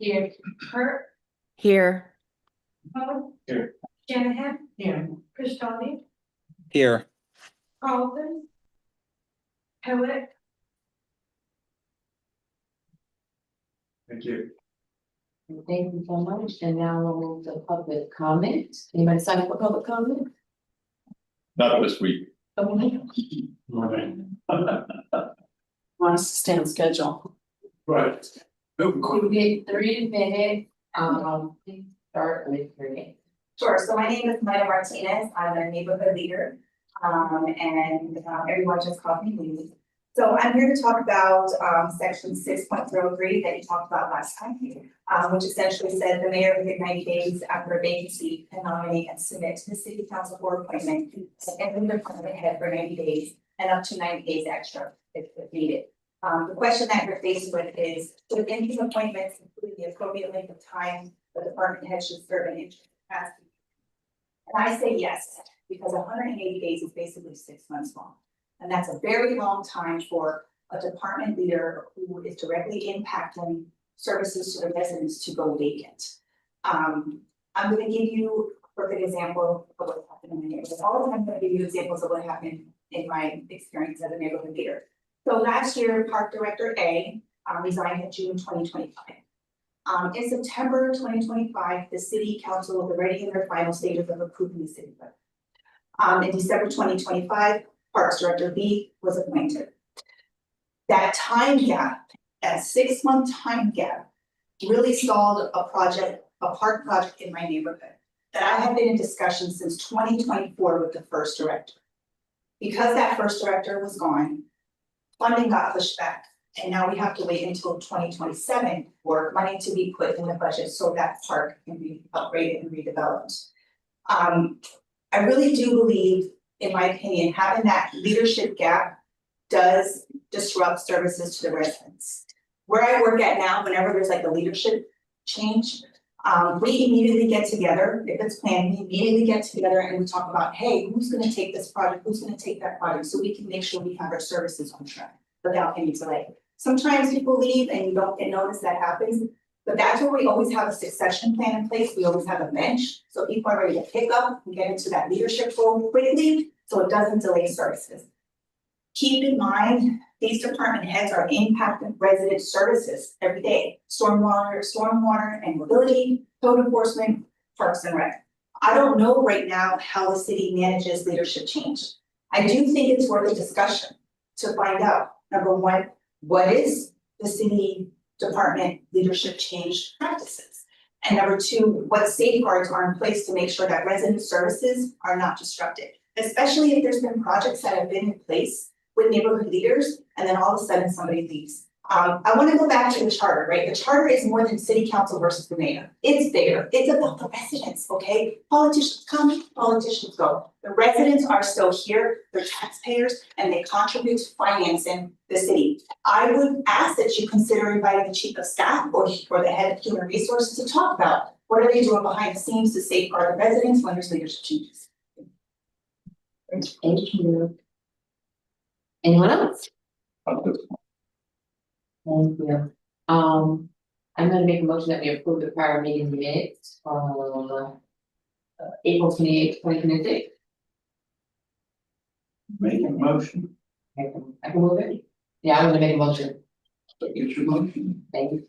Here. Kurt. Here. Paul. Here. Shanahan. Here. Christophe. Here. Carlton. Howitt. Thank you. Thank you so much. And now we'll move to public comment. Anybody sign up for public comment? Not this week. Okay. Morning. Want us to stay on schedule. Right. We get 3 minutes. Please start with your name. Sure, so my name is Maya Martinez, I'm a neighborhood leader, and everyone just calls me Lily. So I'm here to talk about section 6.03 that you talked about last time, which essentially said the mayor within 90 days after a vacancy can nominate and submit to the city council for appointment and the department head for 90 days and up to 90 days extra if needed. The question that you're faced with is, should any of these appointments include the appropriate length of time the department head should serve in each capacity? And I say yes, because 180 days is basically 6 months long. And that's a very long time for a department leader who is directly impacting services to the residents to go vacant. I'm gonna give you a perfect example of what happened in the neighborhood. All the time I'm gonna give you examples of what happened in my experience as a neighborhood leader. So last year, Park Director A resigned in June 2025. In September 2025, the city council was already in their final stages of approving the city budget. In December 2025, Parks Director B was appointed. That time gap, that 6-month time gap, really stalled a park project in my neighborhood that I had been in discussion since 2024 with the first director. Because that first director was gone, funding got pushed back. And now we have to wait until 2027 for money to be put in the budget so that park can be upgraded and redeveloped. I really do believe, in my opinion, having that leadership gap does disrupt services to the residents. Where I work at now, whenever there's like a leadership change, we immediately get together, if it's planned, we immediately get together and we talk about, hey, who's gonna take this project, who's gonna take that project, so we can make sure we have our services on track without any delay. Sometimes people leave and you don't get noticed, that happens, but that's where we always have a succession plan in place, we always have a bench, so people are ready to pick up and get into that leadership role quickly, so it doesn't delay services. Keep in mind, these department heads are impacting resident services every day, stormwater and mobility, code enforcement, parks and rec. I don't know right now how the city manages leadership change. I do think it's worth a discussion to find out, number one, what is the city department leadership change practices? And number two, what safeguards are in place to make sure that resident services are not disrupted? Especially if there's been projects that have been in place with neighborhood leaders, and then all of a sudden somebody leaves. I wanna go back to the charter, right? The charter is more than city council versus the mayor. It's bigger, it's about the residents, okay? Politicians come, politicians go. The residents are still here, they're taxpayers, and they contribute to financing the city. I would ask that you consider inviting the chief of staff or the head of human resources to talk about what are they doing behind the scenes to safeguard the residents when there's leadership changes. Thank you. Anyone else? Thank you. I'm gonna make a motion that we approve the prior meeting minutes from April 28th, 2026. Make a motion. I can move it. Yeah, I'm gonna make a motion. Get your motion. Thank you.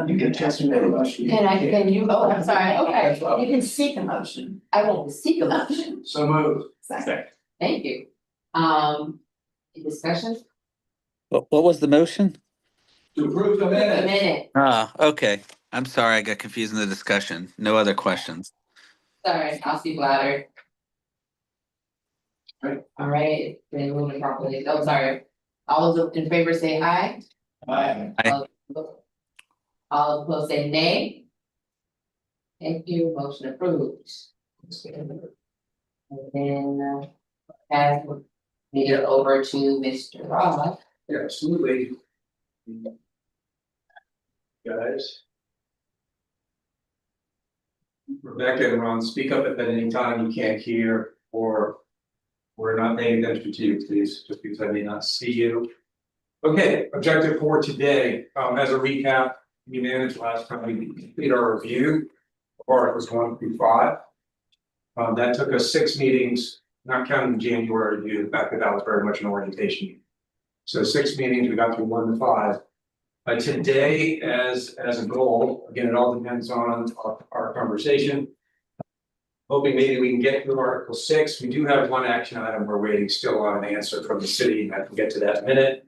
You can test me. Can you, oh, I'm sorry, okay. You can seek a motion. I want to seek a motion. So move. Second. Thank you. Any discussion? What was the motion? To approve the A minutes. minute. Ah, okay. I'm sorry, I got confused in the discussion. No other questions. Sorry, I'll speak louder. Right. All right, then moving properly. Oh, sorry. All those in favor say aye. Aye. Aye. All opposed say nay. Thank you, motion approved. And then, pass it over to Mr. Ross. Yeah, absolutely. Guys. Rebecca and Ron, speak up if at any time you can't hear or we're not paying attention to you, please, just because I may not see you. Okay, objective for today, as a recap, we managed last time we completed our review of Articles 1 through 5. That took us 6 meetings, not counting the January review, the fact that that was very much an orientation meeting. So 6 meetings, we got through 1 to 5. Today, as a goal, again, it all depends on our conversation. Hoping maybe we can get through Article 6. We do have one action item we're waiting still on an answer from the city, and I can get to that in a minute.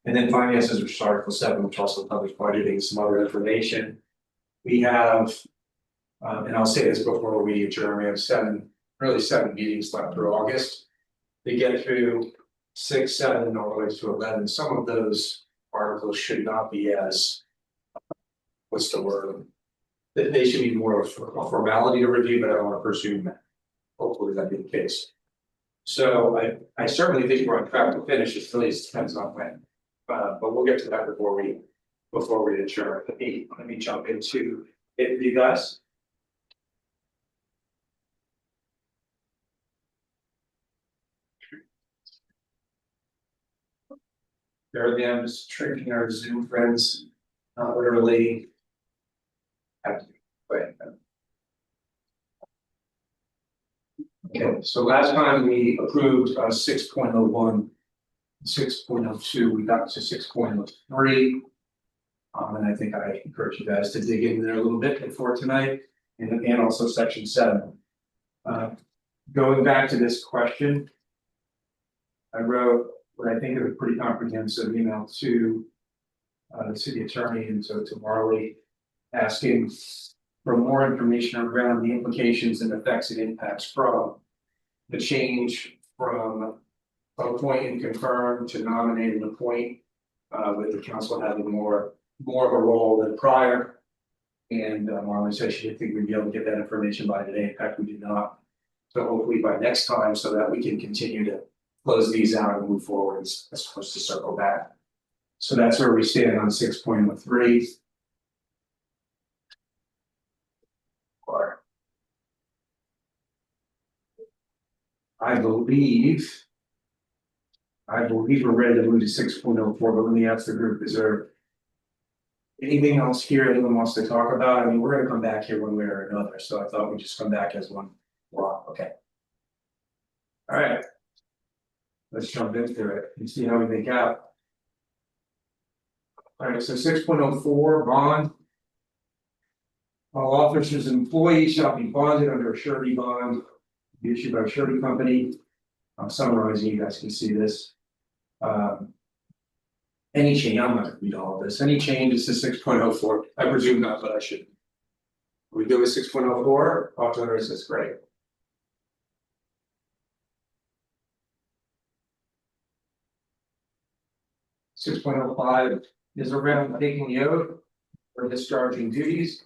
And then finances, which is Article 7, which also covers budgeting, some other information. We have, and I'll say this before we adjourn, we have 7 meetings left through August. To get through 6, 7, all the way to 11, some of those articles should not be as, what's the word? They should be more of a formality to review, but I don't want to presume that. Hopefully that'll be the case. So I certainly think we're on track to finish, it really depends on when. But we'll get to that before we adjourn. Let me jump into it with you guys. There again, just tricking our Zoom friends, not literally. Have to wait. Okay, so last time we approved 6.01, 6.02, we got to 6.03. And I think I encourage you guys to dig in there a little bit before tonight, and also section 7. Going back to this question, I wrote what I think is a pretty comprehensive email to the city attorney and so to Marley, asking for more information around the implications and effects and impacts from the change from appoint and confirm to nominate and appoint, with the council having more of a role than prior. And Marley said she didn't think we'd be able to get that information by today. In fact, we did not. So hopefully by next time, so that we can continue to close these out and move forward as opposed to circle back. So that's where we stand on 6.03. I believe we're ready to move to 6.04, but let me ask the group, is there anything else here anyone wants to talk about? I mean, we're gonna come back here one way or another, so I thought we'd just come back as one block, okay. All right. Let's jump into it and see how we make out. All right, so 6.04 bond. All officers and employees shall be bonded under a surety bond issued by a surety company. I'm summarizing, you guys can see this. Any change, I'm not gonna read all of this, any changes to 6.04, I presume not, but I should. We do with 6.04, auditor says great. Six point oh five is around taking the oath or discharging duties.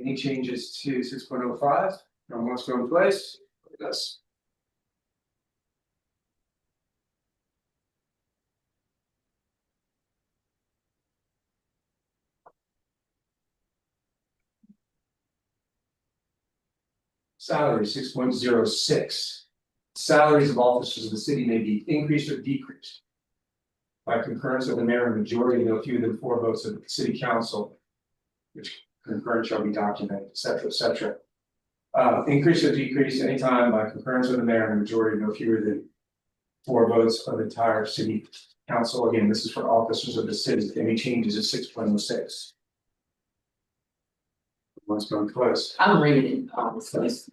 Any changes to 6.05? No one's going in place. Yes. Salary 6.06. Salaries of officers of the city may be increased or decreased by concurrence of the mayor and majority of no fewer than 4 votes of the city council, which concurrence shall be documented, etc., etc. Increase or decrease anytime by concurrence of the mayor and majority of no fewer than 4 votes of the entire city council. Again, this is for officers of the city. Any changes at 6.06. One's going close. I'm reading this.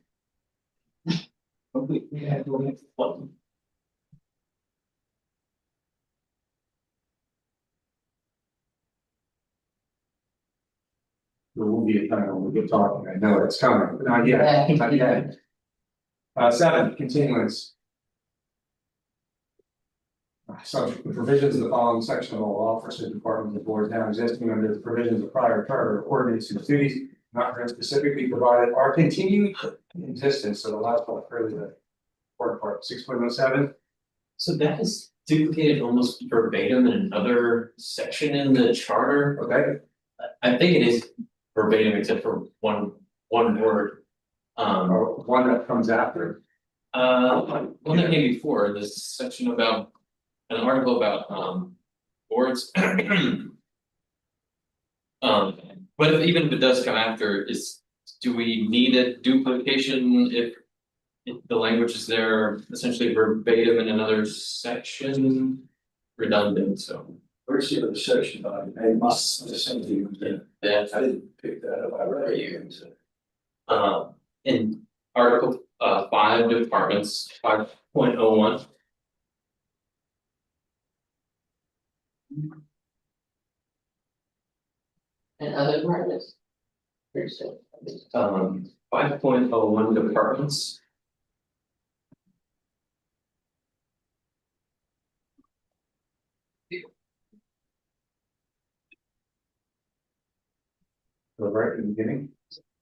There will be a time when we get talking. I know it's coming, but not yet. Yeah. Not yet. 7, continuance. Subject to the provisions of the following section of all officers, departments, and boards now existing under the provisions of prior charter ordinance and duties not specifically provided are continued in existence. So the last part, really the important part, 6.07. So that is duplicated almost verbatim in another section in the charter. Okay, I think it is verbatim except for one word. or one that comes after. One that came before, this section about an article about boards. But even if it does come after, do we need a duplication if the language is there essentially verbatim in another section? Redundant, so. Where's the other section on it? I must have sent you that. I didn't pick that up. I read it. In Article 5 departments, 5.01. And other departments. There's still. 5.01 departments. So right in the beginning.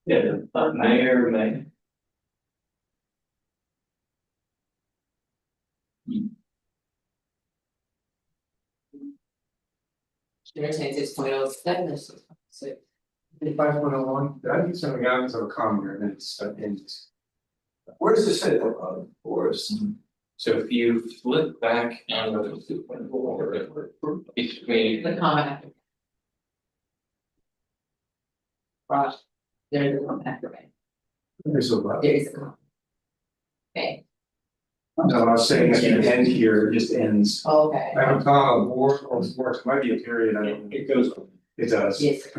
Yeah, mayor, may. Entertain 6.07 is 6. 5.01, did I need something out of a comment here, and it's, Where does it say that, Boris? So if you flip back and go to between, The comment after. Right, there's a comment after me, there's a lot. there is a comment. Okay, No, I was saying at the end here, it just ends. okay, I have a comma, board or boards, it might be a period, I don't know. It goes. It does. yes, I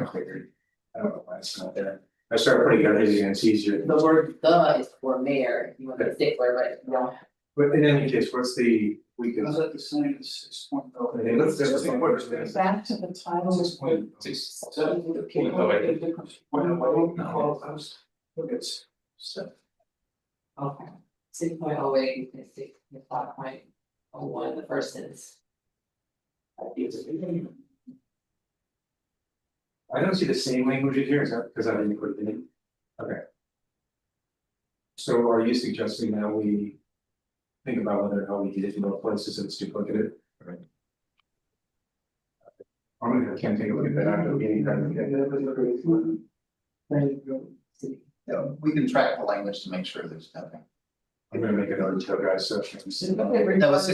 don't know why it's not there. I started putting everything in, it's easier. the word the is for mayor, if you want to stick where, but you don't. But in any case, what's the, we can. How's that the same as 6.0? Okay, let's just think what it is. Back to the title. 6.7. Look, it's stuff. Okay. 6.08 and 5.01, the first sentence. I don't see the same language in here, is that because I didn't put it in? Okay. So are you suggesting that we think about whether or not we need it in both places and it's duplicative? Right. I can't take a look at that after the meeting. Yeah, we can track the language to make sure there's nothing. I'm gonna make another two guys session. That was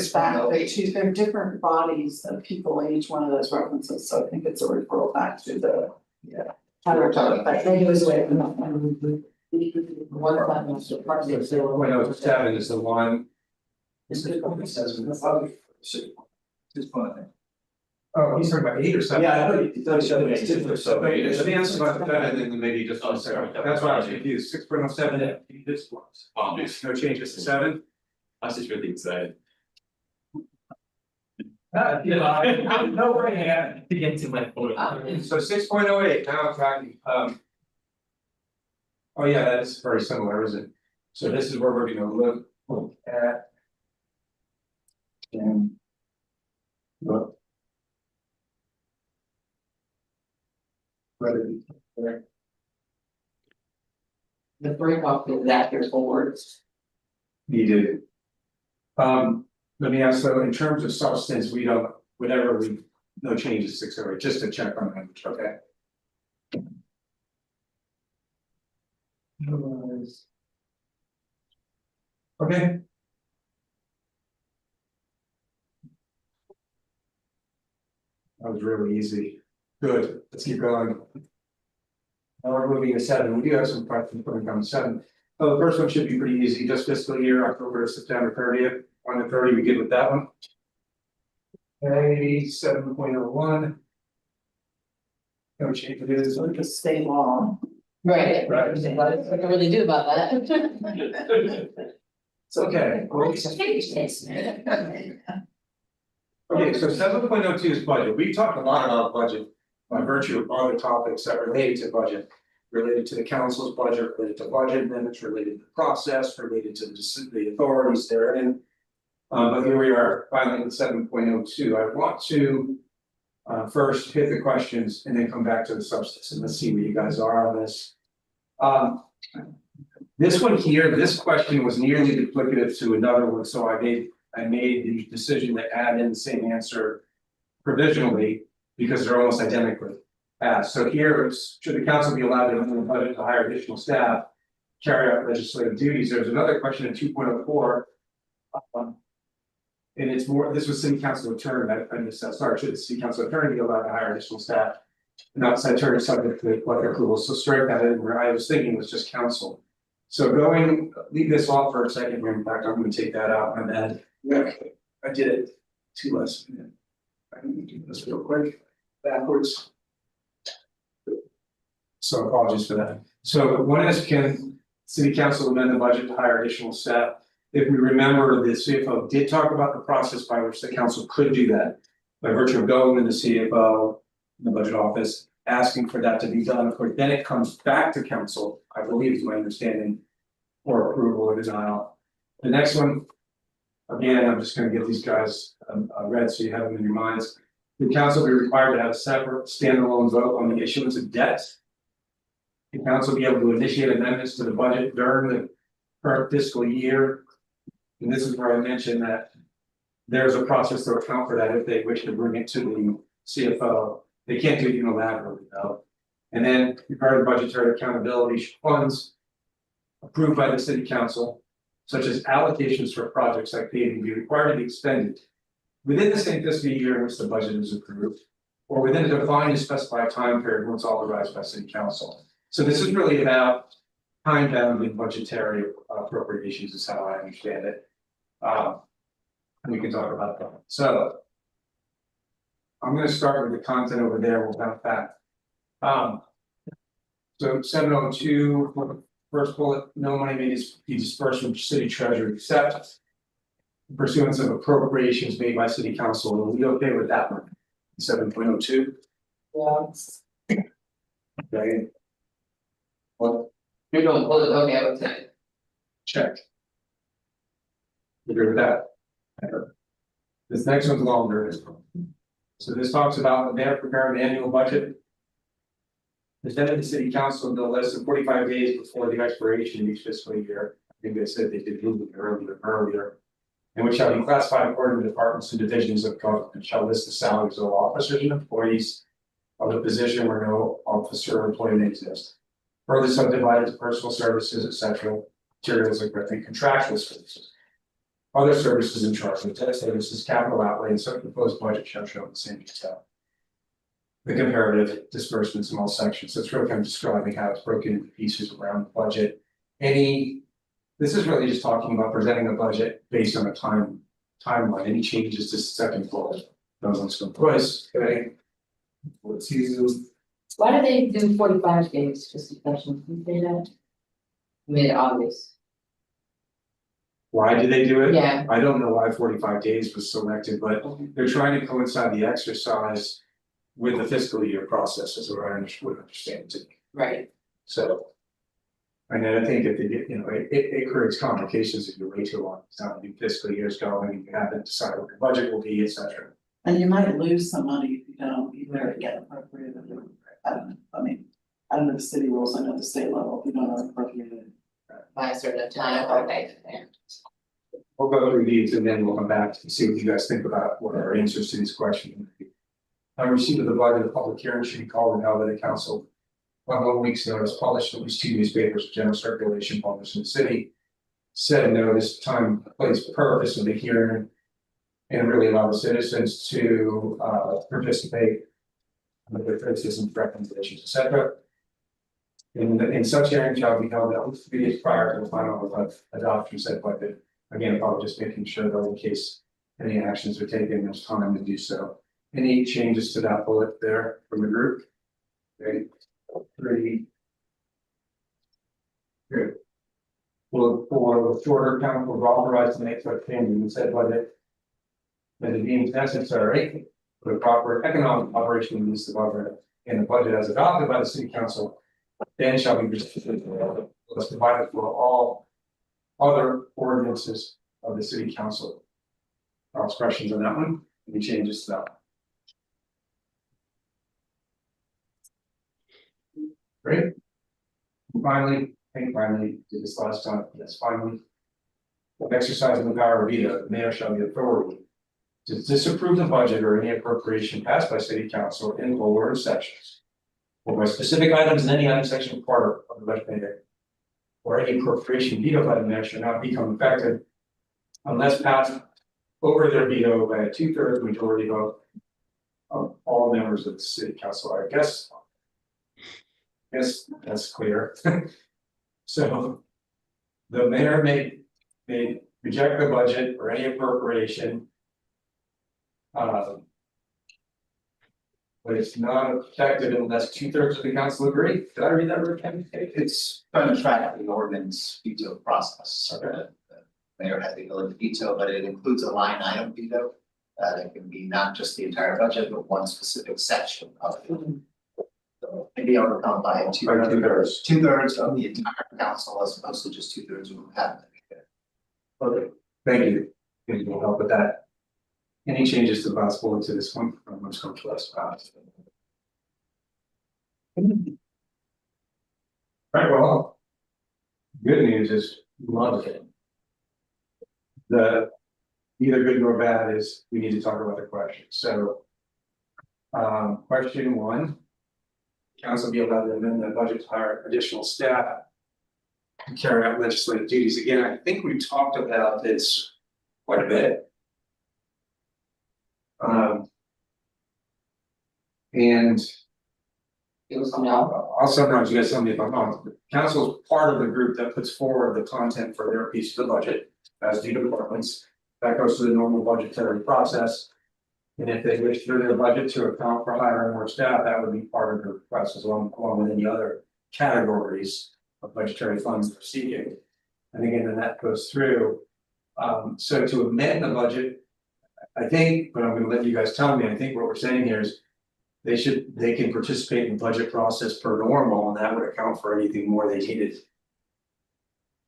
they're different bodies of people in each one of those references, so I think it's a referral back to the. Yeah. We're talking about. One time was the part of it, so. 0.07 is the one. It says. 6.0. Oh, he's talking about 8 or 7. Yeah, I thought you said it's different, so. If the answer about that, then maybe just. Oh, sorry. That's why I was confused, 6.07, this was. apologies, No changes to 7. I was just really excited. I'm no way. To get to my point. So 6.08, now I'm tracking, oh yeah, that's very similar, isn't it? So this is where we're gonna look at. And. Look. Whether. The break off is after boards. Needed. Let me ask though, in terms of substance, we don't, whatever we, no changes 608, just to check on language, okay? Okay. That was really easy. Good, let's keep going. Now we're moving to 7. We do have some questions putting down 7. So the first one should be pretty easy, just fiscal year, October to September 30th. On the 30, we good with that one? Okay, 7.01. No change, it is. Like a state law. Right. Right. What can really do about that? It's okay. Okay, so 7.02 is budget. We talked a lot about budget by virtue of other topics that relate to budget. Related to the council's budget, related to budget amendments, related to the process, related to the authorities therein. But here we are, finally with 7.02. I want to first hit the questions and then come back to the substance, and let's see where you guys are on this. This one here, this question was nearly duplicative to another one, so I made the decision to add in the same answer provisionally because they're almost identically asked. So here, should the council be allowed to amend the budget to hire additional staff, carry out legislative duties? There's another question in 2.04. And it's more, this was city council attorney, I missed that, sorry, should the city council attorney be allowed to hire additional staff? And outside attorney subject to collector approval, so strike that in where I was thinking was just council. So leave this off for a second, in fact, I'm gonna take that out, my bad. Yeah, I did it too less. I can do this real quick, backwards. So apologies for that. So one is, can city council amend the budget to hire additional staff? If we remember, the CFO did talk about the process by which the council could do that. By virtue of going to the CFO, in the budget office, asking for that to be done, of course, then it comes back to council, I believe is my understanding. For approval or denial. The next one. Again, I'm just gonna get these guys read so you have them in your minds. The council be required to have a separate standalone vote on the issuance of debt. The council be able to initiate amendments to the budget during the current fiscal year. And this is where I mentioned that. There's a process to account for that if they wish to bring it to the CFO. They can't do it unilaterally though. And then regarding budgetary accountability funds. Approved by the city council, such as allocations for projects like paving, be required to be expended. Within the same fiscal year in which the budget is approved, or within a defined and specified time period once authorized by city council. So this is really about time bound with budgetary appropriations is how I understand it. And we can talk about that. So. I'm gonna start with the content over there, we'll have that. So 702. First bullet, no money may be dispersed from city treasury except pursuance of appropriations made by city council. Are we okay with that one? 7.02. Yeah. Okay. What? You're doing, okay, I would say. Check. You agree with that? This next one's longer. So this talks about the mayor preparing the annual budget. Presented to city council no less than 45 days before the expiration of each fiscal year. I think they said they did move it earlier. And which shall be classified according to departments and divisions of government, shall list the salaries of officers and employees of the position where no officer or employee may exist. Further subdivided to personal services, etc., materials like and contractual services. Other services in charge of debt services, capital outlay, and some proposed budget shall show the same detail. The comparative disbursements in all sections, so it's really kind of describing how it's broken into pieces around the budget. This is really just talking about presenting a budget based on a timeline, any changes to second bullet. Those ones go twice, okay? Let's use. Why do they do 45 days, just a question, can you say that? Mid-August. Why did they do it? Yeah. I don't know why 45 days was selected, but they're trying to coincide the exercise with the fiscal year process, is what I would understand it. Right. So. And then I think if they get, it creates complications if you wait too long, it's not the fiscal years going, and you haven't decided what your budget will be, et cetera. And you might lose some money if you don't, you better get appropriated. I don't know, I don't know the city rules, I know the state level, if you don't have appropriated. By a certain time, okay. We'll go through these and then we'll come back to see what you guys think about what our answers to these questions. On receipt of the budget, the public hearing should be called and held by the council. 1 week's notice, published in at least 2 newspapers of general circulation published in the city. Said notice, time, place, purpose of the hearing. And really allow the citizens to participate. With their criticisms, recommendations, etc. In such hearing shall be held at least 3 days prior to the final adoption of said budget. Again, probably just making sure that in case any actions are taken, there's time to do so. Any changes to that bullet there from the group? Okay. 3. Good. Well, for the shorter council was authorized to make such changes in said budget. As it deems necessary for the proper economic operation and use of government and the budget as adopted by the city council. Then shall be provided for all other ordinances of the city council. Our questions on that one, any changes to that one? Great. Finally, did this last time, yes, finally. Exercising the power of veto, the mayor shall be authority to disapprove the budget or any appropriation passed by city council in whole or in sections. Or by specific items in any item section part of the budget. Or any appropriation vetoed by the mayor shall not become effective. Unless passed over their veto by a 2/3 majority vote of all members of the city council, I guess. Guess that's clear. So the mayor may reject the budget or any appropriation. But it's not effective unless 2/3 of the council agree. Did I read that right, Ken? It's trying to track the ordinance veto process. Okay. The mayor has the ability to veto, but it includes a line item veto. That can be not just the entire budget, but one specific section of it. So maybe overcome by By 2/3. 2/3 of the entire council as opposed to just 2/3 who have it. Okay, thank you. Can you help with that? Any changes to the possible to this one? I'm just going to us. Right, well. Good news is, we love it. The either good nor bad is we need to talk about the question, so. Question one. Council be allowed to amend the budget to hire additional staff. To carry out legislative duties. Again, I think we talked about this quite a bit. And It was no. I'll summarize, you guys tell me if I'm wrong. The council's part of the group that puts forward the content for their piece of the budget, as do departments. That goes through the normal budgetary process. And if they wish through their budget to account for hiring more staff, that would be part of the request as well, along with any other categories of budgetary funds they're seeking. And again, then that goes through. So to amend the budget, I think, but I'm gonna let you guys tell me, I think what we're saying here is. They can participate in the budget process per normal, and that would account for anything more they needed.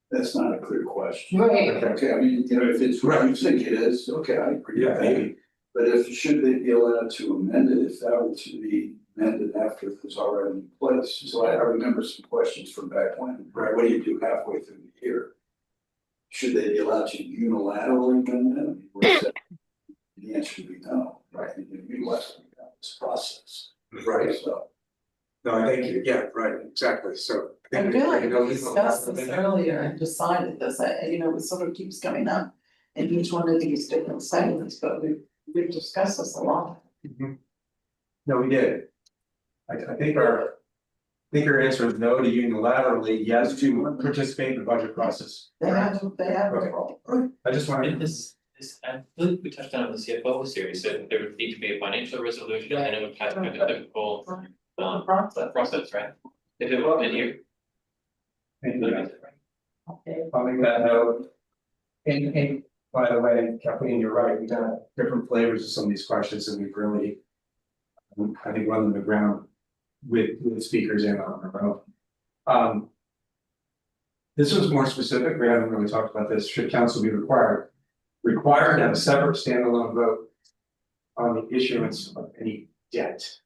That's not a clear question. Right. Okay, I mean, if it's what you think it is, okay, I agree with that. Maybe. But should they be allowed to amend it if that were to be amended after it was already in place? So I remember some questions from back when, right, what do you do halfway through the year? Should they be allowed to unilaterally amend it? I mean, where is that? The answer would be no, right? Unilaterally. This process, Right. So No, I think you, yeah, right, exactly, so. I feel like we discussed this earlier and decided this, it sort of keeps coming up in each one of these different segments, but we've discussed this a lot. No, we did. I think our answer is no to unilaterally, yes to participate in the budget process. They have a role. I just wanted. I believe we touched on it in the CFO series, that there would need to be a financial resolution and it would pass through the typical process, right? If it wasn't in here. Thank you, guys. Okay. I'll make that note. And by the way, Kathleen, you're right, we've got different flavors of some of these questions and we've really. I think run them to ground with speakers in on our own. This was more specific, we haven't really talked about this, should council be required to have a separate standalone vote on the issuance of any debt.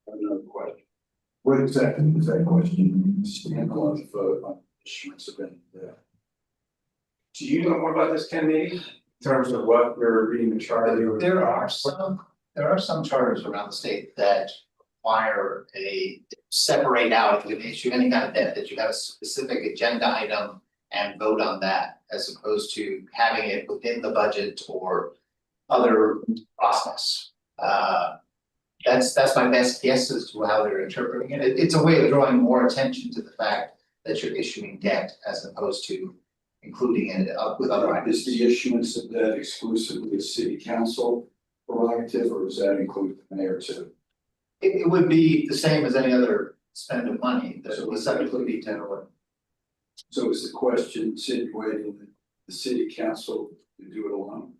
another question. What exactly is that question? Standalone vote on issuance of any debt. Do you know more about this, Ken, maybe, in terms of what we're reading the charter? There are some charters around the state that require separate out, if you issue any kind of debt, that you have a specific agenda item and vote on that, as opposed to having it within the budget or other process. That's my best guess as to how they're interpreting it. It's a way of drawing more attention to the fact that you're issuing debt as opposed to including it with other items. Is the issuance of that exclusively a city council prerogative, or does that include the mayor too? It would be the same as any other spend of money, that it was subject to be general. So is the question insinuating that the city council can do it alone?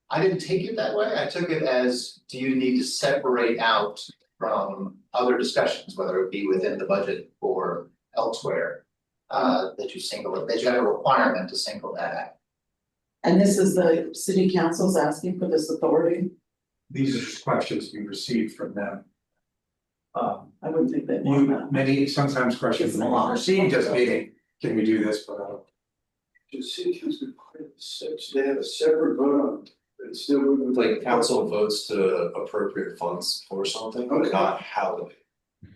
I didn't take it that way. I took it as, do you need to separate out from other discussions, whether it be within the budget or elsewhere? That you have a requirement to single that out. And this is the city council's asking for this authority? These are just questions we received from them. I wouldn't think they'd want that. Sometimes questions It's a lot. received just meaning, can we do this, but The city council be part of the six, they have a separate vote on, but it's still moving. Like council votes to appropriate funds for something, but Okay. not how to.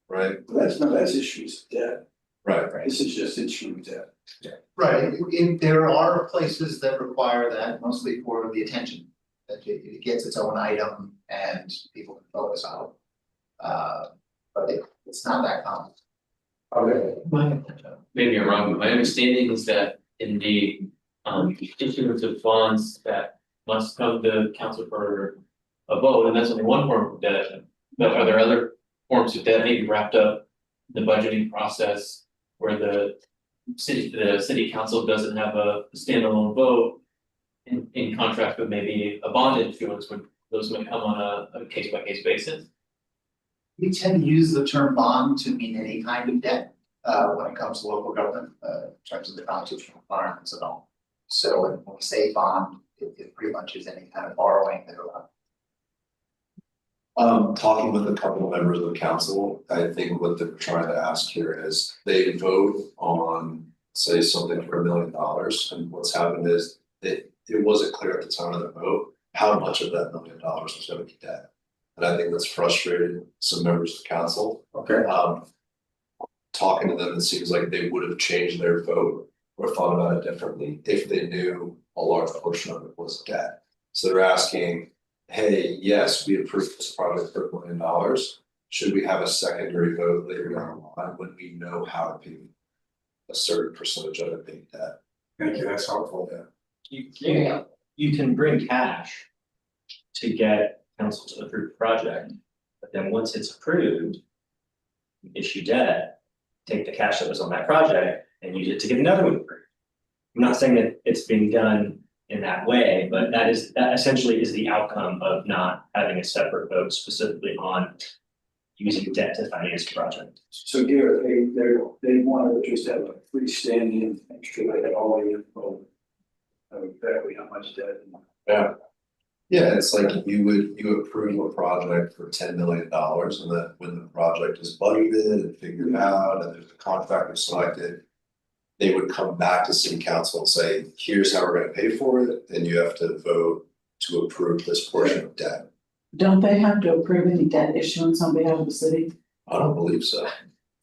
Right? That's issues of debt. Right, This is just issuing debt. Right, there are places that require that, mostly for the attention, that it gets its own item and people can focus on it. But it's not that common. Maybe I'm wrong, but my understanding is that in the issuance of bonds that must come to council for a vote, and that's only one form of debt. But are there other forms of debt maybe wrapped up in the budgeting process where the city council doesn't have a standalone vote? In contrast with maybe a bond issuance, would those might come on a case by case basis? We tend to use the term bond to mean any kind of debt, when it comes to local government, in terms of the constitutional requirements and all. So when we say bond, it pretty much is any kind of borrowing that are. Talking with a couple of members of the council, I think what they're trying to ask here is they vote on, say, something for $1 million, and what's happened is it wasn't clear at the time of the vote how much of that $1 million was gonna be debt. And I think that's frustrated some members of the council. Okay. Talking to them, it seems like they would have changed their vote or thought about it differently if they knew a large portion of it was debt. So they're asking, hey, yes, we approved this project for $1 million. Should we have a secondary vote later down the line when we know how to pay a certain percentage of it being debt? Thank you, that's helpful. Yeah. You can bring cash to get council to approve the project, but then once it's approved, you issue debt, take the cash that was on that project and use it to get another one approved. I'm not saying that it's being done in that way, but that essentially is the outcome of not having a separate vote specifically on using debt to finance the project. So Garrett, they wanted to just have a freestanding, make sure they had all the info of exactly how much debt. Yeah, it's like you approve a project for $10 million and then when the project is budgeted and figured out and there's a contractor selected. They would come back to city council and say, here's how we're gonna pay for it, and you have to vote to approve this portion of debt. Don't they have to approve any debt issuance on behalf of the city? I don't believe so.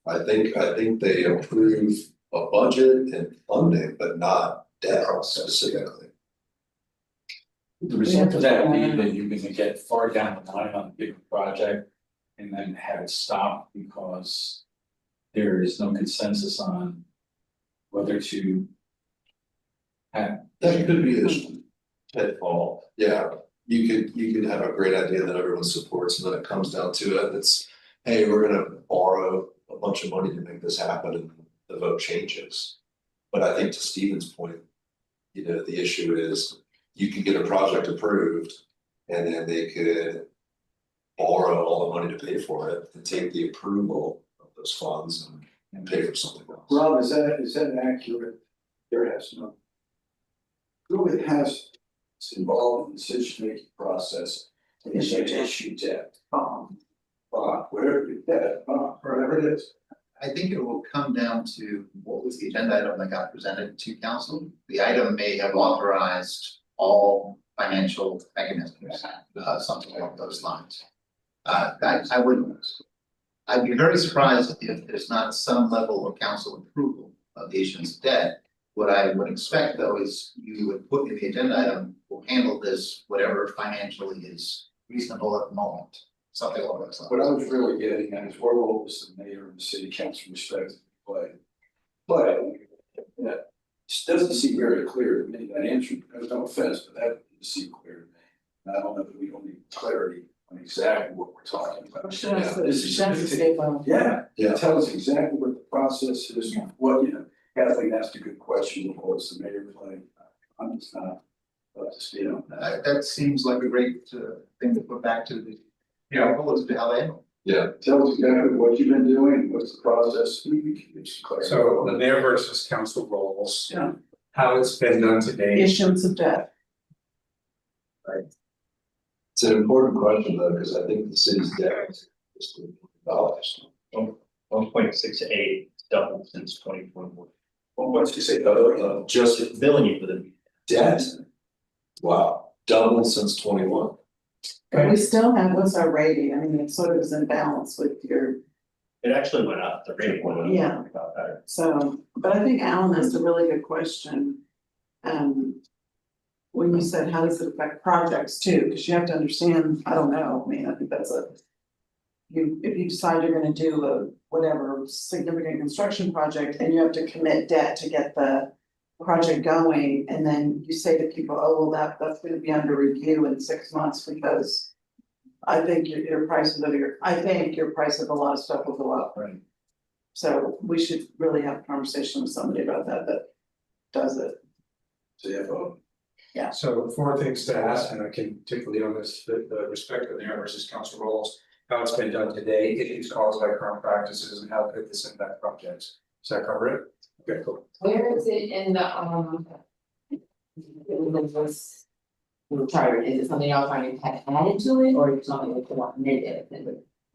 I think they approve a budget and funding, but not debt specifically. The result of that being that you're gonna get far down the line on a bigger project and then have it stop because there is no consensus on whether to have. That could be a pitfall, yeah, you could have a great idea that everyone supports, and then it comes down to it, it's, hey, we're gonna borrow a bunch of money to make this happen, and the vote changes. But I think to Stephen's point, you know, the issue is, you could get a project approved, and then they could borrow all the money to pay for it, and take the approval of those funds and pay for something else. Rob, is that accurate? There has no. Who has involved in the decision-making process, and issue debt, whatever it is. I think it will come down to what was the agenda item that got presented to council. The item may have authorized all financial mechanisms, something along those lines. I'd be very surprised if there's not some level of council approval of the issuance of debt. What I would expect though is you would put in the agenda item, we'll handle this, whatever financially is reasonable at the moment, something along those lines. What I was really getting at is where will the mayor and the city council respectively play? But yeah, it doesn't seem very clear to me, that answer, no offense, but that doesn't seem clear to me. And I don't know that we don't need clarity on exactly what we're talking about. Yeah, Yeah. tell us exactly what the process is, what, you know, Kathleen asked a good question, what's the mayor playing? I'm just not up to speed on that. That seems like a great thing to put back to the. Yeah. As to how they handle. Yeah, Tell us exactly what you've been doing, what's the process, we can get some clarity. So the mayor versus council roles. Yeah. How it's been done today. Issuance of debt. it's an important question though, because I think the city's debt is $1 million. 1.68 doubled since 2021. Well, once you say, Just Billion for the debt? Wow, doubled since 21. But we still have, what's our rating? I mean, it sort of is in balance with your It actually went up, the rate went up. Yeah. About that. So, but I think Alan asked a really good question. When you said, how does it affect projects too, because you have to understand, I don't know, I mean, I think that's a. If you decide you're gonna do a whatever significant construction project and you have to commit debt to get the. Project going, and then you say to people, oh, well, that's gonna be under review in 6 months because. I think your prices of your price of a lot of stuff will go up. Right. So we should really have a conversation with somebody about that does it. CFO. So 4 things to ask, and I can particularly on this, the respect of the mayor versus council roles, how it's been done today, issues caused by current practices, and how could this impact projects? Does that cover it? Okay, cool. Where is it in the charter, is it something y'all trying to have added to it, or is it something that you want negative?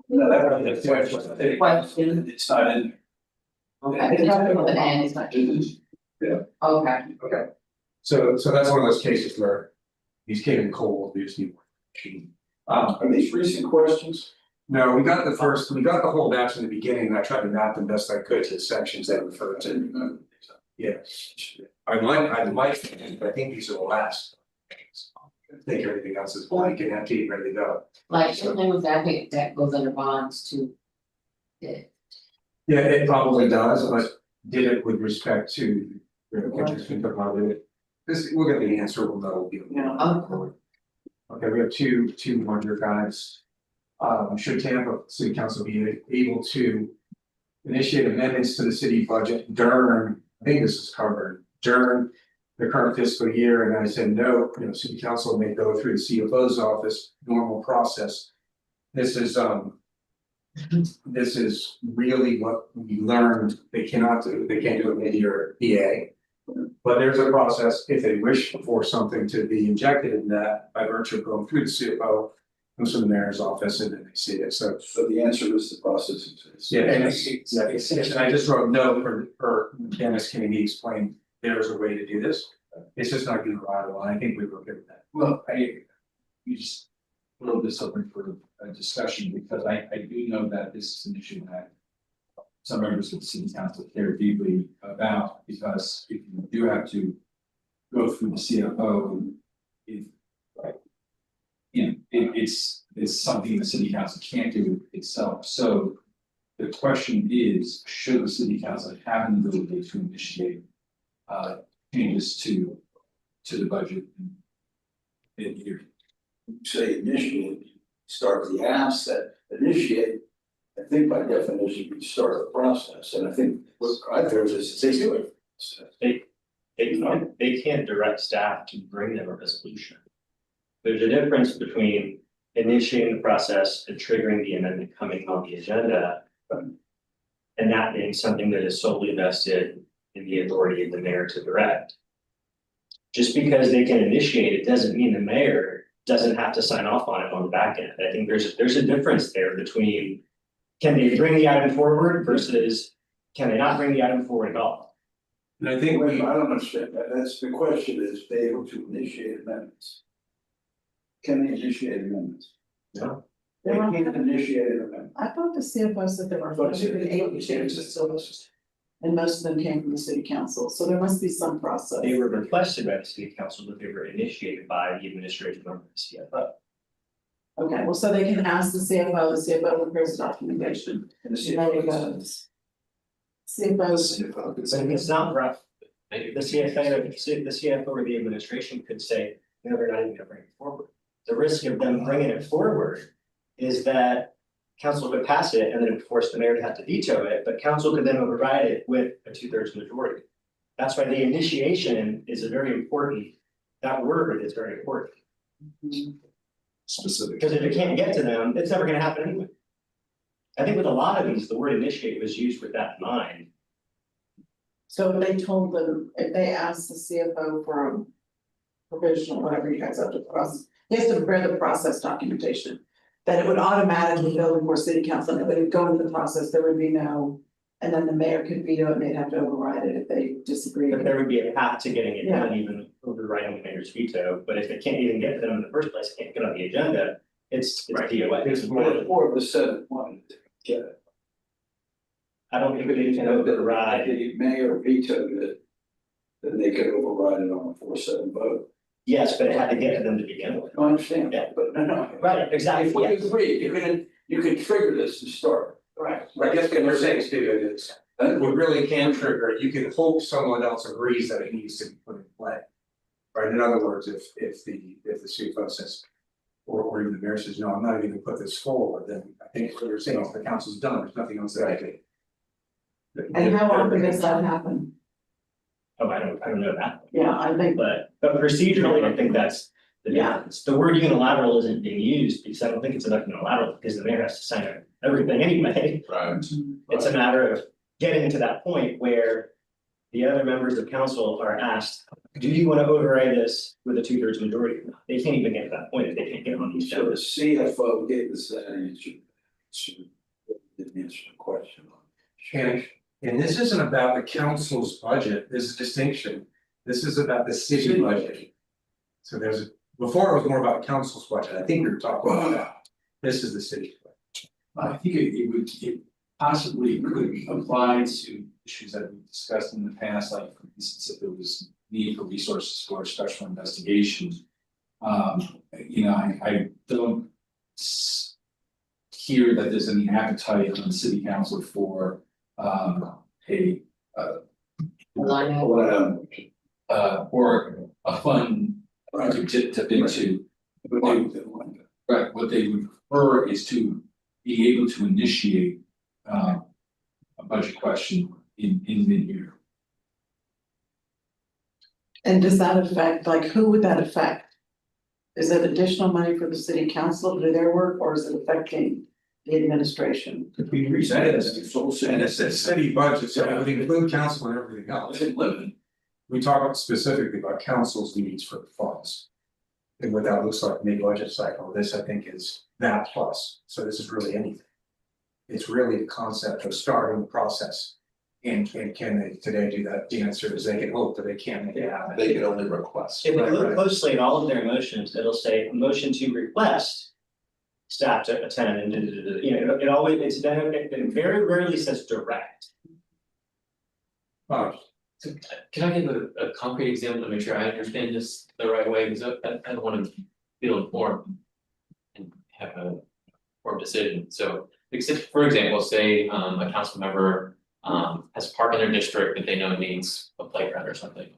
No, that's the question. Question. It's not in. Okay, it's not with an and, it's not. Yeah. Okay. Okay. So that's one of those cases where he's came in cold, we just need more information. Are these recent questions? No, we got the whole batch in the beginning, and I tried to map them best I could to the sections that refer to. Yeah. I might, but I think these are the last. I think everything else is blank and empty, ready to go. Like, something with that, I think that goes under bonds too. Yeah. Yeah, it probably does, but did it with respect to. This, we're gonna be answerable, that'll be. Yeah. Okay, we have two wonder guys. Should Tampa City Council be able to initiate amendments to the city budget during, I think this is covered, during the current fiscal year, and I said, no, city council may go through the CFO's office, normal process. This is really what we learned they cannot do, they can't do it mid-year EA. But there's a process, if they wish for something to be injected in that by virtue of going through the CFO, comes from the mayor's office and then they see it, so. So the answer is the process exists. Yeah, and I just wrote no for Dennis, can he explain, there's a way to do this? It's just not gonna reliable, and I think we were good with that. Well, you just throw this open for a discussion, because I do know that this is an issue that some members of the city council care deeply about, because if you do have to go through the CFO, it's something the city council can't do itself. So the question is, should the city council have an ability to initiate changes to the budget in here? Say initiate, start the asset, initiate. I think by definition, you start the process, and I think what I've heard is they do it. They can't direct staff to bring them a resolution. There's a difference between initiating the process and triggering the amendment coming on the agenda. And that being something that is solely vested in the authority of the mayor to direct. Just because they can initiate it doesn't mean the mayor doesn't have to sign off on it on the back end. I think there's a difference there between, can they bring the item forward versus can they not bring the item forward at all? And I think I don't understand that, that's the question, is they able to initiate amendments? Can they initiate amendments? No. They can't initiate an amendment. I thought the CFO said there were But 180 changes, and most of them came from the city council, so there must be some process. They were requested by the city council, but they were initiated by the administration of the CFO. Okay, well, so they can ask the CFO prepares the documentation. And the And then it CFO goes. CFO's, But it's not rough. The CFO or the administration could say, no, they're not even gonna bring it forward. The risk of them bringing it forward is that council could pass it and then force the mayor to have to veto it, but council could then override it with a 2/3 majority. That's why the initiation is a very important, that word is very important. Specific. Because if it can't get to them, it's never gonna happen anyway. I think with a lot of these, the word initiate was used with that in mind. so if they told them, if they asked the CFO for a provisional, whatever you guys have to process, he has to prepare the process documentation. Then it would automatically go before city council, and it would go into the process, there would be no, and then the mayor could veto it, and they'd have to override it if they disagree. But there would be a path to getting it done, even overriding the mayor's veto, but if it can't even get to them in the first place, can't get on the agenda, it's DOA. It's more Or the Senate wanted to get it. I don't think they can override. If the mayor vetoed it, then they could override it on a 4-7 vote. Yes, but it had to get to them to begin with. I understand, Yeah. but no. Right, exactly, If we yes. agree, you can trigger this to start. Right. I guess what we're saying, Steve, is we really can trigger, it. You can hope someone else agrees that it needs to be put in play. Right, in other words, if the CFO says, or even the mayor says, no, I'm not even gonna put this forward, then I think what you're saying, is the council's done, there's nothing else that I can. And how often does that happen? Oh, I don't know that, Yeah, I think, but procedurally, I think that's the Yeah. difference. The word unilateral isn't being used because I don't think it's enough unilateral because the mayor has to sign everything anyway. Right. It's a matter of getting to that point where the other members of council are asked, do you want to override this with a 2/3 majority? They can't even get to that point if they can't get on these So the shows. CFO gave us that answer. Didn't answer the question. And this isn't about the council's budget, there's a distinction, this is about the city budget. So before it was more about the council's budget, I think we were talking about that, this is the city's budget. I think it possibly could apply to issues that we've discussed in the past, like for instance, if there was need for resources for special investigation. I don't hear that there's any appetite on the city council for a Line item. or a fund to tip into. Right, what they would prefer is to be able to initiate a budget question in mid-year. and does that affect, like, who would that affect? Is it additional money for the city council to do their work, or is it affecting the administration? Could be reset, and it's a city budget, so it would include council and everything else. We talk specifically about council's needs for the funds. And what that looks like mid-budget cycle, this I think is that plus, so this is really anything. It's really the concept of starting the process. And can they today do that? The answer is they can hope, but they can't make it happen. They can only request. If you Right, look right. closely at all of their motions, it'll say motion to request staff to attend and it always, it very rarely says direct. Can I give a concrete example to make sure I understand this the right way, because I don't wanna feel informed. And have a informed decision, so, for example, say a council member has a park in their district that they know needs a playground or something.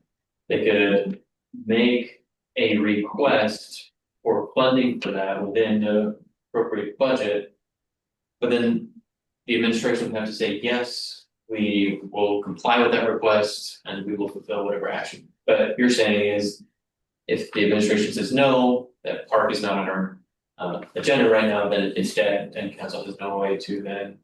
They could make a request for funding for that within the appropriate budget. But then the administration would have to say, yes, we will comply with that request and we will fulfill whatever action. But you're saying is, if the administration says no, that park is not on our agenda right now, then it's dead and council has no way to then.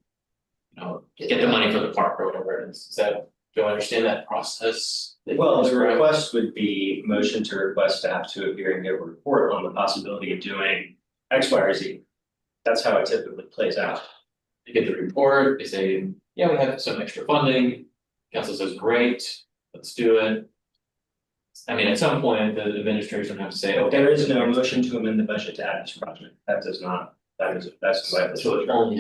Get the money for the park or whatever it is. Is that, do I understand that process? Well, the request would be motion to request staff to appear and give a report on the possibility of doing X, Y, or Z. That's how it typically plays out. They get the report, they say, yeah, we have some extra funding, council says, great, let's do it. I mean, at some point, the administration would have to say, okay. There is no motion to amend the budget to add this project. That does not, that's why the So it only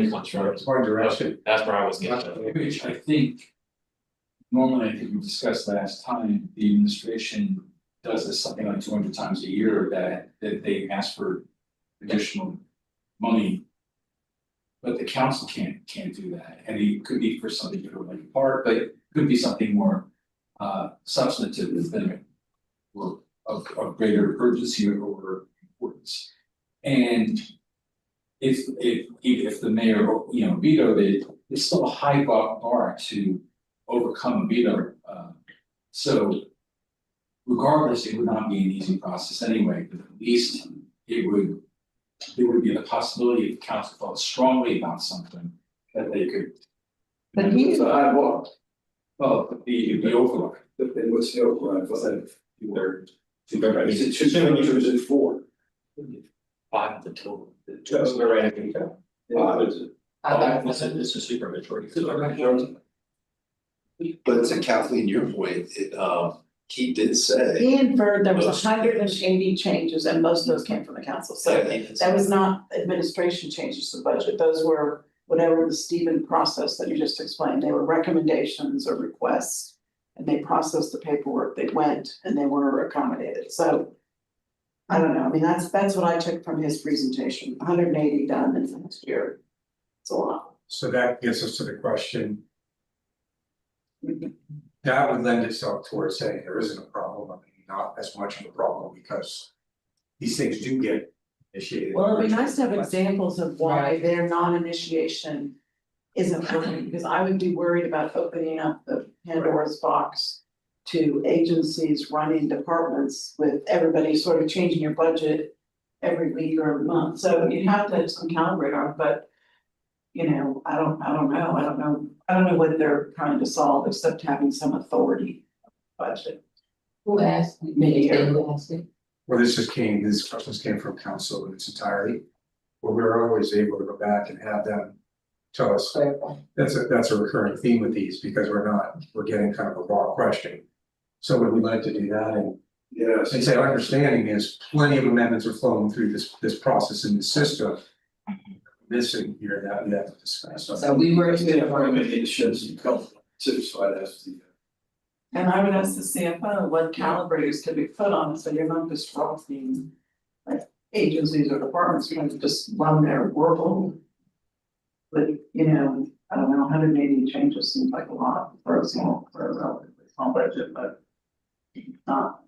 comes from. It's more direction. Okay, that's where I was getting at. Which I think, normally, I think we discussed last time, the administration does this something like 200 times a year that they ask for additional money. But the council can't do that, and it could be for something different like a park, but it could be something more substantive than or of greater urgency or importance. And if the mayor, vetoed it, it's still a high bar to overcome a veto. So regardless, it would not be an easy process anyway, but at least there would be the possibility if the council felt strongly about something that they could. But he- It's a high bar. Well, the overlook. Then what's the override? Is it two Assuming or is it 4? 5 of the total. We're right at veto. 5 is it? It's a super majority. But to Kathleen, your point, he did say. He inferred there was Most- 180 changes, and most of those came from the council, so that was not administration changes to the budget, those were whatever the Stephen process that you just explained, they were recommendations or requests. And they processed the paperwork, they went and they were accommodated, so. I don't know, I mean, that's what I took from his presentation, 180 done in the next year. It's a lot. So that gets us to the question. That would lend itself towards saying there isn't a problem, I mean, not as much of a problem because. These things do get initiated. Well, it'd be nice to have examples of why their non-initiation isn't working, because I would be worried about opening up the Pandora's box to agencies running departments with everybody sort of changing your budget every week or month, so you have to have some calibrate on, but you know, I don't know what they're trying to solve except having some authority budget. Who asked? Me. Who asked it? Well, these questions came from council in its entirety. Where we're always able to go back and have them tell us, Clarify. that's a recurring theme with these, because we're getting kind of a raw question. So would we like to do that and Yes. say our understanding is plenty of amendments are flowing through this process in the system. Missing here that we have to discuss. So we were Yeah, to, recommendations and couple too, so I'd ask the. And I would ask the CFO what calibrators could be put on it, so you're not disrupting like agencies or departments, you know, just run their workload. But, you know, I don't know, 180 changes seems like a lot for a relatively small budget, but not.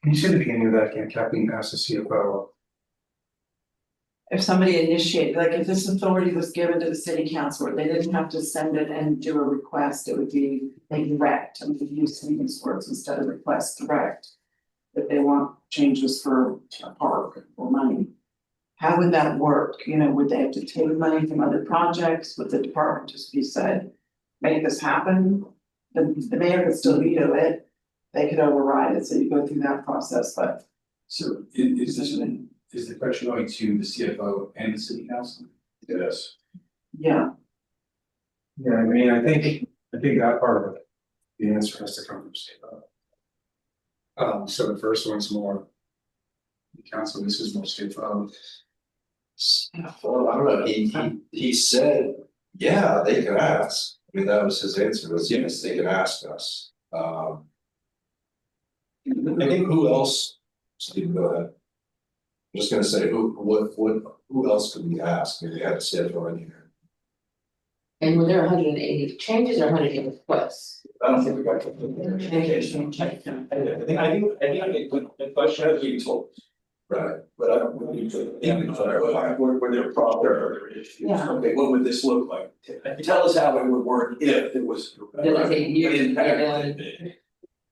Can you say the beginning of that again, Kathleen asked the CFO? If somebody initiated, like if this authority was given to the city council, where they didn't have to send it and do a request, it would be like direct, and we use these words instead of request, direct. If they want changes for a park or money. How would that work? You know, would they have to take money from other projects? Would the department just be said, make this happen? The mayor could still veto it, they could override it, so you go through that process, but. So is the question going to the CFO and the city council? Yes. Yeah, Yeah, I mean, I think that part of it, the answer has to come from CFO. So the first one's more. The council, this is more CFO. Well, I don't know, he said, yeah, they could ask, I mean, that was his answer, was yes, they could ask us. I think who else, Steve, go ahead. I'm just gonna say, who else could we ask, if we had a CFO in here? and were there 180 changes or 180 requests? I don't think we got. Communication. I think the question has been told. Right, but I don't, when you clarify, were there other issues? Yeah. Okay, what would this look like? Tell us how it would work if it was. Did it take years to get Impacted.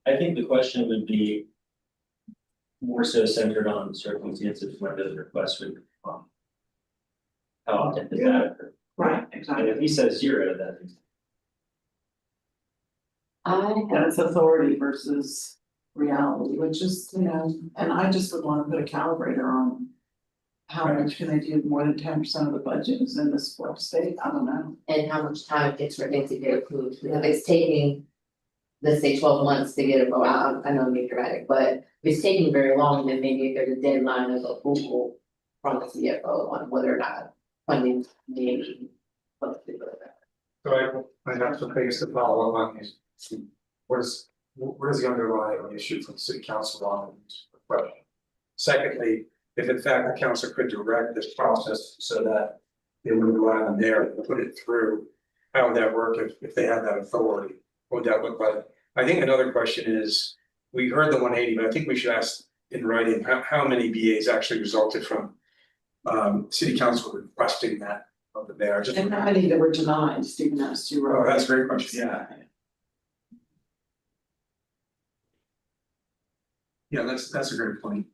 I think the question would be more so centered on circumstances when the request would come. How often does that occur? right, And exactly. if he says zero, then That's authority versus reality, which is, you know, and I just would wanna put a calibrator on. How much can they do, more than 10% of the budget is in this floor state, I don't know. and how much time it takes for it to get approved, if it's taking. Let's say 12 months to get a vote, I know I'm being dramatic, but if it's taking very long, then maybe if there's a deadline of approval. From the CFO on whether or not funding may be. So I have some things to follow up on these. What is the underlying issue from city council on this question? Secondly, if in fact the council could direct this process so that they would rely on there and put it through, how would that work if they had that authority? What would that look like? I think another question is, we heard the 180, but I think we should ask in writing, how many BAs actually resulted from city council requesting that of the mayor? Just. And how many that were denied, Stephen asked you. Oh, that's a great question, yeah. Yeah, that's a great point.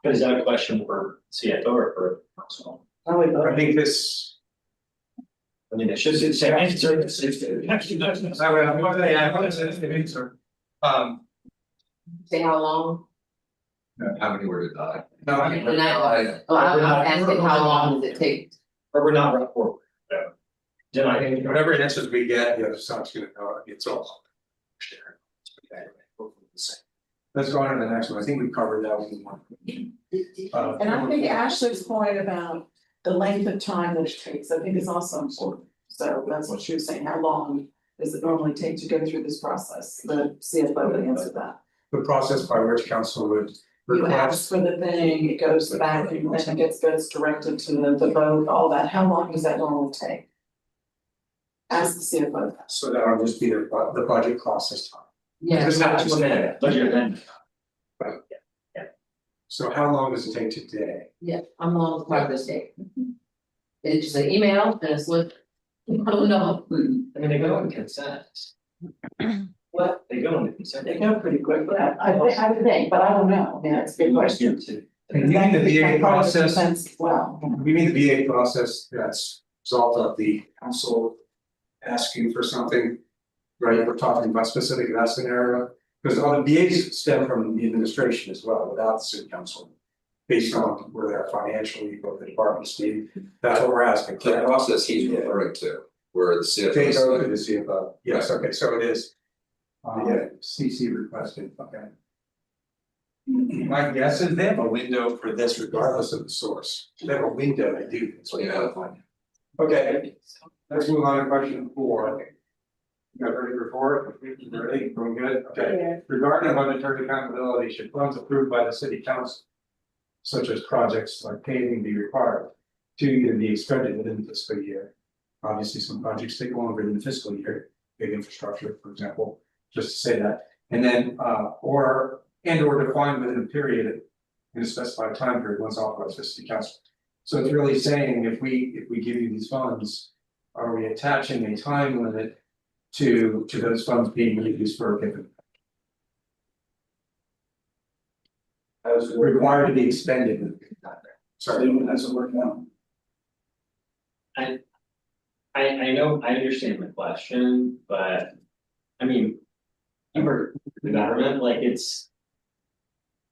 is that a question for CFO or for council? I think this. I mean, it should say same answer. Say how long? How many were denied? No, I mean. Denied. Oh, I'm asking how long does it take? Or we're not right forward. Deny. Whatever answers we get, the other side's gonna know, it's all. Let's go on to the next one, I think we covered that one. And I think Ashley's point about the length of time that it takes, I think is also important. So that's what she was saying, how long does it normally take to go through this process? The CFO would answer that. The process by which council would You request, ask for the thing, it goes back, and then it gets directed to the vote, all that, how long does that normally take? Ask the CFO. so that'll just be the budget process time. Yeah, Just have to Just a minute, budget amendment. So how long does it take today? yeah, I'm on the part of the state. It's just an email and it's what, I don't know. I mean, they go in consent. What? They go into consent. They go pretty quick, but I would think, but I don't know, yeah, it's a good question. And you mean the VA process, As well. we mean the VA process that's result of the council asking for something, right? We're talking about specific in that scenario, because all the VAs stem from the administration as well, without the city council. Based on where they're financially, what the departments need, that's what we're asking. The process he's referring to, where the CFO. They go to the CFO, yes, okay, so it is. Yeah, CC requested, okay. My guess is they have a window for this regardless of the source, they have a window to do this. Yeah. Okay, let's move on to question 4. You got ready for 4? Ready, going good, okay. Regarding budgetary accountability, should funds approved by the city council, such as projects like paving, be required to either be expended within the fiscal year? Obviously, some projects take longer than the fiscal year, big infrastructure, for example, just to say that. And then, or defined within a period in a specified time period once authorized by the city council. So it's really saying if we give you these funds, are we attaching a time limit to those funds being used for a given? As required to be expended in a given time. Sorry, As it work now. I know, I understand the question, but I mean, you work for the government, like it's.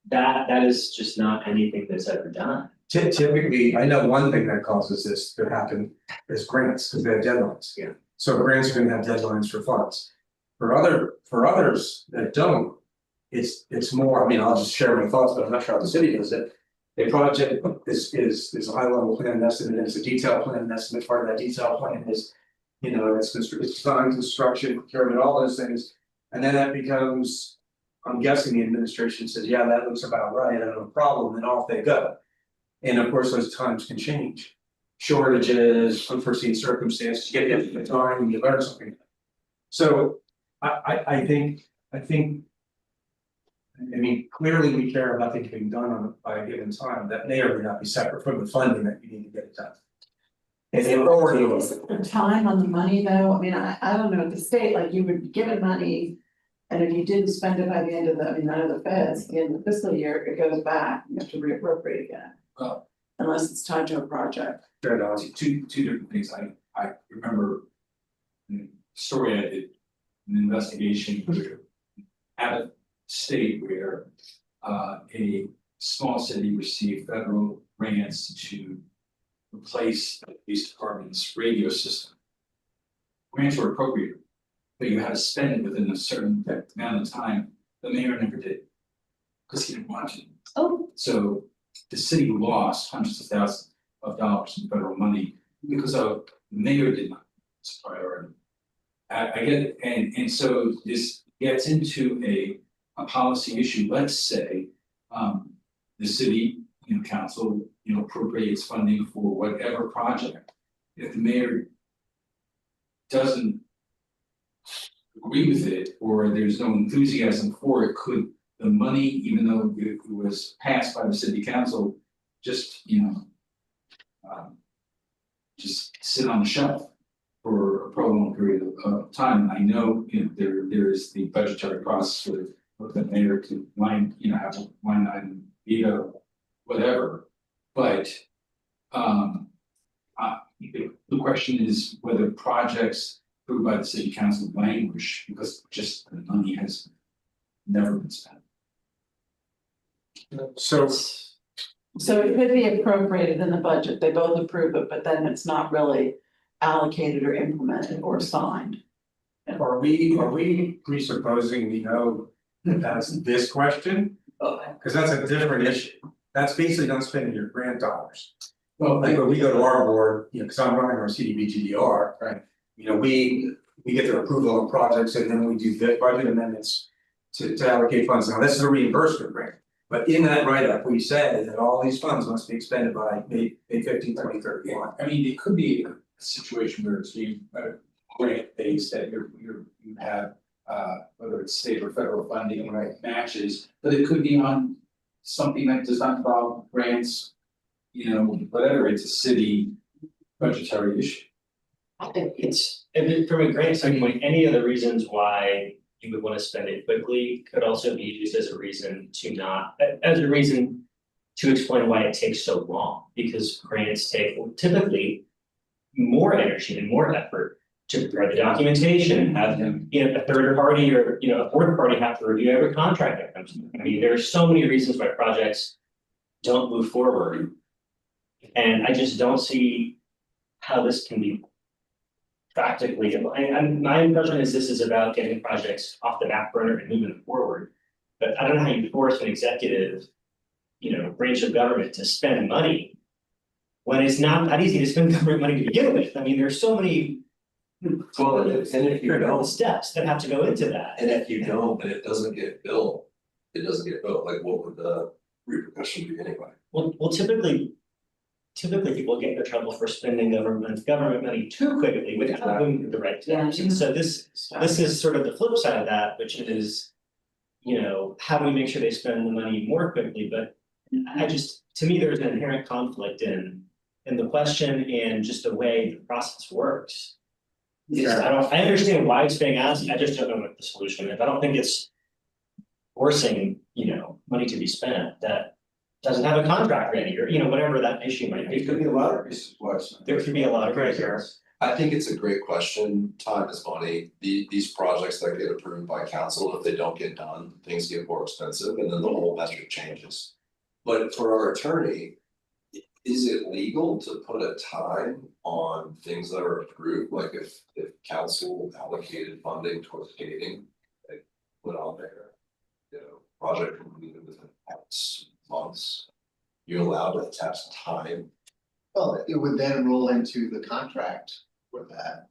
That is just not anything that's ever done. Typically, I know one thing that causes this to happen is grants, because they have deadlines. Yeah. So grants are gonna have deadlines for funds. For others that don't, it's more, I mean, I'll just share my thoughts, but I'm not sure how the city does it. A project is a high level plan estimate, and it's a detailed plan estimate, part of that detailed plan is, you know, it's design, construction, procurement, all those things. And then that becomes, I'm guessing the administration says, yeah, that looks about right, I have no problem, and off they go. And of course, those times can change. Shortages, unforeseen circumstances, you get the time and you learn something. So I think. I mean, clearly we care about things being done by a given time, that may or may not be separate from the funding that you need to get it done. Is it the time on the money though? I mean, I don't know, at the state, like you would be given money. And if you didn't spend it by the end of the, I mean, none of the feds, in the fiscal year, it goes back, you have to reappropriate again. Oh. Unless it's tied to a project. Two different things, I remember. The story I did, an investigation at a state where a small city received federal grants to replace the police department's radio system. Grants were appropriated, but you had to spend it within a certain amount of time. The mayor never did, because he didn't want to. Oh. So the city lost hundreds of thousands of dollars in federal money because of the mayor did not. It's a priority. I get it, and so this gets into a policy issue. Let's say the city, council, appropriates funding for whatever project. If the mayor doesn't agree with it, or there's no enthusiasm for it, could the money, even though it was passed by the city council, just just sit on the shelf for a prolonged period of time? And I know, there is the budgetary process for the mayor to have a line item veto, whatever. But the question is whether projects approved by the city council languish because just the money has never been spent. So it could be appropriated in the budget, they both approve it, but then it's not really allocated or implemented or signed. are we presupposing we know that that's this question? Because that's a different issue. That's basically not spending your grant dollars. Well, like when we go to our board, you know, because I'm running our CDBGDR, right? You know, we get their approval on projects and then we do bid budget amendments to allocate funds. Now, this is a reimbursement grant. But in that write-up, we said that all these funds must be expended by May 15, 2031. I mean, it could be a situation where it's being grant based that you have, whether it's state or federal funding, right, matches, but it could be on something that does not involve grants, you know, whatever, it's a city budgetary issue. I think It's, if it, from a grant standpoint, any of the reasons why you would wanna spend it quickly could also be used as a reason to not, as a reason to explain why it takes so long, because grants take typically more energy and more effort to prepare the documentation and have them, you know, a third party or, you know, a fourth party have to review every contract that comes in. I mean, there are so many reasons why projects don't move forward. And I just don't see how this can be practically, and my impression is this is about getting projects off the back burner and moving them forward. But I don't know how you force an executive, you know, branch of government to spend money when it's not that easy to spend government money to begin with. I mean, there's so many Well, and if you don't, steps that have to go into that. and if you don't, and it doesn't get built, it doesn't get built, like what would the repercussion be anyway? Well, typically people get into trouble for spending government money too quickly without doing the right steps. And so this is sort of the flip side of that, which is, you know, how do we make sure they spend the money more quickly? But I just, to me, there's an inherent conflict in the question and just the way the process works. I understand why it's being asked, I just don't know what the solution is. I don't think it's forcing, you know, money to be spent that doesn't have a contract ready, or, you know, whatever that issue might be. It could be a lot of reasons why. There could be a lot of reasons. I think it's a great question. Time is money. These projects that get approved by council, if they don't get done, things get more expensive and then the whole metric changes. But for our attorney, is it legal to put a time on things that are approved? Like if council allocated funding towards gating, they put on there, you know, project completed within X months, you're allowed to attach time. Well, it would then roll into the contract for that.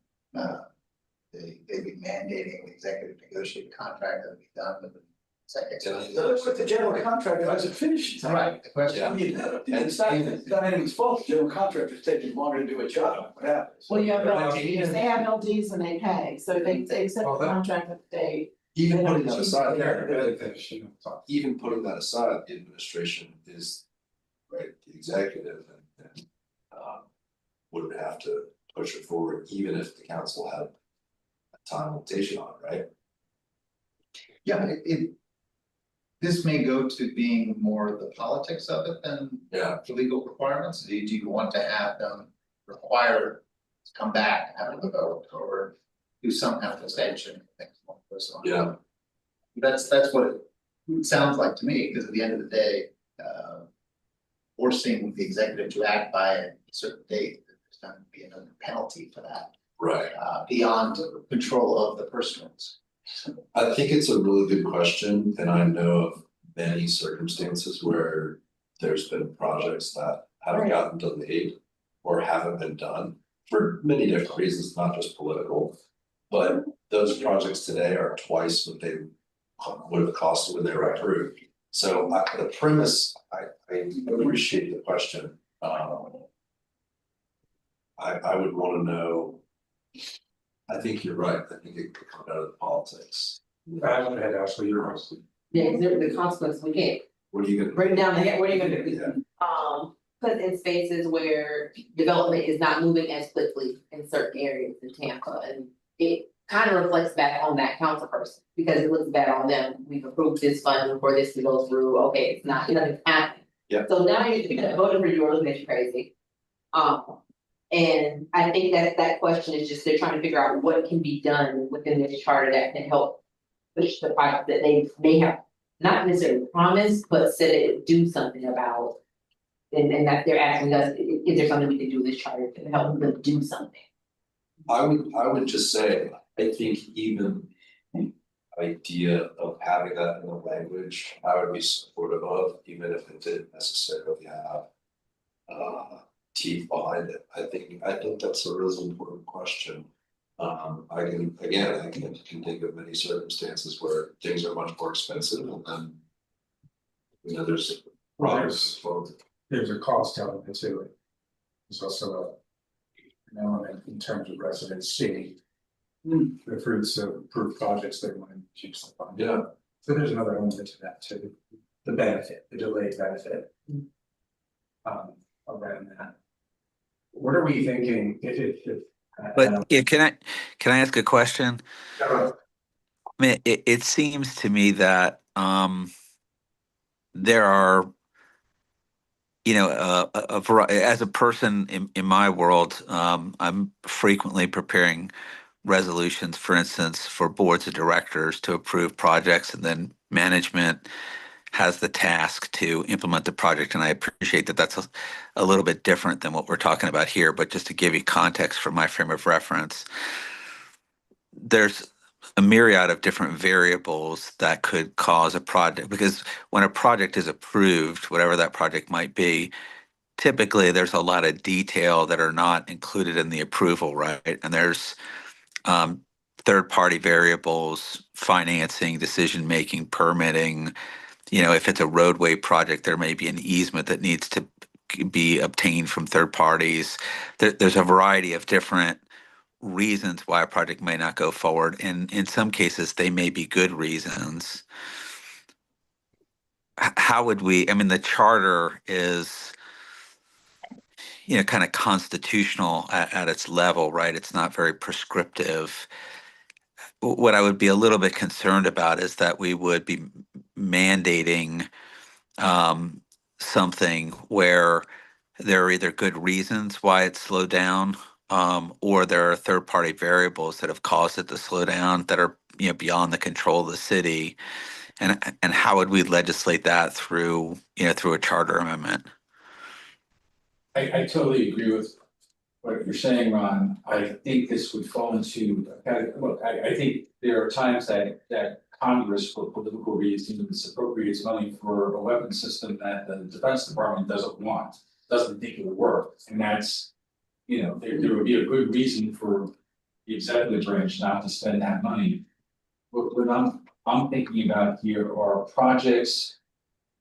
They'd be mandating the executive negotiate contract that would be done with the second. That's what the general contractor hasn't finished. Right, the question. I mean, it's not anyone's fault, the general contractor's taking longer to do a job, what happens? Well, you have Well, LDs, they have LDs and they pay, so they accept Well, the that- contract that they. Even putting that Yeah, aside, they're finished, you know, so. even putting that aside, the administration is, right, the executive and would have to push it forward, even if the council had a time limitation on it, right? Yeah, this may go to being more the politics of it than Yeah. the legal requirements. Do you want to have them require to come back, have a vote, or do some kind of extension? Yeah. That's what it sounds like to me, because at the end of the day, forcing the executive to act by a certain date, there's going to be another penalty for that, Right. beyond control of the personals. I think it's a really good question, and I know of many circumstances where there's been projects that haven't gotten delayed or haven't been done for many different reasons, not just political. But those projects today are twice what they would have cost when they were approved. So the premise, I appreciate the question. I would wanna know. I think you're right, I think it could come out of the politics. I went ahead, Ashley, you're right. Yeah, 'cause the consequence, we can't What are you gonna? break down, what are you gonna do? Yeah. Put in spaces where development is not moving as quickly in certain areas in Tampa, and it kind of reflects back on that council person, because it looks bad on them. We've approved this fund for this to go through, okay, it's not, nothing's happening. Yeah. So now you're voting for you, looking at you crazy. And I think that question is just, they're trying to figure out what can be done within this charter that can help push the project that they may have not necessarily promised, but said it would do something about. And that they're asking us, is there something we can do with this charter to help them do something? I would just say, I think even the idea of having that in the language, I would be supportive of, even if it didn't necessarily have teeth behind it. I think that's a really important question. I can think of many circumstances where things are much more expensive and then. You know, there's problems for. There's a cost element to it. There's also an element in terms of residents seeing the fruits of approved projects they want to use the fund. Yeah. So there's another element to that too, the benefit, the delayed benefit. Around that. What are we thinking if? But yeah, can I ask a question? Uh, I mean, it seems to me that there are, you know, a variety, as a person in my world, I'm frequently preparing resolutions, for instance, for boards of directors to approve projects, and then management has the task to implement the project. And I appreciate that that's a little bit different than what we're talking about here, but just to give you context for my frame of reference, there's a myriad of different variables that could cause a project, because when a project is approved, whatever that project might be, typically there's a lot of detail that are not included in the approval, right? And there's third-party variables, financing, decision-making, permitting. You know, if it's a roadway project, there may be an easement that needs to be obtained from third parties. There's a variety of different reasons why a project may not go forward, and in some cases they may be good reasons. How would we, I mean, the charter is, you know, kind of constitutional at its level, right? It's not very prescriptive. What I would be a little bit concerned about is that we would be mandating something where there are either good reasons why it's slowed down, or there are third-party variables that have caused it to slow down that are, you know, beyond the control of the city. And how would we legislate that through, you know, through a charter amendment? I totally agree with what you're saying, Ron. I think this would fall into, look, I think there are times that Congress, for political reasons, appropriates money for a weapon system that the Defense Department doesn't want, doesn't think it will work. And that's, you know, there would be a good reason for the executive branch not to spend that money. What I'm thinking about here are projects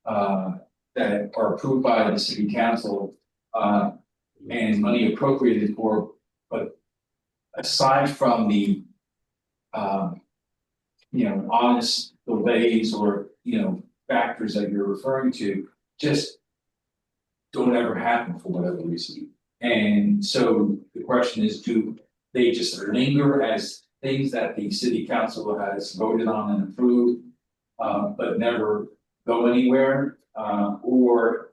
that are approved by the city council and money appropriated for, but aside from the you know, honest delays or, you know, factors that you're referring to, just don't ever happen for whatever reason. And so the question is, do they just linger as things that the city council has voted on and approved, but never go anywhere? Or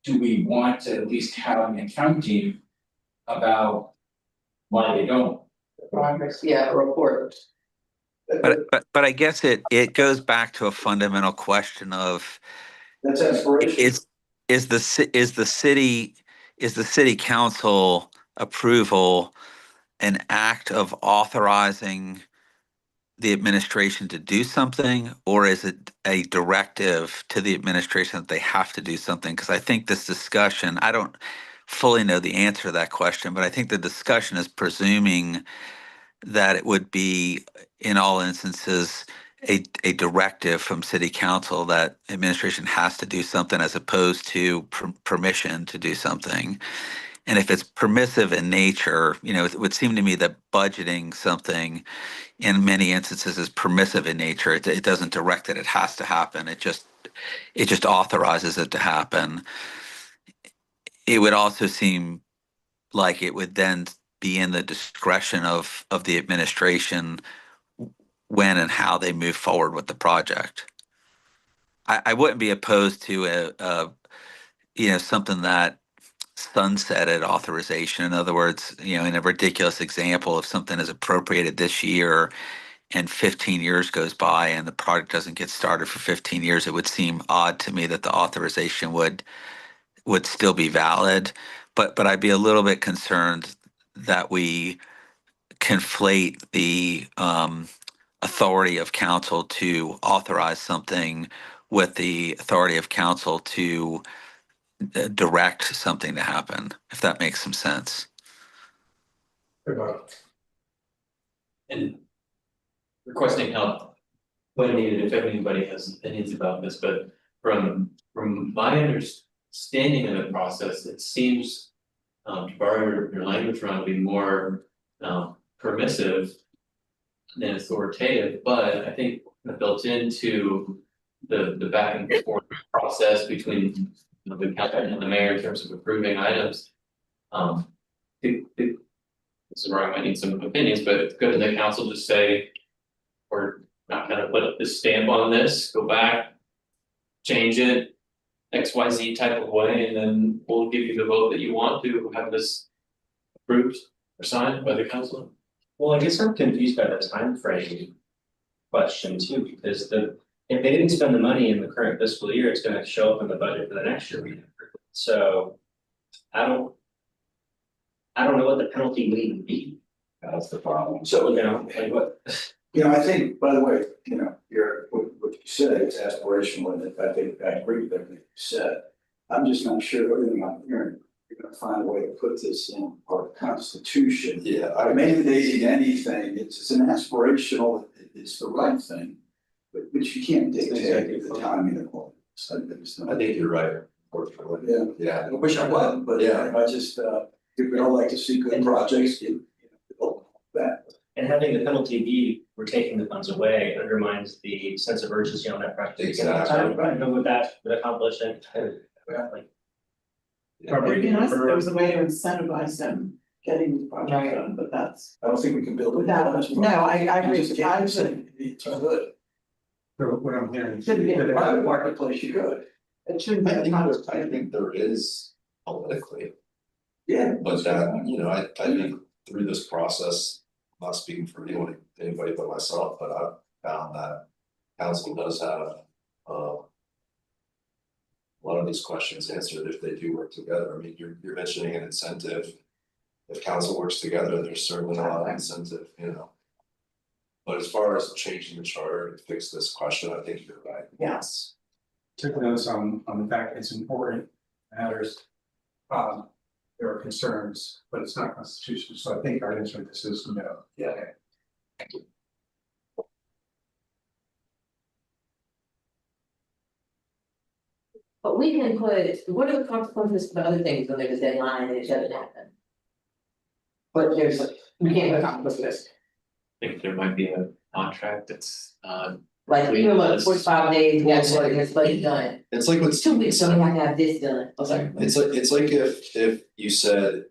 do we want to at least have an accounting about why they don't? Progress, yeah, a report. But I guess it goes back to a fundamental question of, That's aspiration. is the city council approval an act of authorizing the administration to do something, or is it a directive to the administration that they have to do something? Because I think this discussion, I don't fully know the answer to that question, but I think the discussion is presuming that it would be, in all instances, a directive from city council that administration has to do something, as opposed to permission to do something. And if it's permissive in nature, you know, it would seem to me that budgeting something in many instances is permissive in nature. It doesn't direct it has to happen. It just authorizes it to happen. It would also seem like it would then be in the discretion of the administration when and how they move forward with the project. I wouldn't be opposed to a you know, something that sunsetted authorization. In other words, you know, in a ridiculous example, if something is appropriated this year and 15 years goes by and the project doesn't get started for 15 years, it would seem odd to me that the authorization would still be valid. But I'd be a little bit concerned that we conflate the authority of council to authorize something with the authority of council to direct something to happen, if that makes some sense. And requesting help when needed, if anybody has opinions about this, but from my understanding of the process, it seems. To borrow your language around, be more permissive than authoritative, but I think built into the back and forth process between the council and the mayor in terms of approving items. This is where I might need some opinions, but it's good to the council just say, we're not gonna put this stamp on this, go back, change it, XYZ type of way, and then we'll give you the vote that you want to have this approved or signed by the council. Well, I guess I'm confused by the time frame question too, because if they didn't spend the money in the current fiscal year, it's gonna show up in the budget for the next year. So I don't know what the penalty would even be. That's the problem. So, you know, like what? I think, by the way, what you said is aspirational, and I think I agree with everything you said. I'm just not sure everything I'm hearing, you're gonna find a way to put this in our constitution. Yeah, I Mandating anything, it's an aspirational, it's the right thing, but you can't dictate the timing of all this. I think you're right, unfortunately. I wish I wasn't, but Yeah. I just, we all like to see good projects get, that. And having the penalty be, we're taking the funds away, undermines the sense of urgency on that project. Exactly. I don't know what that would accomplish and like. It'd be nice if there was a way to incentivize them getting these projects done, but that's. I don't think we can build it. Without, no, I agree, Just I can't. should, It's good. What I'm hearing. Shouldn't be In a the private marketplace, you could. it shouldn't be. I think there is politically, Yeah. but that, I think through this process, I'm not speaking for anybody but myself, but I've found that council does have, a lot of these questions answered if they do work together. I mean, you're mentioning an incentive. If council works together, there's certainly a lot of incentive, But as far as changing the charter to fix this question, I think you're right. Yes. Took notes on the fact it's important, matters. There are concerns, but it's not constitutional, so I think our answer to this is no. Yeah. But we can put, what are the consequences for other things when there's a deadline and it doesn't happen? But we can't put consequences, I think there might be a contract that's like, Wait, you know, let's- 45 days, Well, it's whatever, like- this budget done, It's like what's 2 weeks, so we have to have this done, okay. It's like if you said,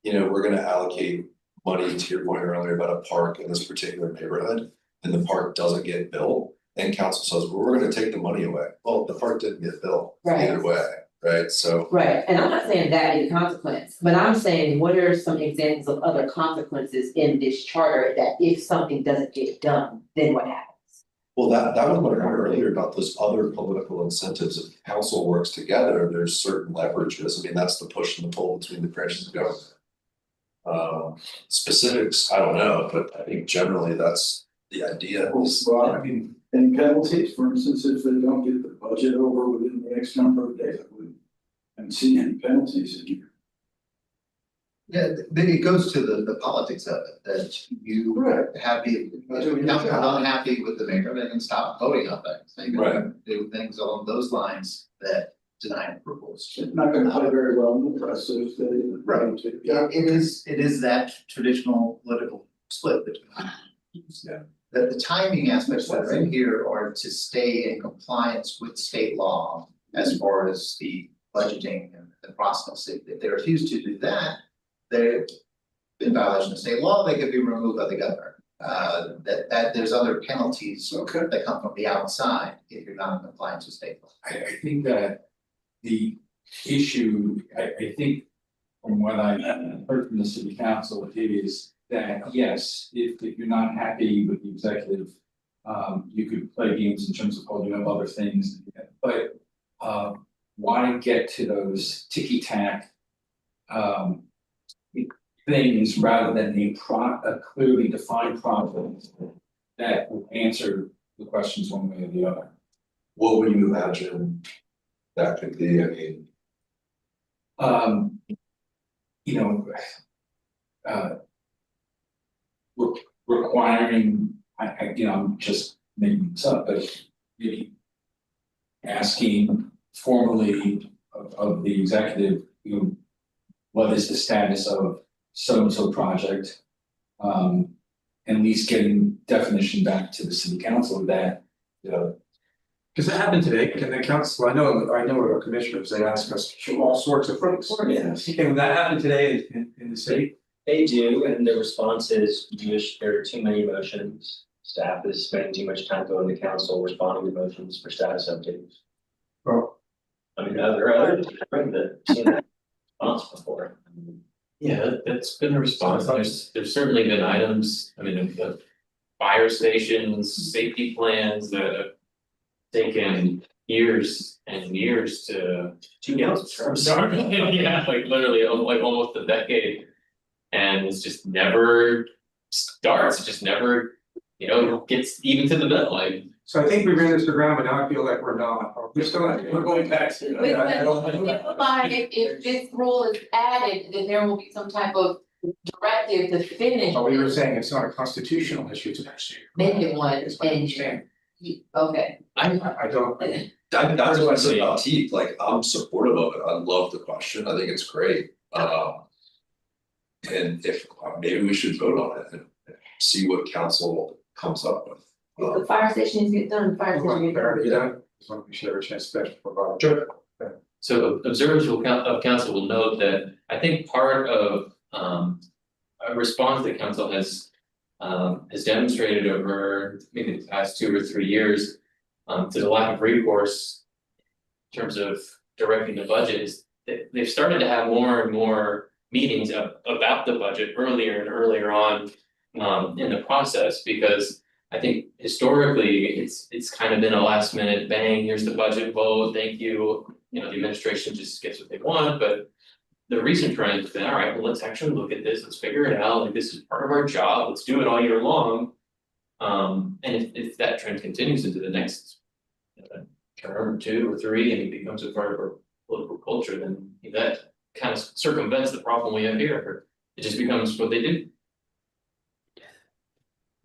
we're gonna allocate money to your point earlier about a park in this particular neighborhood. And the park doesn't get built, and council says, well, we're gonna take the money away. Well, the park didn't get built Right. either way, right? So, Right, and I'm not saying that is a consequence, but I'm saying, what are some examples of other consequences in this charter that if something doesn't get done, then what happens? well, that was what I heard earlier about those other political incentives. If council works together, there's certain leverages. I mean, that's the push and the pull between the branches of government. Specifics, I don't know, but I think generally that's the idea. Well, I mean, any penalties, for instance, if they don't get the budget over within the X number of days, I haven't seen any penalties in here. Yeah, then it goes to the politics of it, that you Right. happy, if you're not happy with the mayor, then stop voting on things. They can Right. do things along those lines that deny approvals. It's not gonna play very well in the press if they. Right. Yeah, it is that traditional political split between. Yeah. The timing aspects that are in here are to stay in compliance with state law as far as the budgeting and the process. If they refuse to do that, they're in violation of state law, they could be removed by the governor. That there's other penalties that come from the outside if you're not in compliance with state law. I think that the issue, I think from what I heard from the city council is that, yes, if you're not happy with the executive, you could play games in terms of holding up other things, but why get to those ticky-tack things rather than a clearly defined problem that will answer the questions one way or the other? What would you imagine that could be? I mean, um. You know. re- Requiring, I'm just making this up, but maybe. Asking formally of the executive, what is the status of so-and-so project? At least getting definition back to the city council that, Cause that happened today, and the council, I know our commissioners, they ask us to do all sorts of things. Yes. And that happened today in the city. They do, and the response is, there are too many motions. Staff is spending too much time going to council responding to motions for status updates. Well, I mean, there are others that seen that response before. Yeah, that's been a response. There's certainly been items, I mean, the fire stations, safety plans that have taken years and years to. 2 council terms. Yeah, like literally, like almost a decade. And it's just never starts, it just never, gets even to the deadline. so I think we ran this around, but now I feel like we're not, we're going back to. With I don't- if this rule is added, then there will be some type of directive to finish. Oh, we were saying it's not a constitutional issue, it's an issue. Make it one, It's my and- understanding. Okay. I don't. That's what I said about teeth, like, I'm supportive of it, I love the question, I think it's great, and if, maybe we should vote on it and see what council comes up with. If the fire stations get done, the fire station get done. You know, just want to be sure a chance to provide. Sure. So observers of council will note that I think part of a response that council has demonstrated over maybe the past 2 or 3 years to the lack of recourse in terms of directing the budget is that they've started to have more and more meetings about the budget earlier and earlier on in the process, because I think historically it's kind of been a last minute bang, here's the budget vote, thank you. The administration just gets what they want, but the recent trend has been, all right, well, let's actually look at this, let's figure it out, like this is part of our job, let's do it all year long. And if that trend continues into the next term, 2 or 3, and it becomes a part of our political culture, then that kind of circumvents the problem we have here. It just becomes what they do.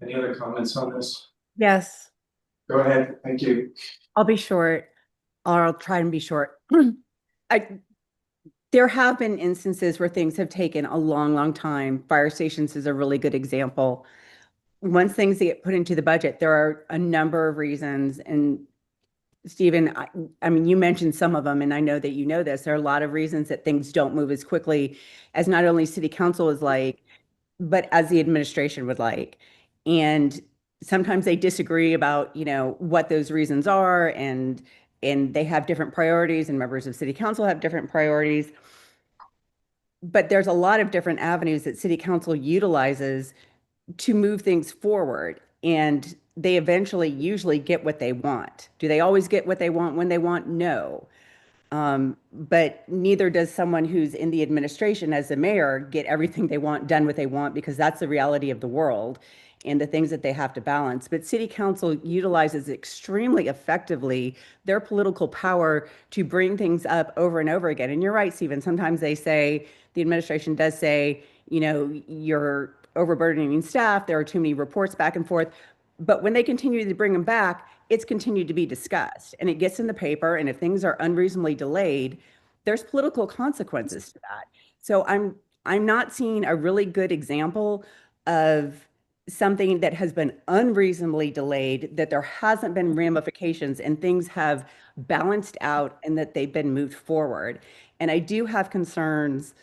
Any other comments on this? Yes, Go ahead, thank you. I'll be short, or I'll try and be short. There have been instances where things have taken a long, long time. Fire stations is a really good example. Once things get put into the budget, there are a number of reasons. And Stephen, I mean, you mentioned some of them, and I know that you know this. There are a lot of reasons that things don't move as quickly as not only city council is like, but as the administration would like. And sometimes they disagree about, what those reasons are, and they have different priorities, and members of city council have different priorities. But there's a lot of different avenues that city council utilizes to move things forward, and they eventually usually get what they want. Do they always get what they want when they want? No. But neither does someone who's in the administration as the mayor get everything they want done what they want, because that's the reality of the world and the things that they have to balance. But city council utilizes extremely effectively their political power to bring things up over and over again. And you're right, Stephen, sometimes they say, the administration does say, you're overburdening staff, there are too many reports back and forth. But when they continue to bring them back, it's continued to be discussed, and it gets in the paper. And if things are unreasonably delayed, there's political consequences to that. So I'm not seeing a really good example of something that has been unreasonably delayed, that there hasn't been ramifications and things have balanced out and that they've been moved forward. And I do have concerns.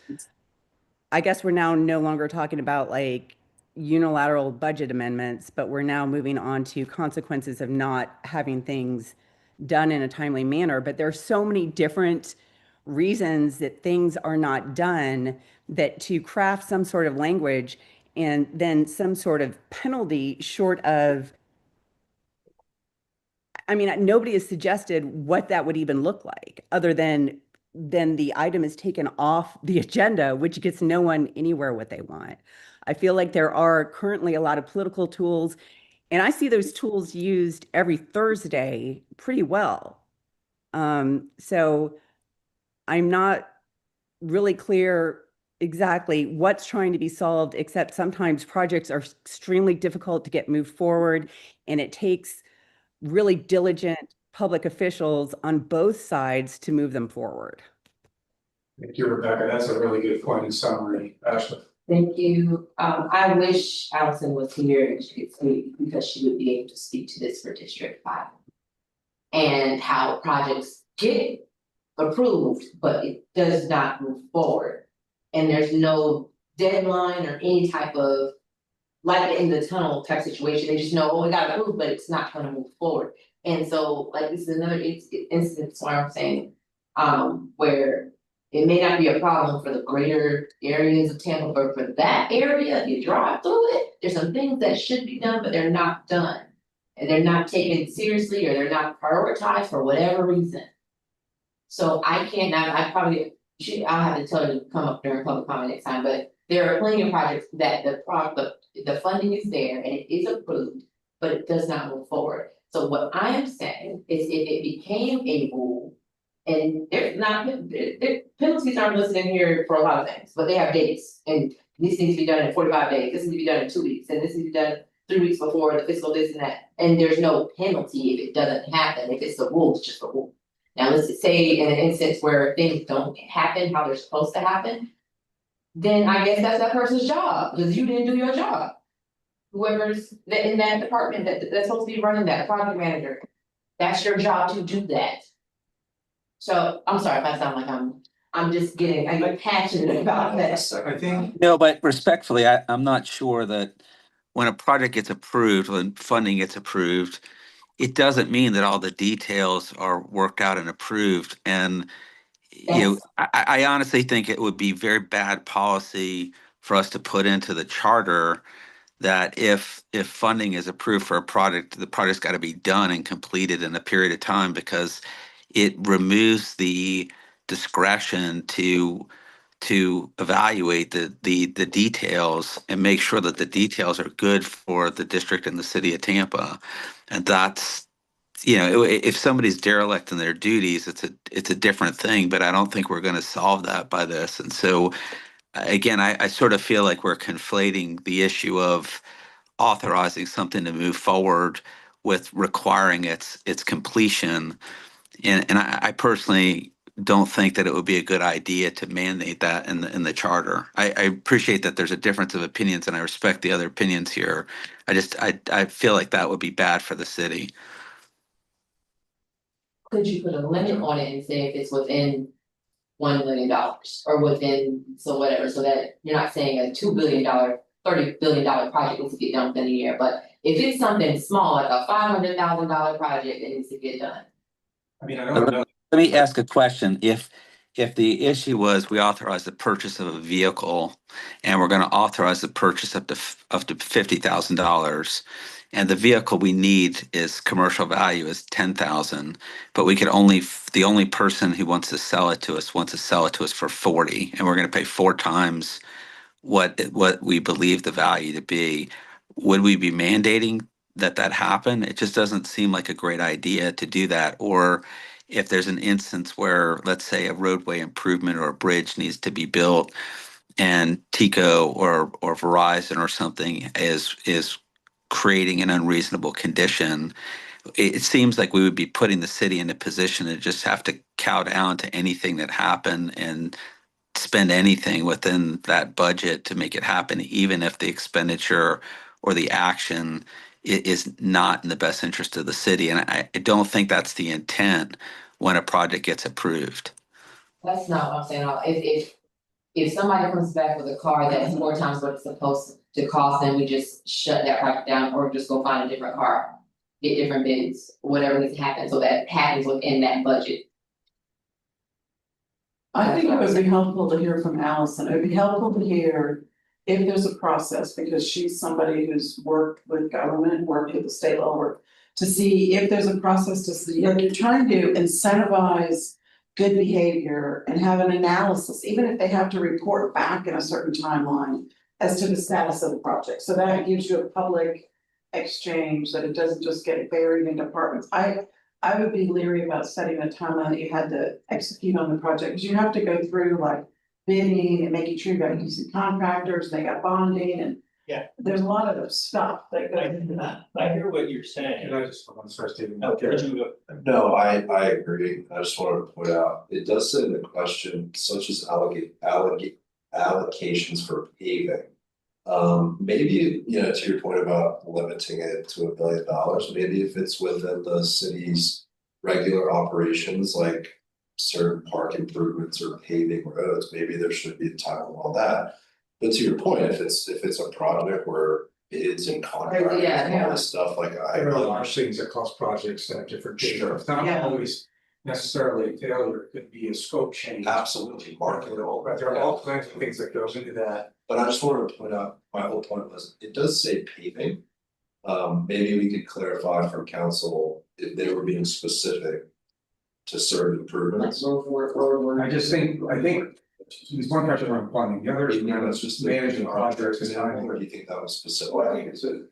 I guess we're now no longer talking about like unilateral budget amendments, but we're now moving on to consequences of not having things done in a timely manner. But there are so many different reasons that things are not done, that to craft some sort of language and then some sort of penalty short of, I mean, nobody has suggested what that would even look like, other than then the item is taken off the agenda, which gets no one anywhere what they want. I feel like there are currently a lot of political tools, and I see those tools used every Thursday pretty well. So I'm not really clear exactly what's trying to be solved, except sometimes projects are extremely difficult to get moved forward, and it takes really diligent public officials on both sides to move them forward. Thank you, Rebecca. That's a really good point in summary. Ashley. Thank you. I wish Allison was here and she could speak because she would be able to speak to this for District 5. And how projects get approved, but it does not move forward. And there's no deadline or any type of like in the tunnel type situation. They just know, oh, we got approved, but it's not gonna move forward. And so like this is another instance where I'm saying, where it may not be a problem for the greater areas of Tampa, but for that area, if you drive through it, there's some things that should be done, but they're not done. And they're not taken seriously or they're not prioritized for whatever reason. So I I'll have to tell her to come up during public comment next time, but there are plenty of projects that the funding is there and it is approved, but it does not move forward. So what I am saying is if it became a rule, and there's not, penalties aren't listed in here for a lot of things, but they have dates. And this needs to be done in 45 days, this needs to be done in 2 weeks, and this needs to be done 3 weeks before the fiscal this and that. And there's no penalty if it doesn't happen, if it's a rule, it's just a rule. Now, let's say in an instance where things don't happen how they're supposed to happen, then I guess that's that person's job, because you didn't do your job. Whoever's in that department that's supposed to be running that, project manager, that's your job to do that. So I'm sorry if I sound like I'm just I'm passionate about this. I think No, but respectfully, I'm not sure that when a project gets approved, when funding gets approved, it doesn't mean that all the details are worked out and approved. And I honestly think it would be very bad policy for us to put into the charter that if funding is approved for a project, the project's got to be done and completed in a period of time, because it removes the discretion to evaluate the details and make sure that the details are good for the district and the city of Tampa. And that's, if somebody's derelict in their duties, it's a different thing, but I don't think we're going to solve that by this. And so again, I sort of feel like we're conflating the issue of authorizing something to move forward with requiring its completion. And I personally don't think that it would be a good idea to mandate that in the charter. I appreciate that there's a difference of opinions and I respect the other opinions here. I feel like that would be bad for the city. Could you put a limit on it and say if it's within $1 million or within, so whatever, so that you're not saying a $2 billion, $30 billion project needs to get done within a year, but if it's something small, like a $500,000 project, it needs to get done. I mean, I don't know. Let me ask a question. If the issue was we authorize the purchase of a vehicle and we're going to authorize the purchase up to $50,000, and the vehicle we need is commercial value is $10,000, but the only person who wants to sell it to us wants to sell it to us for 40, and we're going to pay 4 times what we believe the value to be. Would we be mandating that happen? It just doesn't seem like a great idea to do that. Or if there's an instance where, let's say, a roadway improvement or a bridge needs to be built, and TECO or Verizon or something is creating an unreasonable condition, it seems like we would be putting the city in a position to just have to cow down to anything that happened and spend anything within that budget to make it happen, even if the expenditure or the action is not in the best interest of the city. And I don't think that's the intent when a project gets approved. That's not what I'm saying. If somebody comes back with a car that's 4 times what it's supposed to cost, then we just shut that project down or just go find a different car, get different bids, whatever needs to happen, so that happens within that budget. I think it would be helpful to hear from Allison. It would be helpful to hear if there's a process, because she's somebody who's worked with government, worked at the state level, to see if there's a process to see, you're trying to incentivize good behavior and have an analysis, even if they have to report back in a certain timeline as to the status of the project. So that gives you a public exchange, that it doesn't just get buried in departments. I would be leery about setting a timeline that you had to execute on the project, because you have to go through like bidding and making sure you got decent contractors, they got bonding and. Yeah. There's a lot of stuff that goes into that. I hear what you're saying. And I just want to start stating. Oh, could you go? No, I agree. I just wanted to point out, it does say in the question, such as allocations for paving. Maybe, you know, to your point about limiting it to $1 billion, maybe if it's within the city's regular operations, like certain park improvements or paving roads, maybe there should be a title on that. But to your point, if it's a project where bids and contracts and all this stuff, like There are large things across projects that have different. Sure. It's not Yeah. always necessarily a failure, it could be a scope change. Absolutely, market it all. Right, there are all kinds of things that goes into that. But I just wanted to point out, my whole point was, it does say paving. Maybe we could clarify from council if they were being specific to certain Like, improvements. I think there's one question around funding, the other is Yeah, that's just managing projects and Or timing. do you think that was specific? Well, I think it's a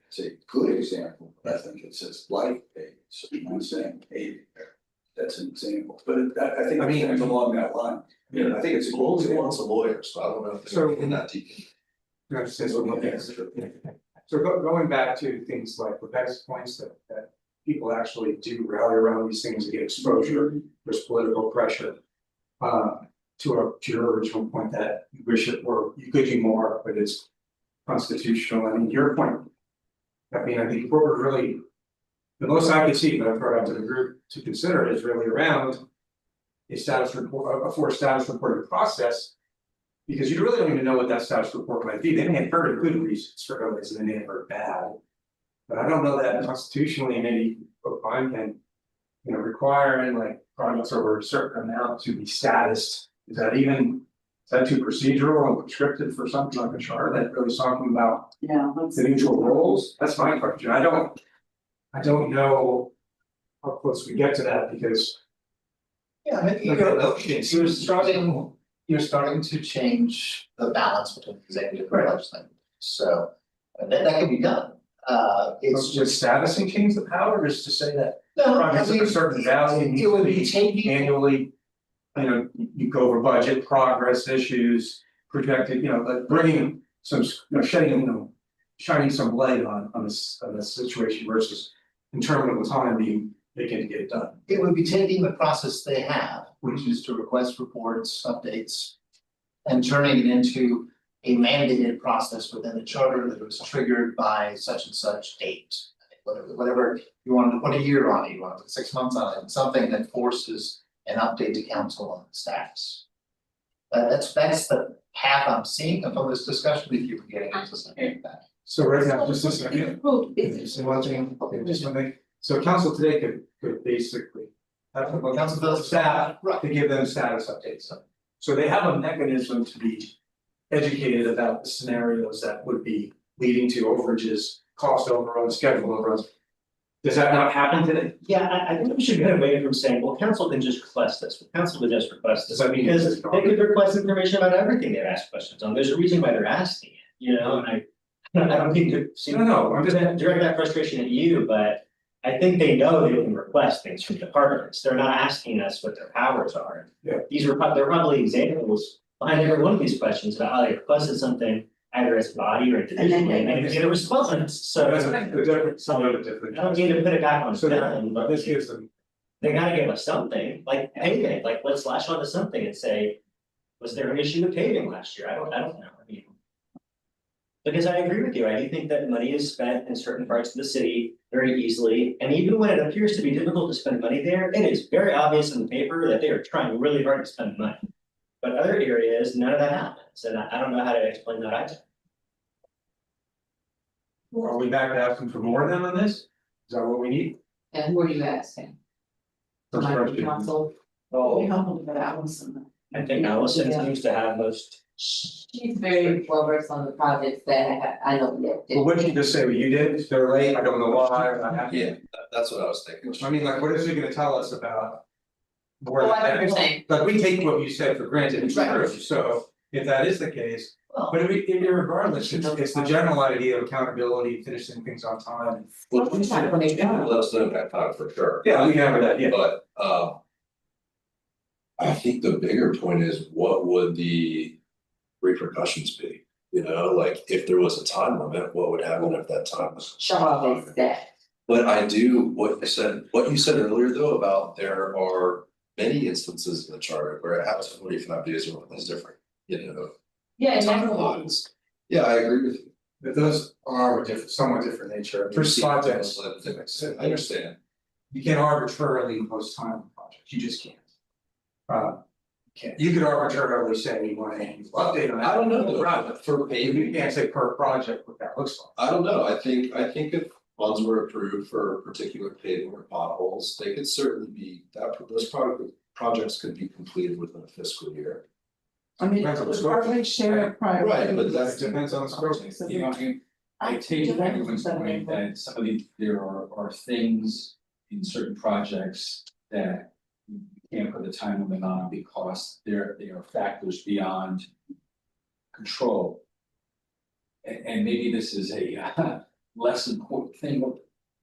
good example, but I think it says light paving, so you're not saying paving there. That's an example, but I think I mean- it's along that line. Yeah, I think it's a Well, good he wants example. a lawyer, so I don't know if So- they're in that deep. You know, say something like that. So going back to things like Rebecca's points that people actually do rally around these things to get exposure, there's political pressure. To your original point that you wish it were, you could do more, but it's constitutional, I mean, your point. I mean, I think what we're really, the most I could see, but I've brought out to the group to consider is really around a status report, a forced status reporting process. Because you really don't even know what that status report might be, they may have very good reasons for going, this and they may have heard bad. But I don't know that constitutionally, maybe Brookline can, you know, requiring like projects over a certain amount to be statused. Is that too procedural and prescriptive for something like a charter that really is talking about Yeah, that's. the mutual roles? That's my question, I don't know how close we get to that because. Yeah, I mean, you're starting to change the balance between executive and legislative, so that can be done. It's Would just. statusing change the power, just to say that No, projects of a certain value it would be need to taking. be annually. You know, you go over budget, progress issues, projected, you know, like bringing some, you know, shining some light on this situation versus interminable time being taken to get it done. It would be taking the process they have, which is to request reports, updates. And turning it into a mandated process within the charter that was triggered by such and such date. Whatever you want to put a year on it, you want to put 6 months on it, something that forces an update to council on the status. That's the path I'm seeing from this discussion, if you were getting into something like that. So right now, just a second. Just one thing, okay, just one thing. So council today could basically. Council does staff right. to give them status updates. So they have a mechanism to be educated about the scenarios that would be leading to overages, cost overruns, schedule overruns. Does that not happen today? Yeah, I think we should get away from saying, well, council can just request this, well, council can just request this, Does that mean because it's they could request information about everything they're asked questions on, there's a reason why they're asking it, you know, and I don't mean to seem. No, I'm just. Direct that frustration at you, but I think they know they can request things from departments, they're not asking us what their powers are. Yeah. These are, they're probably examples behind every one of these questions about how they requested something, either as a body or individually, and they get a response, so. That's a different, some of it different. I don't mean to put it back on So them, but this gives them. they gotta give us something, like paving, like let's latch on to something and say. Was there an issue with paving last year? I don't know, I mean. Because I agree with you, I do think that money is spent in certain parts of the city very easily, and even when it appears to be difficult to spend money there, it is very obvious in the paper that they are trying really hard to spend money. But other areas, none of that happens, and I don't know how to explain that either. Are we back to asking for more than on this? Is that what we need? And who are you asking? First My question. council? We help them with Allison. I think Allison Yeah. seems to have most. She's very well versed on the projects that I know that. Well, what did you just say, what you did, they're late, I don't know why, I'm not happy. Yeah, that's what I was thinking. I mean, like, what is she gonna tell us about? More Oh, than I know what that? you're saying. But we take what you said for granted, it's Right. true, so if that is the case. Well, But regardless, it's the general idea of accountability, finishing things on time. Well, we should, let us know that time for sure. Yeah, we can have that, yeah. But I think the bigger point is, what would the repercussions be? You know, like if there was a time limit, what would happen if that time was? Shut off is that. But I do, what you said earlier though, about there are many instances in the charter where it has 45 days or is different, you know. Yeah, and that's Timelines. Yeah, I agree with you. But those are of somewhat different nature. For projects, I understand. you can't arbitrarily impose time on projects, you just can't. You could arbitrarily say you want to update on that. I don't know, though. Right, For you can't say per project what that looks like. I don't know, I think if funds were approved for particular paving or potholes, they could certainly be, those projects could be completed within a fiscal year. I mean, Depends on the it's scope. partly shared priority. Right, but That depends on the scope. You know, I take everyone's point that some of these, there are things in certain projects that you can't put the time limit on because they are factors beyond control. And maybe this is a less important thing,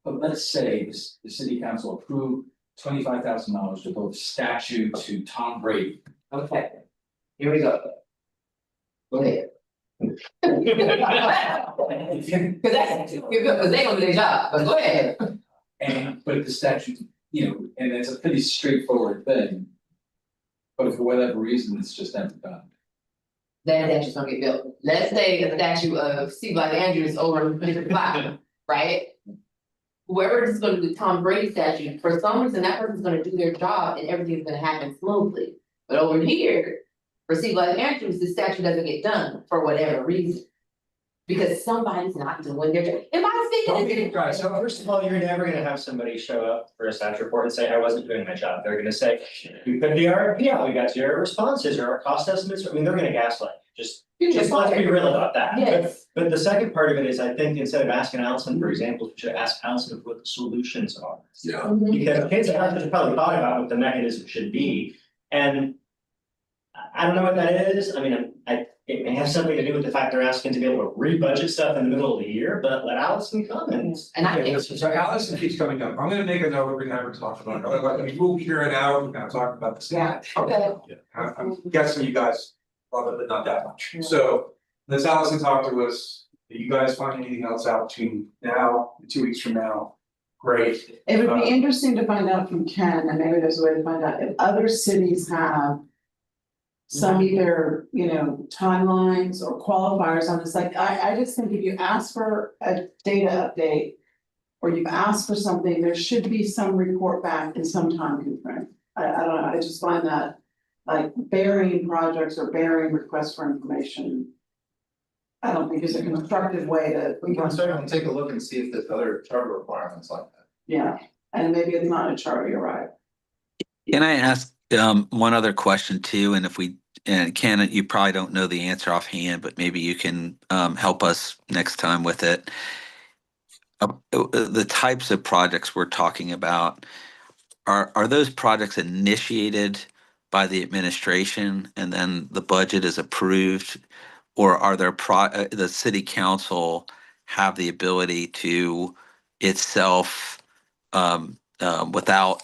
but let's say the city council approved $25,000 to build a statue to Tom Brady. Okay, here we go. Go ahead. Cause that's, you're good, cause they gonna do their job, but go ahead. But the statute, you know, and it's a pretty straightforward thing. But for whatever reason, it's just never done. That statue's gonna get built. Let's say a statue of Steve Black Andrews over the block, right? Whoever is gonna do Tom Brady statue, for some reason, that person's gonna do their job and everything's gonna happen smoothly. But over here, for Steve Black Andrews, the statue doesn't get done for whatever reason. Because somebody's not doing their job. Am I speaking? Right, so first of all, you're never gonna have somebody show up for a staff report and say, I wasn't doing my job. They're gonna say, we put the RFP out, we got zero responses, or our cost estimates, I mean, they're gonna gaslight. Just let's be real about that. Yes. But the second part of it is, I think instead of asking Allison for examples, we should ask Allison what the solutions are. Yeah. Because kids have probably thought about what the mechanism should be, and I don't know what that is, I mean, it may have something to do with the fact they're asking to be able to rebudget stuff in the middle of the year, but let Allison come and. And I think. So Allison keeps coming up, I'm gonna make a note, we're gonna have her talk about it, otherwise we'll be here an hour, we're gonna talk about the stat. Okay. I'm guessing you guys love it, but not that much, so let's Allison talk to us, do you guys find anything else out between now and 2 weeks from now? Great. It would be interesting to find out from Ken, and maybe there's a way to find out if other cities have some either, you know, timelines or qualifiers on this, like, I just think if you ask for a data update or you've asked for something, there should be some report back in some time frame. I don't know, I just find that like burying projects or burying requests for information, I don't think is a constructive way to. We can certainly take a look and see if there's other charter requirements like that. Yeah, and maybe it's not a charter, you're right. Can I ask one other question too? And if we, and Ken, you probably don't know the answer offhand, but maybe you can help us next time with it. The types of projects we're talking about, are those projects initiated by the administration and then the budget is approved? Or are there the city council have the ability to itself, without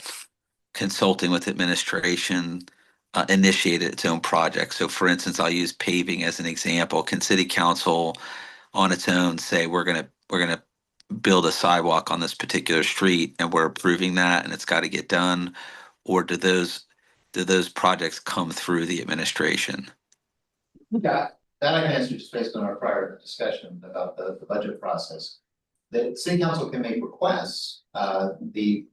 consulting with administration, initiate its own project? So for instance, I'll use paving as an example. Can city council on its own say, we're gonna build a sidewalk on this particular street and we're approving that and it's got to get done? Or do those projects come through the administration? Yeah, that I can answer just based on our prior discussion about the budget process. The city council can make requests, the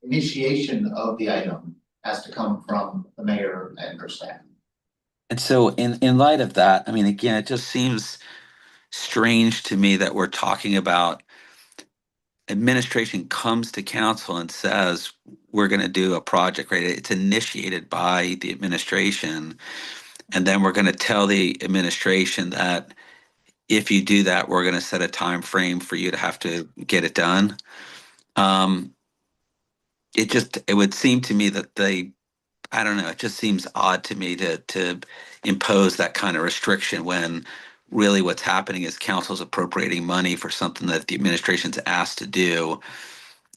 initiation of the item has to come from the mayor and her staff. And so in light of that, I mean, again, it just seems strange to me that we're talking about administration comes to council and says, we're going to do a project, right? It's initiated by the administration. And then we're going to tell the administration that if you do that, we're going to set a time frame for you to have to get it done. It would seem to me that I don't know, it just seems odd to me to impose that kind of restriction when really what's happening is council's appropriating money for something that the administration's asked to do.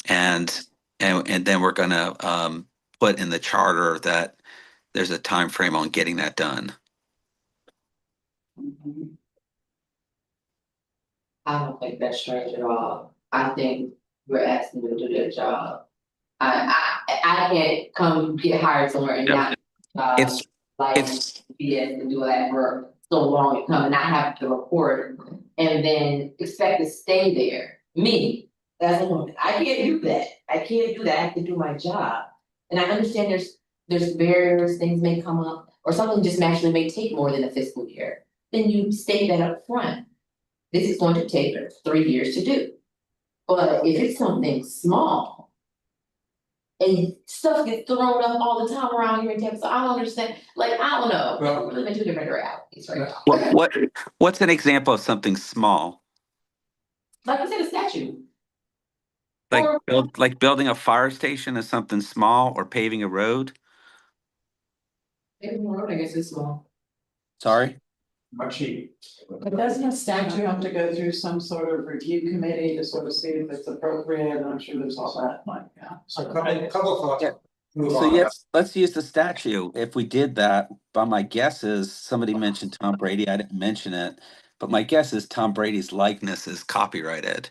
And then we're gonna put in the charter that there's a time frame on getting that done. I don't think that's strange at all. I think we're asking them to do their job. I can't come get hired somewhere and not, It's- like, it's- BS and do that for so long and come and not have to report and then expect to stay there. Me, as a woman, I can't do that. I can't do that. I have to do my job. And I understand there's barriers, things may come up, or something just naturally may take more than a fiscal year. Then you state that up front. This is going to take 3 years to do. But if it's something small. And stuff gets thrown up all the time around here in Texas, I don't understand, like, I don't know, Well- we live in two different realities right now. What's an example of something small? Like I said, a statue, Like Or- like building a fire station is something small, or paving a road? maybe the road, I guess is small. Sorry? Not cheap. But doesn't a statute have to go through some sort of review committee to sort of see if it's appropriate, and I'm sure there's all that, like, yeah. So a couple of thoughts. Yeah. Move So on. yes, let's use the statue. If we did that, but my guess is, somebody mentioned Tom Brady, I didn't mention it. But my guess is Tom Brady's likeness is copyrighted.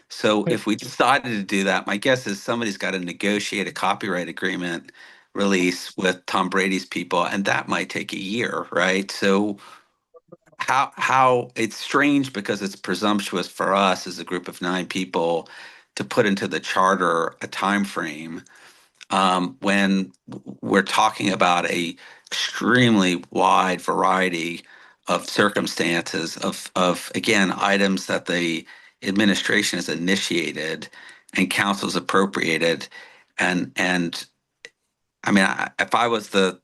So if we decided to do that, my guess is somebody's got to negotiate a copyright agreement release with Tom Brady's people, and that might take a year, right? So how it's strange because it's presumptuous for us as a group of 9 people to put into the charter a time frame when we're talking about a extremely wide variety of circumstances of again items that the administration has initiated and council's appropriated, and I mean, if I was the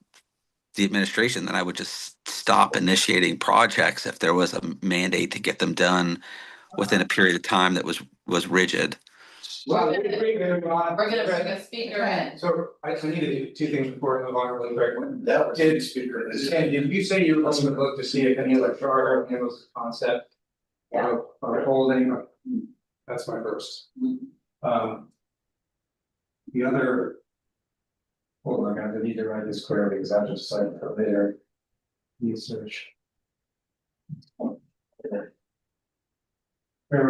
administration, then I would just stop initiating projects if there was a mandate to get them done within a period of time that was rigid. Well, We're gonna bring a speaker in. So I need to do 2 things before we move on really quick. That was a speaker. And if you say you're looking to look to see if any other charter handles the concept. Of holding, that's my first. The other. Hold on, I need to write this clearly, because I just decided for later. Research. Where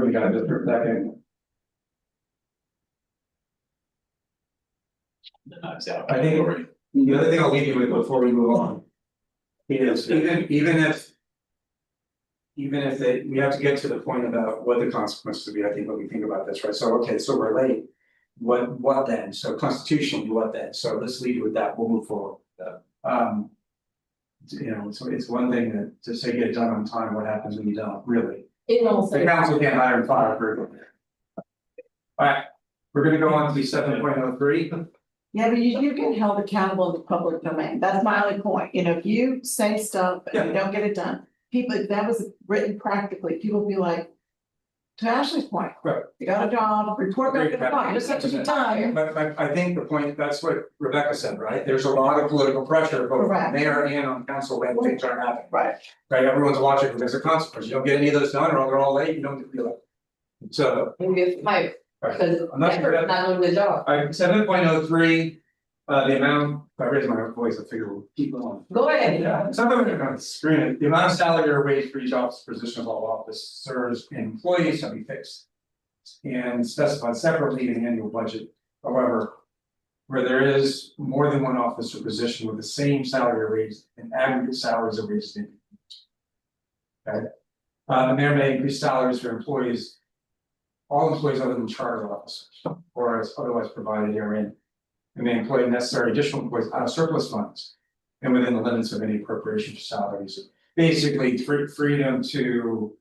we got just for a second, I think the other thing I'll leave you with before we move on. Is even if. Even if we have to get to the point about what the consequences would be, I think when we think about this, right, so, okay, so we're late. What then, so constitutionally, what then, so let's lead with that, we'll move forward. You know, so it's one thing to say get it done on time, what happens when you don't, really? It don't The say. council can't hire and fire for. Alright, we're gonna go on to 7.03. Yeah, but you get held accountable in the public domain, that's my only point, you know, if you say stuff and you don't get it done. People, if that was written practically, people would be like. To Ashley's point, Right. you got a job, report back to the clock, just such a time. But I think the point, that's what Rebecca said, right? There's a lot of political pressure, both Correct. on mayor and on council when things aren't happening. Right. Right, everyone's watching, there's a consequence, you don't get any of those done, or they're all late, you don't get reelected. So, Maybe get fired, right, because I'm not sure that's that, not doing the job. alright, 7.03, the amount, if I raise my voice, I figure we'll keep going. Go ahead. Yeah, some of it on the screen, the amount of salary or wage for each office position of all office serves employees shall be fixed. And specified separately in the annual budget, however. Where there is more than one office or position with the same salary or raise and aggregate salaries or wages. Okay, the mayor may increase salaries for employees. All employees other than charter officers, or as otherwise provided herein. And may employ necessary additional employees out of surplus funds. And within the limits of any appropriation for salaries, basically freedom to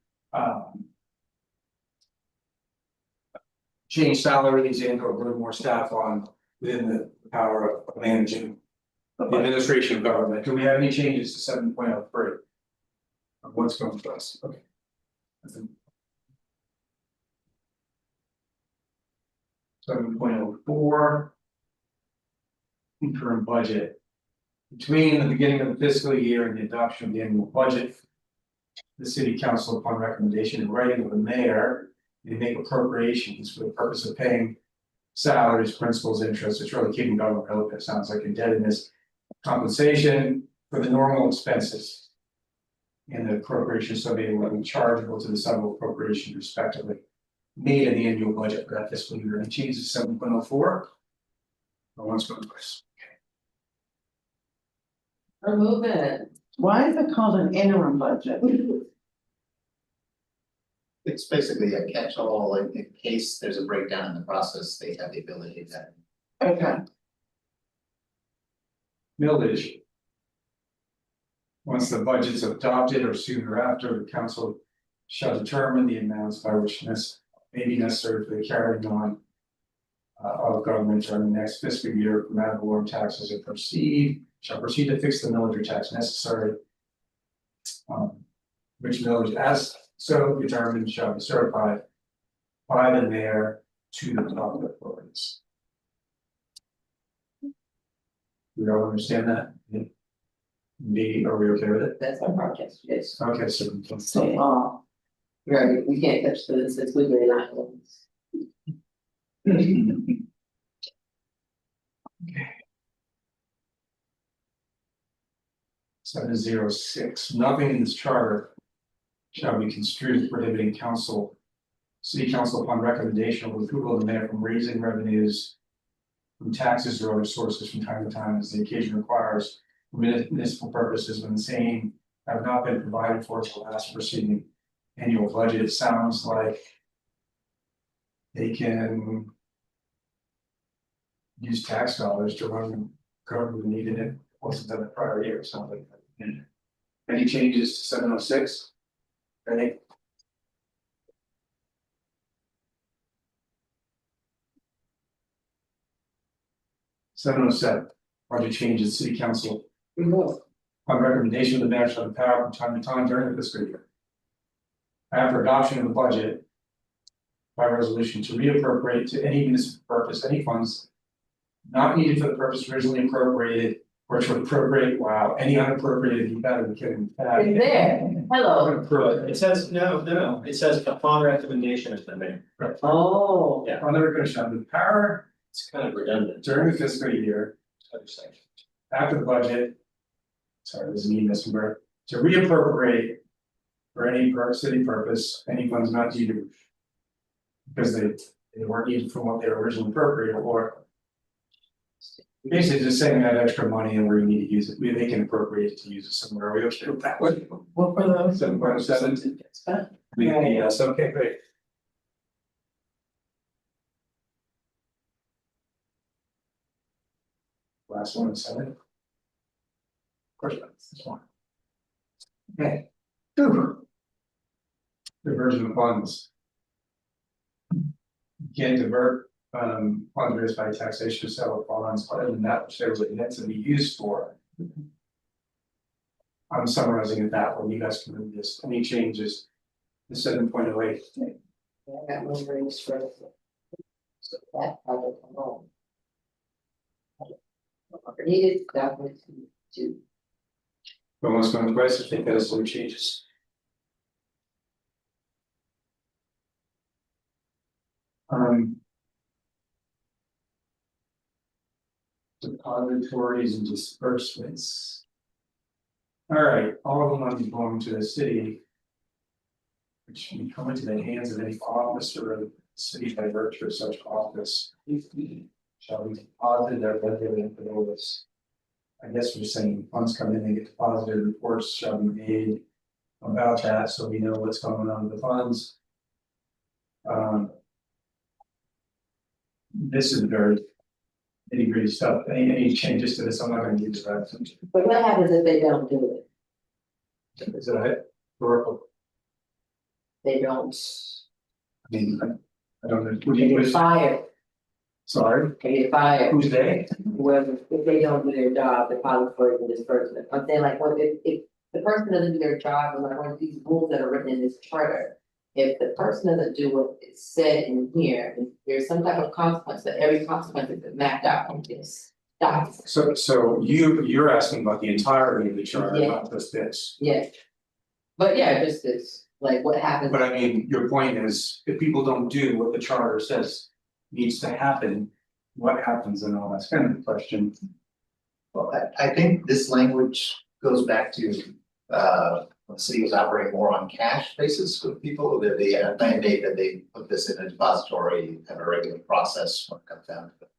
change salaries and or bring more staff on within the power of managing. The administration of government. Do we have any changes to 7.03? Of what's going for us? Okay. 7.04. Interim budget. Between the beginning of the fiscal year and the adoption of the annual budget. The city council, upon recommendation in writing of the mayor, may make appropriations for the purpose of paying salaries, principals, interest. It's really keeping government open. It sounds like indebtedness, compensation for the normal expenses. and the appropriation so they will be chargeable to the sum of appropriation respectively. Made in the annual budget for that fiscal year, and changes 7.04. Once going twice. We're moving. Why is it called an interim budget? It's basically a catch-all, like in case there's a breakdown in the process, they have the ability to. Okay, Millage. Once the budget's adopted or sooner after, the council shall determine the amounts by which may be necessary for the carrying on. Of government during the next fiscal year, from ad valorem taxes and shall proceed to fix the millage or tax necessary. Which millage as so determined shall be certified by the mayor to the public authorities. We all understand that? Me, are we okay with it? That's our project, yes. Okay, so. so, Right, we can't touch the since we really not. Seven zero six, nothing in this charter shall be construed as prohibiting city council upon recommendation or approval of the mayor from raising revenues from taxes or other sources from time to time as the occasion requires for municipal purposes when the same have not been provided for the last preceding annual budget. It sounds like they can use tax dollars to run government needed it, wasn't done the prior year, sounds like. Any changes to 706? Any? Seven oh seven, budget changes, city council. On recommendation of the mayor shall have power from time to time during the fiscal year. After adoption of the budget. By resolution to reappropriate to any municipal purpose, any funds. Not needed for the purpose originally appropriated, or to appropriate, wow, any unappropriated, you better be kidding. It's there, hello. It says, no, it says upon recommendation of the mayor. Oh. Yeah. On the recommendation of the power It's kind of redundant. during the fiscal year. After the budget. Sorry, this is me missing word, to reappropriate. For any city purpose, any funds not needed. Because they weren't needed from what they were originally appropriated or. Basically just saying that extra money and where you need to use it, they can appropriate it to use it somewhere, we okay with that one? what for those? 7.7. Yes, okay, great. Last one, 7. Of course, that's this one. Okay. Diversion of funds. You can't divert funds raised by taxation to settle bonds other than that which they were meant to be used for. I'm summarizing it that way, you guys can read this, any changes. The 7.08. I got one very stressful. So that project alone. Needed document to. But once going twice, I think that is some changes. Depositories and disbursements. All right, all of the money belonging to the city. Which can come into the hands of any officer of the city by virtue of such office. Shall be deposited or regulated into those. I guess we're saying funds come in, they get deposited, reports shall be made. About that, so we know what's going on with the funds. This is very. Nitty gritty stuff, any changes to this, I'm not gonna give you that. But what happens if they don't do it? Is it historical? They don't, I mean, I don't know. Would they you get wish, fired, sorry, they get fired, who's they? whoever, if they don't do their job, they're probably for the disbursement. I'm saying like, what if the person doesn't do their job, and like one of these rules that are written in this charter. If the person doesn't do what is said in here, there's some type of consequence, that every consequence is mapped out on this document. So you're asking about the entirety of the charter, not just this. Yes. But yeah, just this, like what happens. But I mean, your point is, if people don't do what the charter says needs to happen, what happens and all that's kind of the question. Well, I think this language goes back to when the city was operating more on cash basis with people, the mandate that they put this in a depository, have a regular process when it comes down to it.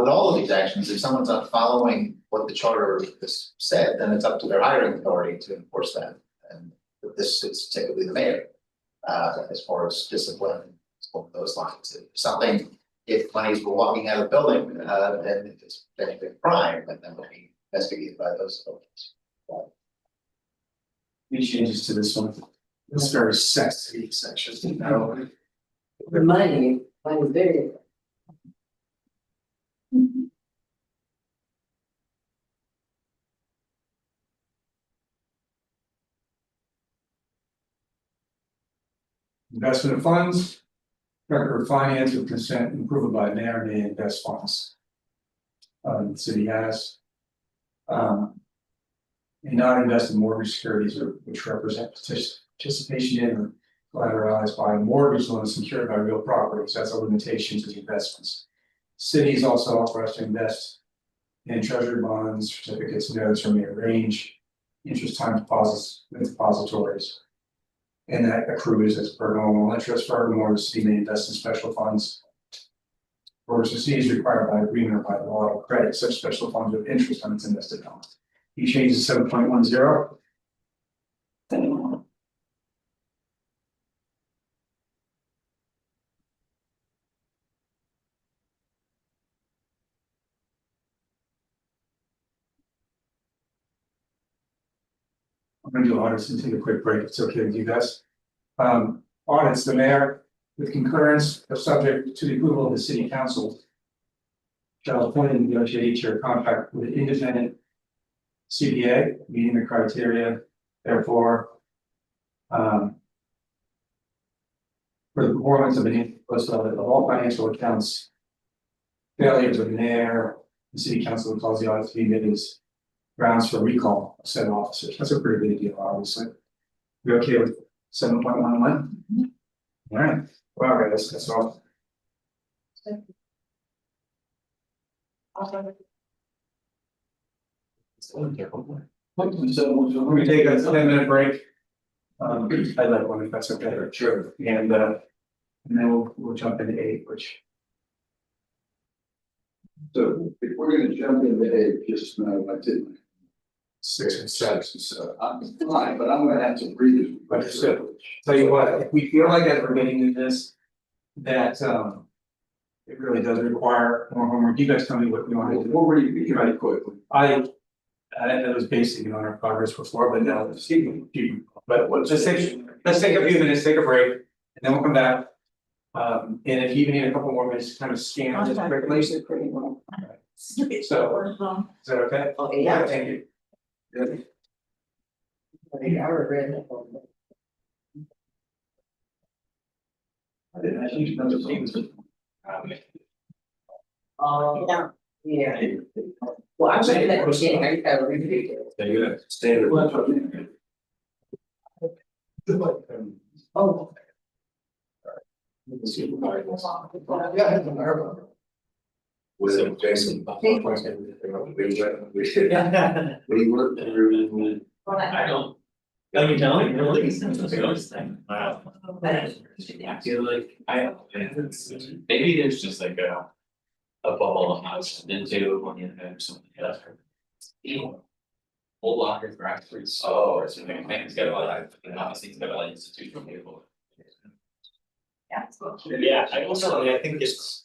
With all of these actions, if someone's not following what the charter has said, then it's up to their hiring authority to enforce that. And with this, it's typically the mayor, as far as discipline, along those lines. If something, if money's walking out of the building, then if it's potentially a crime, then will be investigated by those folks. Any changes to this one? This is very sexy section, you know? Money is very. Investment of funds. Record of finance with consent and approval by mayor may invest funds. The city has. May not invest in mortgage securities or which represent participation in or collateralized by a mortgage loan secured by real properties. That's a limitation to the investments. City is also authorized to invest in treasury bonds, certificates, notes, or may arrange interest time deposits with depositories. And that accrues as per normal interest. Furthermore, the city may invest in special funds. Or the city is required by agreement or by law to credit such special funds with interest on its invested funds. He changes 7.10. I'm gonna do audits and take a quick break, if it's okay with you guys. Audits, the mayor, with concurrence, are subject to the approval of the city council. Shall appoint and negotiate each year contract with an independent CPA, meeting the criteria, therefore. For the performance of of all financial accounts. Failures of the mayor, the city council will cause the audit to be made as grounds for recall of said officers. That's a pretty big deal, obviously. You okay with 7.11? All right, well, guys, that's all. So we take a 10-minute break. I'd like one if that's okay. Sure. And then we'll jump into 8, which. So if we're gonna jump into A, just know I didn't. 6 and 7. So I'm fine, but I'm gonna have to read it. Understood. Tell you what, if we feel like as we're getting into this, that it really does require more homework. You guys tell me what you want to do. We'll read it very quickly. I was basing it on our progress before, but now let's see. But let's take a few minutes, take a break, and then we'll come back. And if you even need a couple more minutes to kind of scan this quickly. Pretty well. So, is that okay? Okay, yeah. Thank you. I regret it. I didn't actually know the things. Yeah. Yeah. Well, I'm saying that was getting, I gotta read it. Standard. Oh. With Jason. We worked through. I don't. No, you don't, really? Wow. I feel like maybe there's just like a bubble of house into when you have something else. Old lockers, grassroots, or something, it's got a lot of, obviously it's got a lot of institutional people. Yeah, I also, I think it's.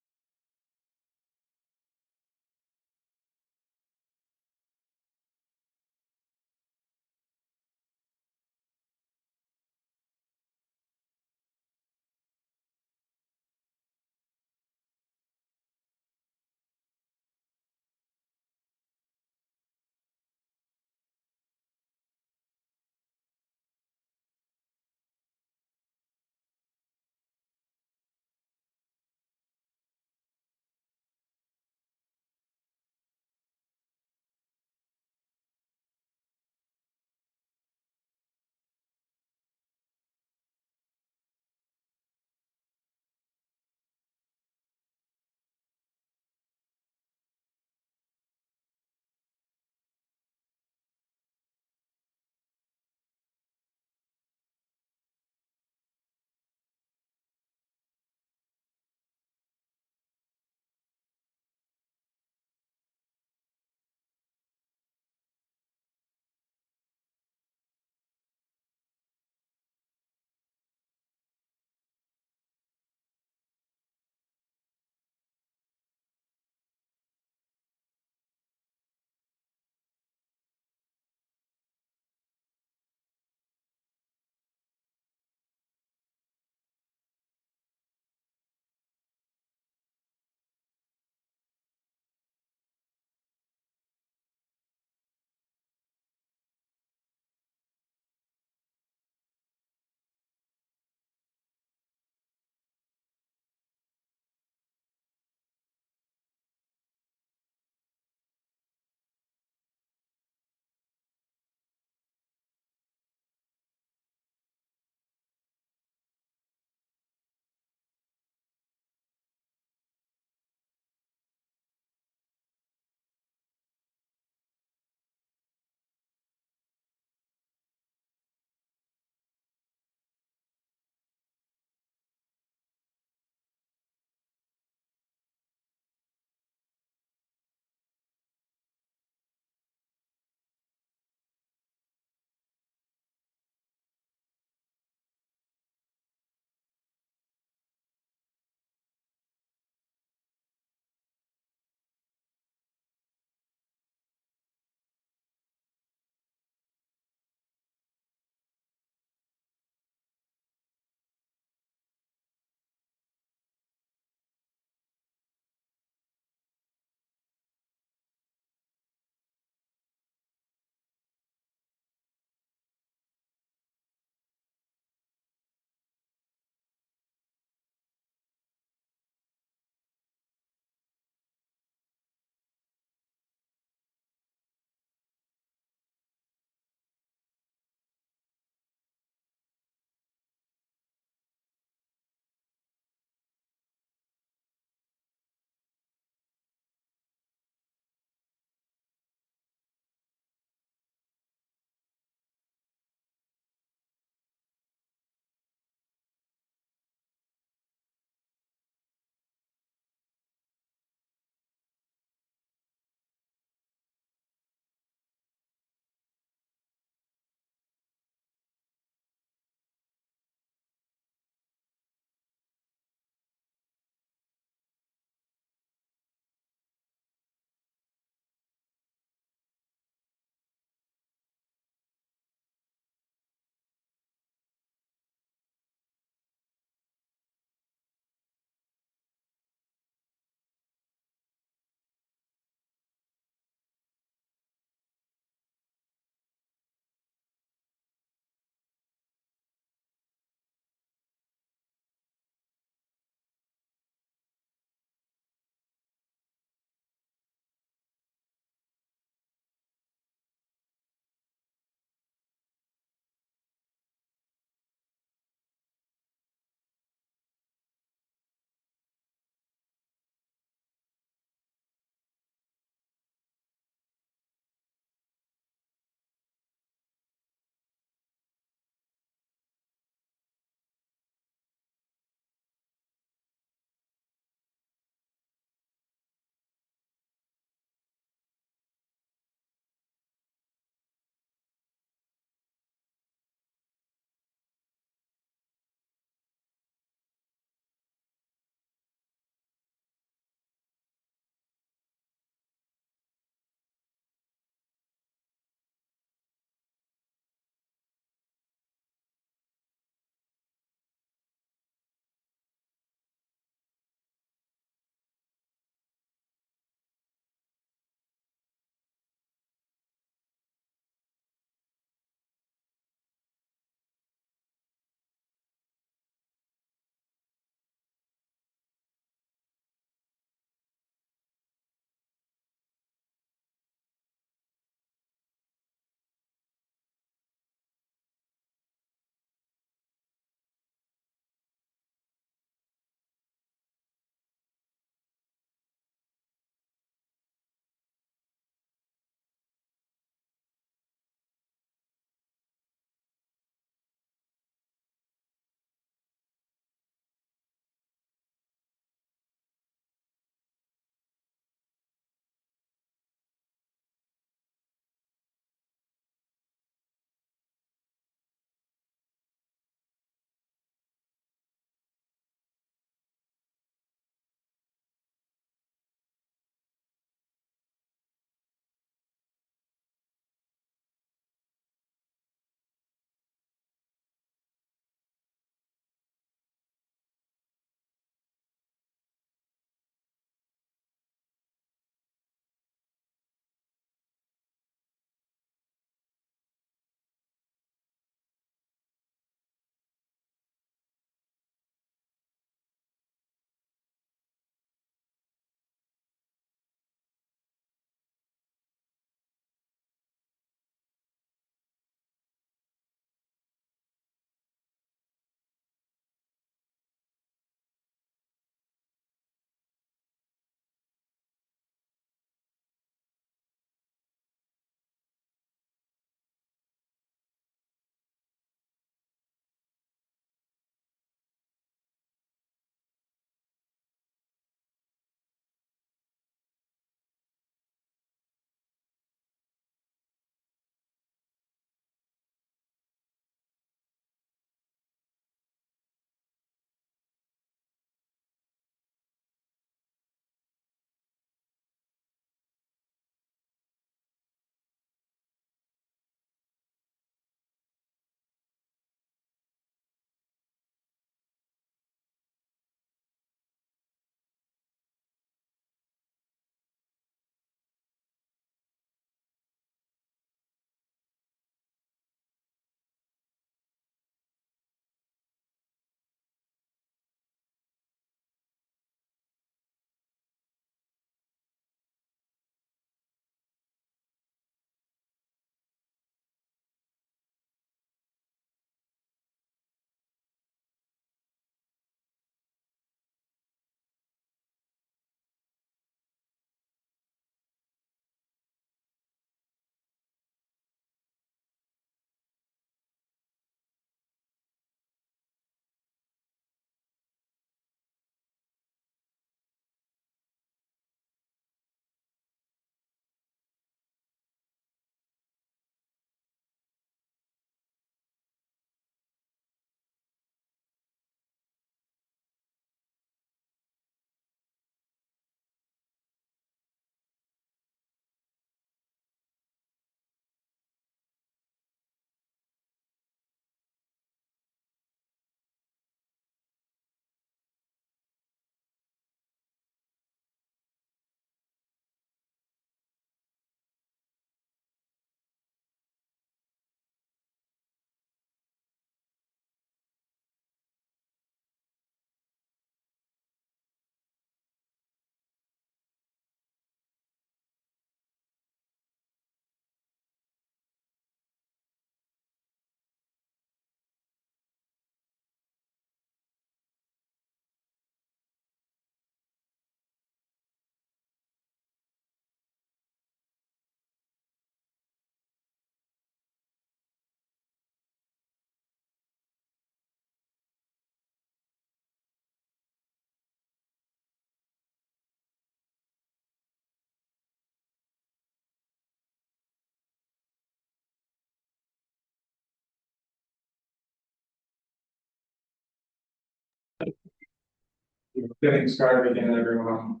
Getting started again, everyone.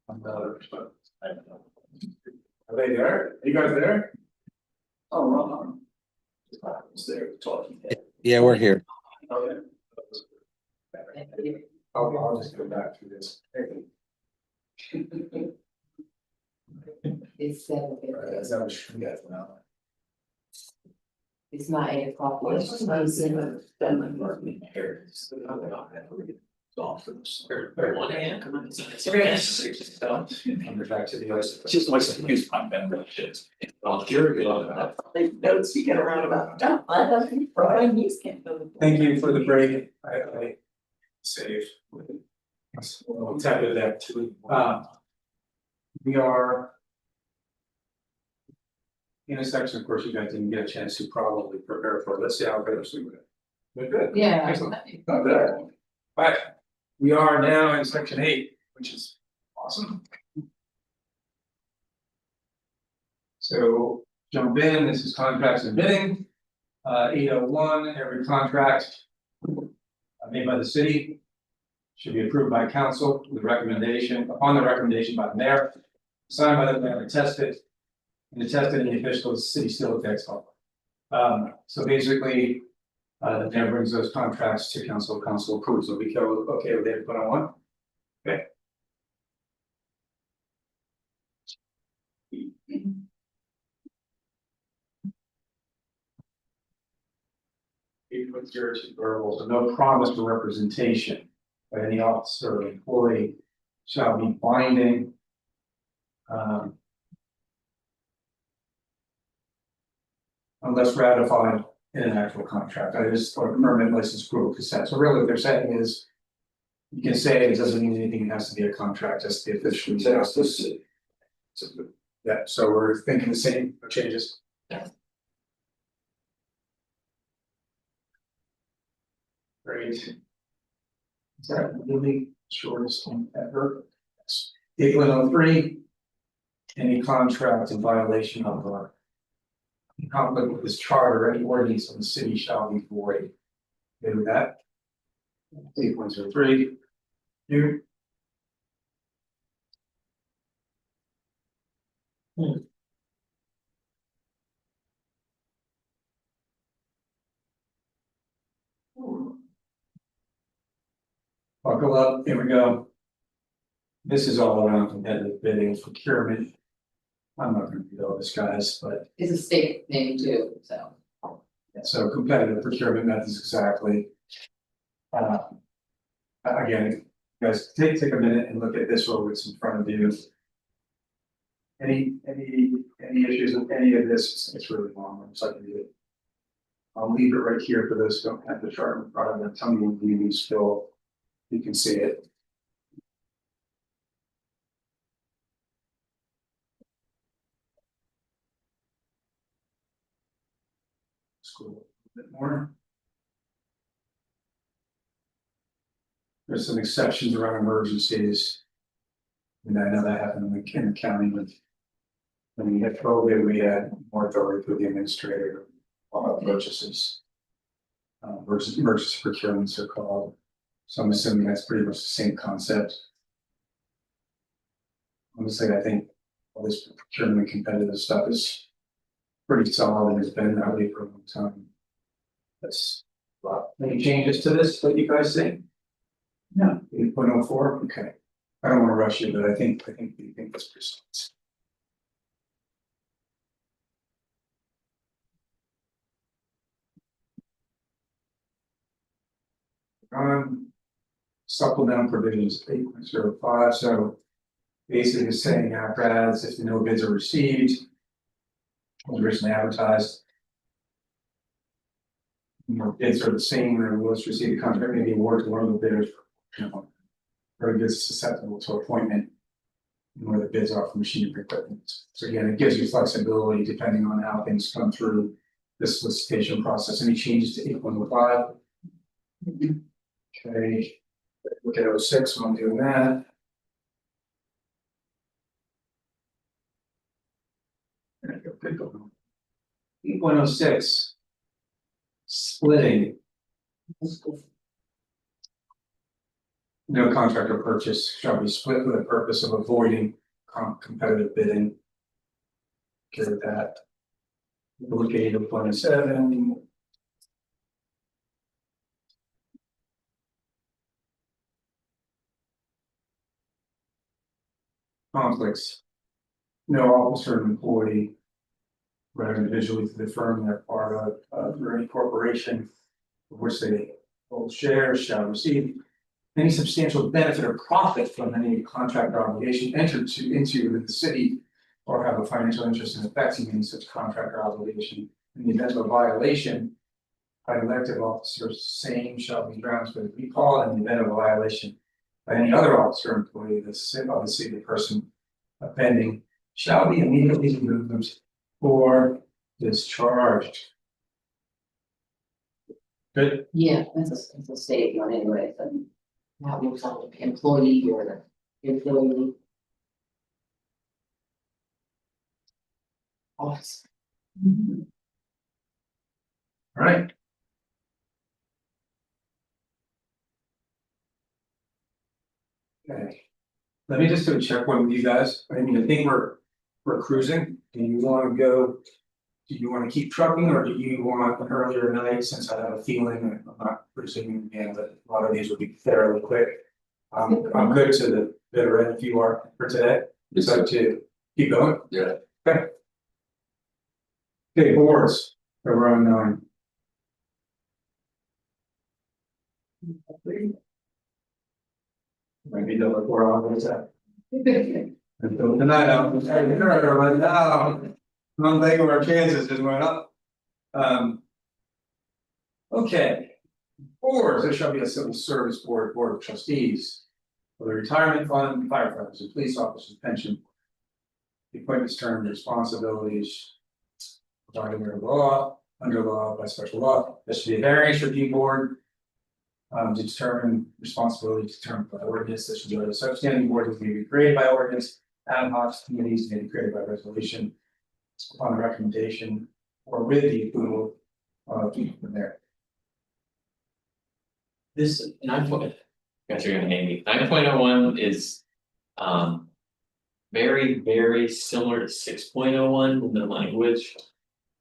On the others, but I don't know. Are they there? Are you guys there? Oh, Ron. I was there talking. Yeah, we're here. Okay. I'll just go back to this. It's 7:50. Is that what you guys know? It's not 8 o'clock. Under back to the others. Just like to use my memory shit. Well, you're good on that. Notes you get around about. Thank you for the break. I saved. We'll tap it that too. We are. In a section, of course, you guys didn't get a chance to probably prepare for. Let's see how it goes. We're good. Yeah. Excellent. Not bad. Alright, we are now in section 8, which is awesome. So jump in, this is contracts and bidding. 801, every contract made by the city should be approved by council with recommendation, upon the recommendation by the mayor, signed by the mayor and tested, in the official city seal of text. So basically, the mayor brings those contracts to council, council approves, so we go, okay, with it, put on one. Okay. With your verbal, so no promise or representation by any officer or employee shall be binding. Unless ratified in an actual contract, that is, or permanent license approval consent, so really what they're saying is. You can say it doesn't mean anything, it has to be a contract, just the official. Yeah, so we're thinking the same changes. Great. Is that really shortest one ever? 8.03. Any contract in violation of our conflict with this charter, any ordinance of the city shall be void. Okay with that? 8.03. Here. Buckle up, here we go. This is all around competitive bidding, procurement. I'm not gonna read all this, guys, but It's a state name too, so. so competitive procurement methods exactly. Again, guys, take a minute and look at this over what's in front of you. Any issues with any of this, it's really long, I'm sorry to read it. I'll leave it right here for those who don't have the chart in front of them, tell me when you need still. You can see it. Scroll a bit more. There's some exceptions around emergencies. And I know that happened in the county with. When we had COVID, we had more authority for the administrator on purchases. Versus emergency procurements are called. So I'm assuming that's pretty much the same concept. Honestly, I think all this procurement competitive stuff is pretty solid and has been that way for a long time. That's a lot. Any changes to this, what you guys think? No, 8.04, okay. I don't want to rush you, but I think that's pretty solid. Supplemental provisions 8.05, so basically it's saying apparatus, if no bids are received. Was originally advertised. More bids are the same, or was received a contract may be awarded to one of the bidders. Or bids susceptible to appointment. Where the bids are for machinery equipment. So again, it gives you flexibility depending on how things come through this solicitation process. Any changes to 8.05? Okay, look at 06 when I'm doing that. There you go, good going. 8.06. Splitting. No contract or purchase shall be split for the purpose of avoiding competitive bidding. Get that. Look at 8.7. Conflicts. No officer or employee. Whether individually to the firm they're part of, or any corporation. Of which they hold shares shall receive. Any substantial benefit or profit from any contract or obligation entered into within the city. Or have a financial interest in effecting any such contract or obligation. In the event of a violation. By elected officers, same shall be grounds for recall in the event of a violation. By any other officer or employee of the city, the person offending shall be immediately removed or discharged. Good. Yeah, that's a state one anyway, but. That moves on to employee or employee. Office. All right. Okay. Let me just do a check one with you guys. I mean, I think we're cruising. Do you want to go? Do you want to keep trucking or do you want an earlier night, since I have a feeling, and I'm not presuming again, that a lot of these will be fairly quick. I'm good to the bitter end if you are for today. It's up to you. Keep going. Yeah. Okay. Okay, boards, over on 9. Maybe the before all goes out. Until tonight, I'm right now. I'm thinking our chances just went up. Okay. Boards, there shall be a civil service board, board of trustees. For the retirement fund, firefighters and police officers pension. The appointments, terms, responsibilities. Under law, by special law, there should be a variance review board. To determine responsibility determined by ordinance, this should be a substanding board that may be created by ordinance, ad hoc committees may be created by resolution. Upon the recommendation or with the approval of the there. This 9 point, guys are gonna hate me, 9.01 is. Very, very similar to 6.01 in the language.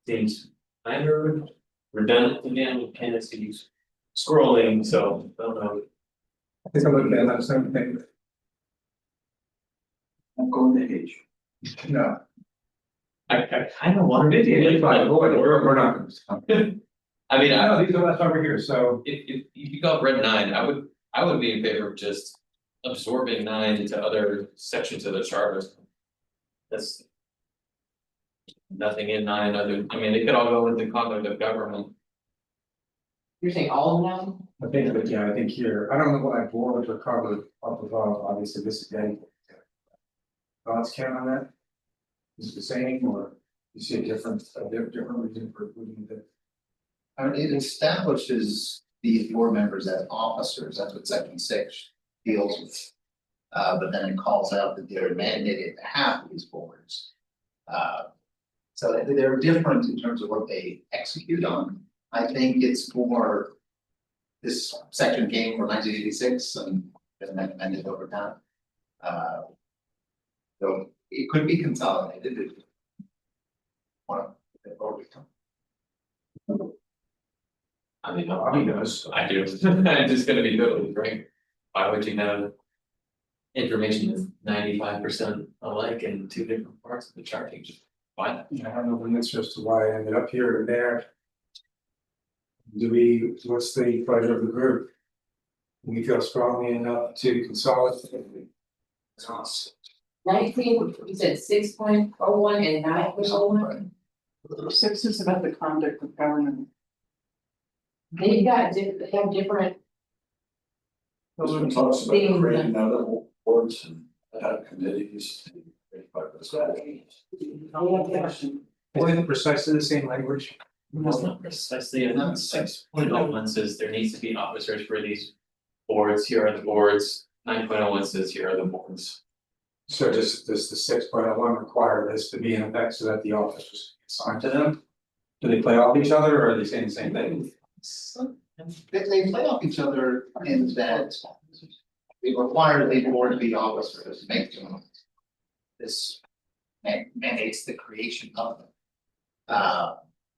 Seems kind of redundant again, with tendencies scrolling, so I don't know. I think I'm looking at that same thing. I'm going to H. No. I kind of want to. We're not. I mean, No, these are left over here, so. if you got red 9, I would be in favor of just absorbing 9 into other sections of the charter. That's. Nothing in 9 other, I mean, they could all go with the conduct of government. You're saying all of them? I think, but yeah, I think here, I don't know what I board or covered up above, obviously this is getting. Thoughts, Ken, on that? Is it the same or you see a different reason for including the? I mean, it establishes these board members as officers, that's what section 6 deals with. But then it calls out that they're mandated to have these boards. So they're different in terms of what they execute on. I think it's more. This section came from 1986 and been amended over time. So it could be consolidated. If you want to over time. I mean, Bobby knows. I do, I'm just gonna be totally frank, why would you have? Information that's 95% alike in 2 different parts of the charting, just why? I don't know the answer as to why I ended up here or there. What's the pleasure of the group? We feel strongly enough to consolidate. 19, you said 6.01 and 9.01. 6 is about the conduct of government. They have different. This one talks about Things. creating other boards and committees. Isn't it precisely the same language? That's not precisely, and then 6.01 says there needs to be officers for these boards, here are the boards, 9.01 says here are the boards. So does the 6.01 require this to be in effect so that the officers assigned to them? Do they play off each other or are they saying the same thing? They play off each other in that we require the board to be officers, make them. This mandates the creation of them.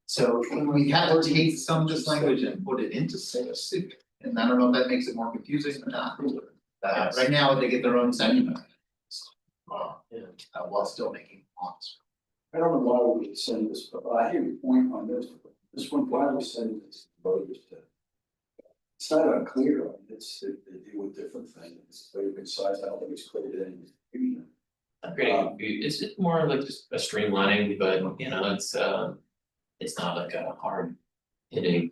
So we had to take some of this language and put it into six, and I don't know if that makes it more confusing or not. Right now, they get their own section. While still making laws. I don't know why we would send this, but I hear your point on this, this one, why we send this to voters to. It's not unclear, it's, they deal with different things, very concise, I don't think it's clear to any. It's more like just a streamlining, but you know, it's not like a hard hitting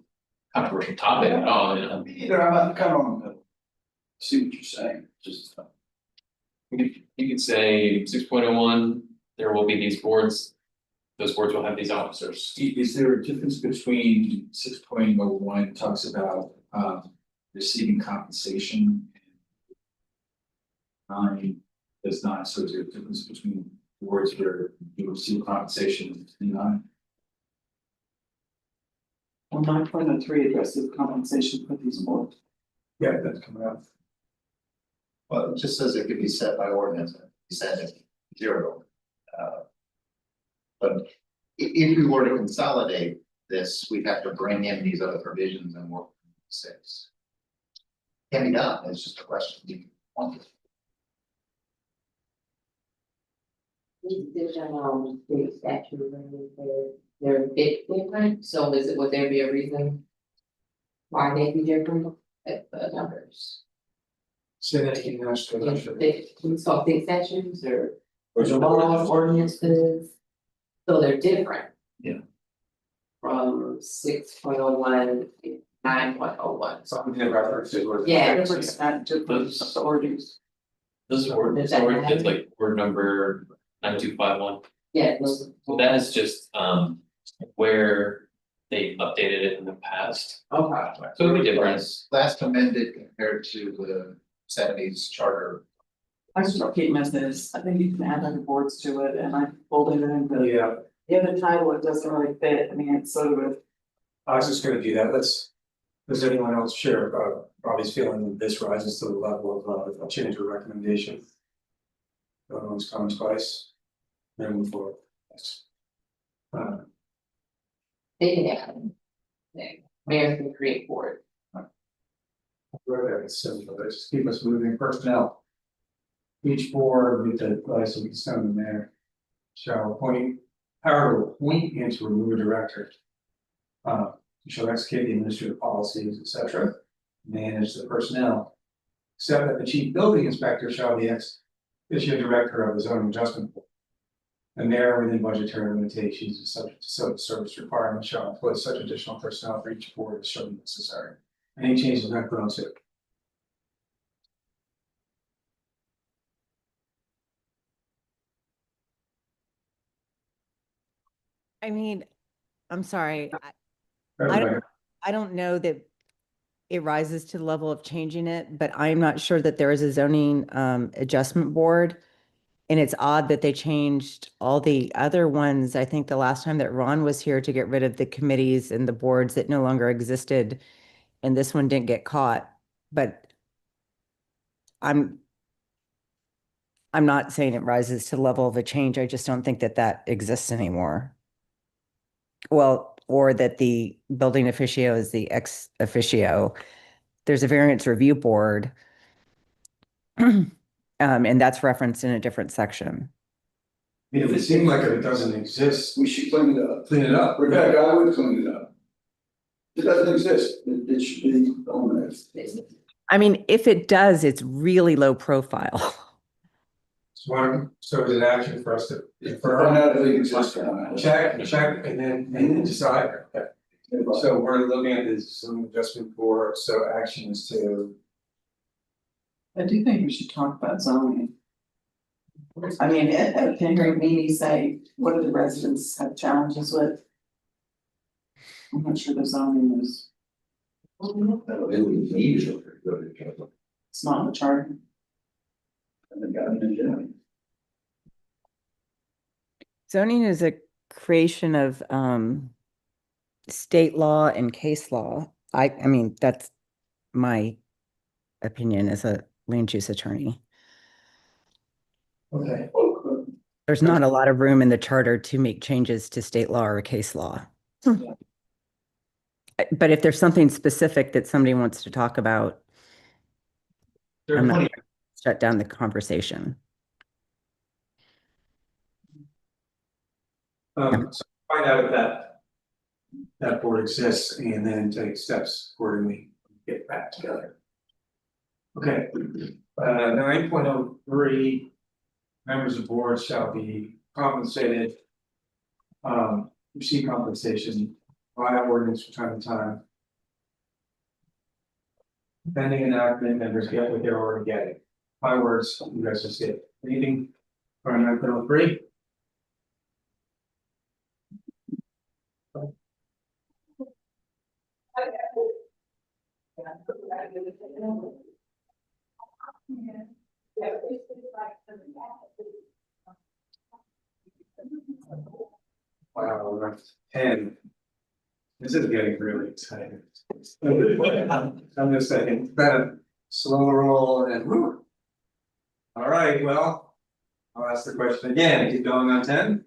controversial topic at all, you know. Either, I'm kind of on the middle. See what you're saying, just. You could say 6.01, there will be these boards. Those boards will have these officers. Is there a difference between 6.01 talks about receiving compensation? And 9 does not, so is there a difference between boards where you receive compensation and 9? Well, 9.03 addresses compensation for these boards. Yeah, that's coming up. Well, it just says it could be set by ordinance, you said it 0. But if we were to consolidate this, we'd have to bring in these other provisions and work 6. Can be done, it's just a question. You want it. These state statutes, they're a bit different, so would there be a reason why they be different at the numbers? Say that again, I'm still not sure. It's called state statutes or laws, ordinances, so they're different. Yeah. From 6.01 to 9.01. Something in reference to. where- Yeah. Different statute, orders. This is word, Does that word, matter? it's like word number 9251. Yeah. So that is just where they updated it in the past. Okay. So it'll be different. Last amended compared to the 70s charter. I just don't keep them as is, I think you can add other boards to it, and I pulled it in, but Yeah, the other title, it doesn't really fit, I mean, it's sort of a. I was just gonna do that, does anyone else share, Bobby's feeling that this rises to the level of a change or recommendation? Everyone's comments twice. Then move forward. Yes. They can add. Mayor can create board. Right, it's simple, let's just keep us moving. Personnel. Each board with the advice of the Senate mayor shall appoint, power to appoint and to remove a director. Shall execute the administrative policies, etc. Manage the personnel. Except that the chief building inspector shall be officio director of the zoning adjustment board. The mayor within budgetary limitations and subject to civil service requirements shall employ such additional personnel for each board as shall be necessary. Any changes not put on to. I mean, I'm sorry, Everybody. I don't know that it rises to the level of changing it, but I'm not sure that there is a zoning adjustment board. And it's odd that they changed all the other ones. I think the last time that Ron was here to get rid of the committees and the boards that no longer existed. And this one didn't get caught, but I'm not saying it rises to the level of a change. I just don't think that that exists anymore. Well, or that the building officio is the ex officio. There's a variance review board. And that's referenced in a different section. If it seemed like it doesn't exist, We should clean it up. clean it up. Rebecca, I would clean it up. It doesn't exist, it should be on there. I mean, if it does, it's really low profile. So is it action for us to Find confirm, out if it exists or not. check, and then decide. So we're looking at this zoning adjustment board, so action is to. I do think we should talk about zoning. I mean, at Kendrick meeting, say, what do the residents have challenges with? I'm not sure the zoning is, it's not in the charter. And they got an agenda. Zoning is a creation of state law and case law. I mean, that's my opinion as a land use attorney. Okay. There's not a lot of room in the charter to make changes to state law or case law. But if there's something specific that somebody wants to talk about, There are I'm not plenty, gonna shut down the conversation. so find out if that board exists and then take steps accordingly, get back together. Okay, 9.03, members of board shall be compensated. Receive compensation via ordinance from time to time. Pending enactment, members get what they're already getting. My words, you guys just get anything for 9.03. Wow, we're at 10. This is getting really exciting. I'm just saying, that slow roll and whoo. All right, well, I'll ask the question again, keep going on 10.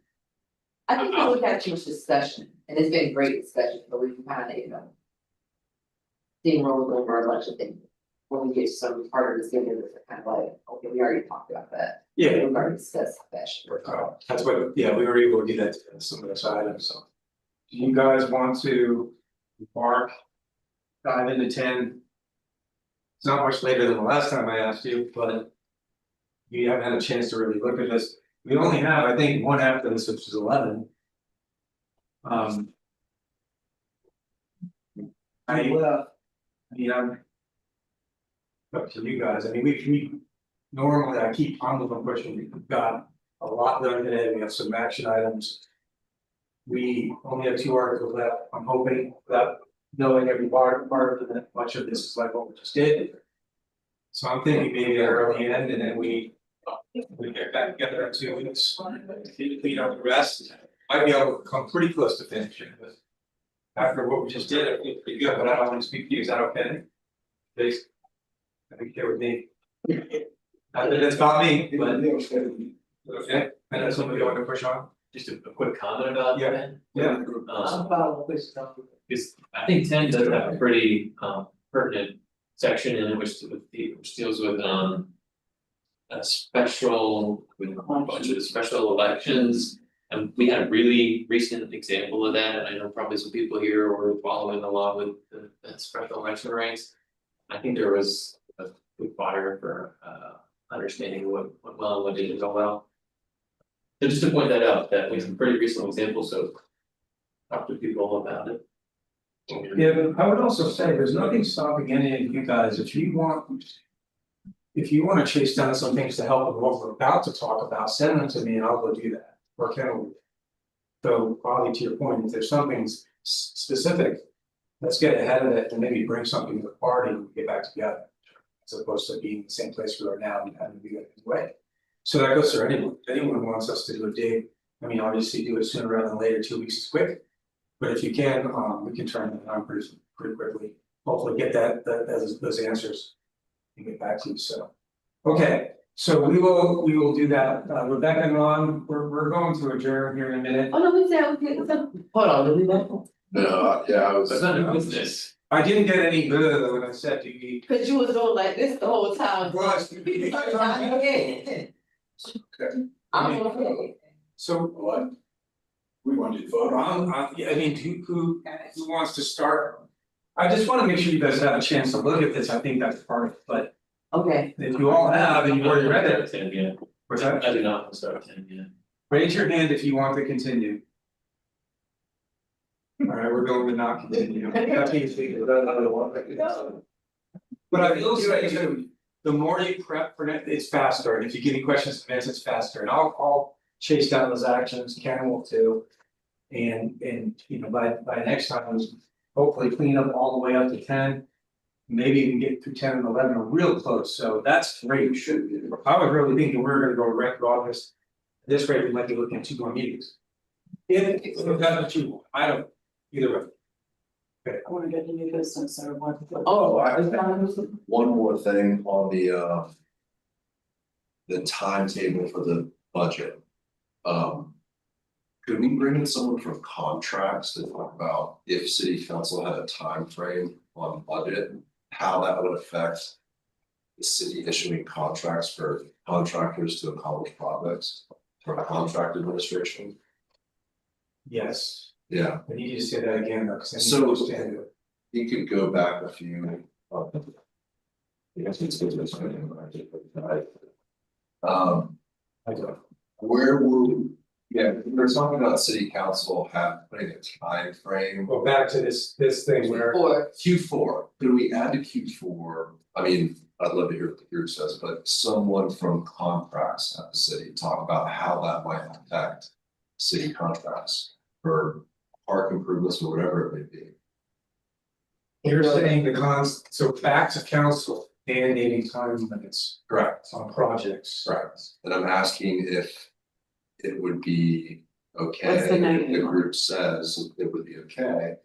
I think we've had too much discussion, and it's been great discussion, but we can kind of, steamroll over a bunch of things. When we get some harder decisions, it's kind of like, okay, we already talked about that. Yeah. We've already discussed that. That's what, yeah, we were able to do that to some of those items, so. Do you guys want to dive into 10? It's not much later than the last time I asked you, but you haven't had a chance to really look at this. We only have, I think, one after this, which is 11. I'm up to you guys. I mean, we normally, I keep on with them pushing. We've got a lot done today. We have some action items. We only have 2 articles left. I'm hoping that knowing every part of it, much of this is like what we just did. So I'm thinking maybe an early end and then we get back together in 2 weeks. Clean up the rest. Might be able to come pretty close to finishing, but after what we just did, I feel pretty good, but I don't want to speak to you. Is that okay? Please. I think they would be. That's about me, but okay. And that's somebody you want to push on. Just a quick comment about Yeah. that. Yeah. Because I think 10 does have a pretty pertinent section in it, which deals with a special, with a bunch of special elections. And we had a really recent example of that, and I know probably some people here were following along with the special election race. I think there was a good fire for understanding what went well and what didn't go well. So just to point that out, that was a pretty recent example, so talk to people about it. Yeah, but I would also say there's nothing stopping any of you guys, if you want to chase down some things to help with what we're about to talk about, send them to me and I'll go do that. Or can we? So probably to your point, if there's something specific, let's get ahead of it and maybe bring something to the party and get back together. As opposed to being in the same place we are now and having to do it anyway. So that goes for anyone. If anyone wants us to do a dig, I mean, obviously do it sooner rather than later, 2 weeks is quick. But if you can, we can turn it on pretty quickly. Hopefully get those answers and get back to you, so. Okay, so we will do that. Rebecca and Ron, we're going to adjourn here in a minute. Oh, no, we said, hold on, did we vote? No, yeah, I was. That's not a business. I didn't get any good when I said to you. Cause you was going like this the whole time. Was. I'm okay. So What? We want to vote on. yeah, I mean, who wants to start? I just wanna make sure you guys have a chance to look at this, I think that's part of it, but Okay, if you all have and you've already read it, 10, yeah. what's that? I do not want to start at 10, yeah. Raise your hand if you want to continue. All right, we're going to not continue. But I will say too, the more you prep for it, it's faster, and if you give me questions in advance, it's faster, and I'll chase down those actions, Ken will too. And by next time, hopefully clean up all the way up to 10. Maybe even get through 10 and 11 or real close, so that's great. We should. I was really thinking we were gonna go right through all this. At this rate, we might be looking at 2 more meetings. If that's what you want, I don't, either way. I wanna get into new business or what. Oh, one more thing on the timetable for the budget. Could we bring in someone from contracts to talk about if city council had a time frame on budget, how that would affect the city issuing contracts for contractors to accomplish projects for contract administration? Yes, Yeah, I need you to say that again, though, because I need to So- understand it. you could go back a few. I guess it's good to say, right? I don't. Where will, yeah, we're talking about city council putting a time frame. Go back to this thing where, Or Q4, could we add to Q4? I mean, I'd love to hear what the group says, but someone from contracts at the city talk about how that might affect city contracts for park improvements or whatever it may be. you're saying so back to council mandating time limits Correct. on projects. Correct. And I'm asking if it would be okay, What's the if negative the one? group says it would be okay.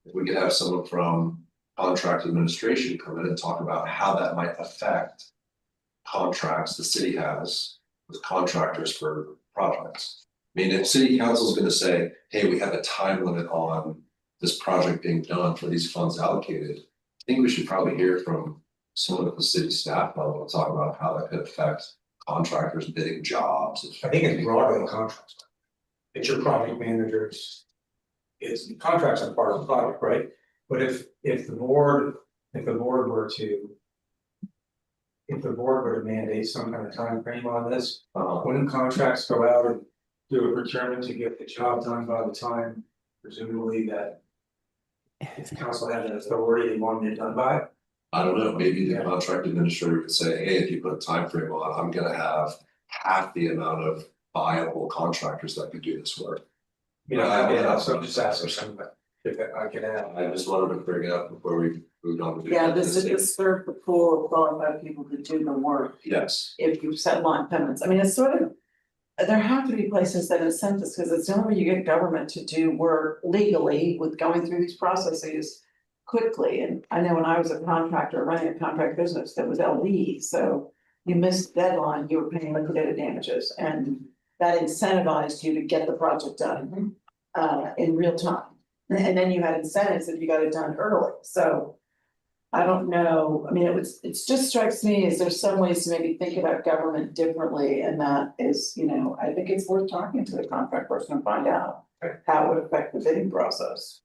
If we could have someone from contract administration come in and talk about how that might affect contracts the city has with contractors for projects. I mean, if city council is gonna say, hey, we have a time limit on this project being done for these funds allocated, I think we should probably hear from someone at the city staff level to talk about how that could affect contractors bidding jobs. I think it's broader than contracts. It's your project managers. It's contracts are part of the project, right? But if the board were to. If the board were to mandate some kind of time frame on this, wouldn't contracts go out and do a procurement to get the job done by the time presumably that. If the council had an authority they wanted it done by, I don't know, maybe the contract administrator would say, hey, if you put a time frame on, I'm gonna have half the amount of viable contractors that could do this work. you know, I so just ask for somebody, if I could add. I just wanted to bring it up before we moved on to. Yeah, this is the serve the pool of qualified people to do the work, Yes, if you set line limits, I mean, it's sort of. There have to be places that incent this, because it's the only way you get government to do work legally with going through these processes. Quickly, and I know when I was a contractor running a contract business that was LD, so you missed the deadline, you were paying liquidated damages, and that incentivized you to get the project done. In real time, and then you had incentives if you got it done early, so. I don't know, I mean, it just strikes me as there's some ways to maybe think about government differently, and that is, I think it's worth talking to the contract person and find out. How it would affect the bidding process.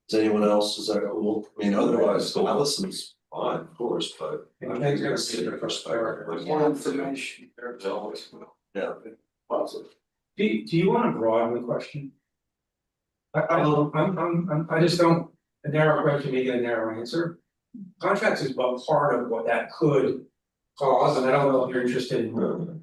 is anyone else, is that cool? I mean, otherwise, Allison's fine, of course, but. I think it's gonna see the perspective. More information. There's always, yeah. Positive. Do you want to broaden the question? I just don't, a narrow question, making a narrow answer. Contracts is but part of what that could cause, and I don't know if you're interested in.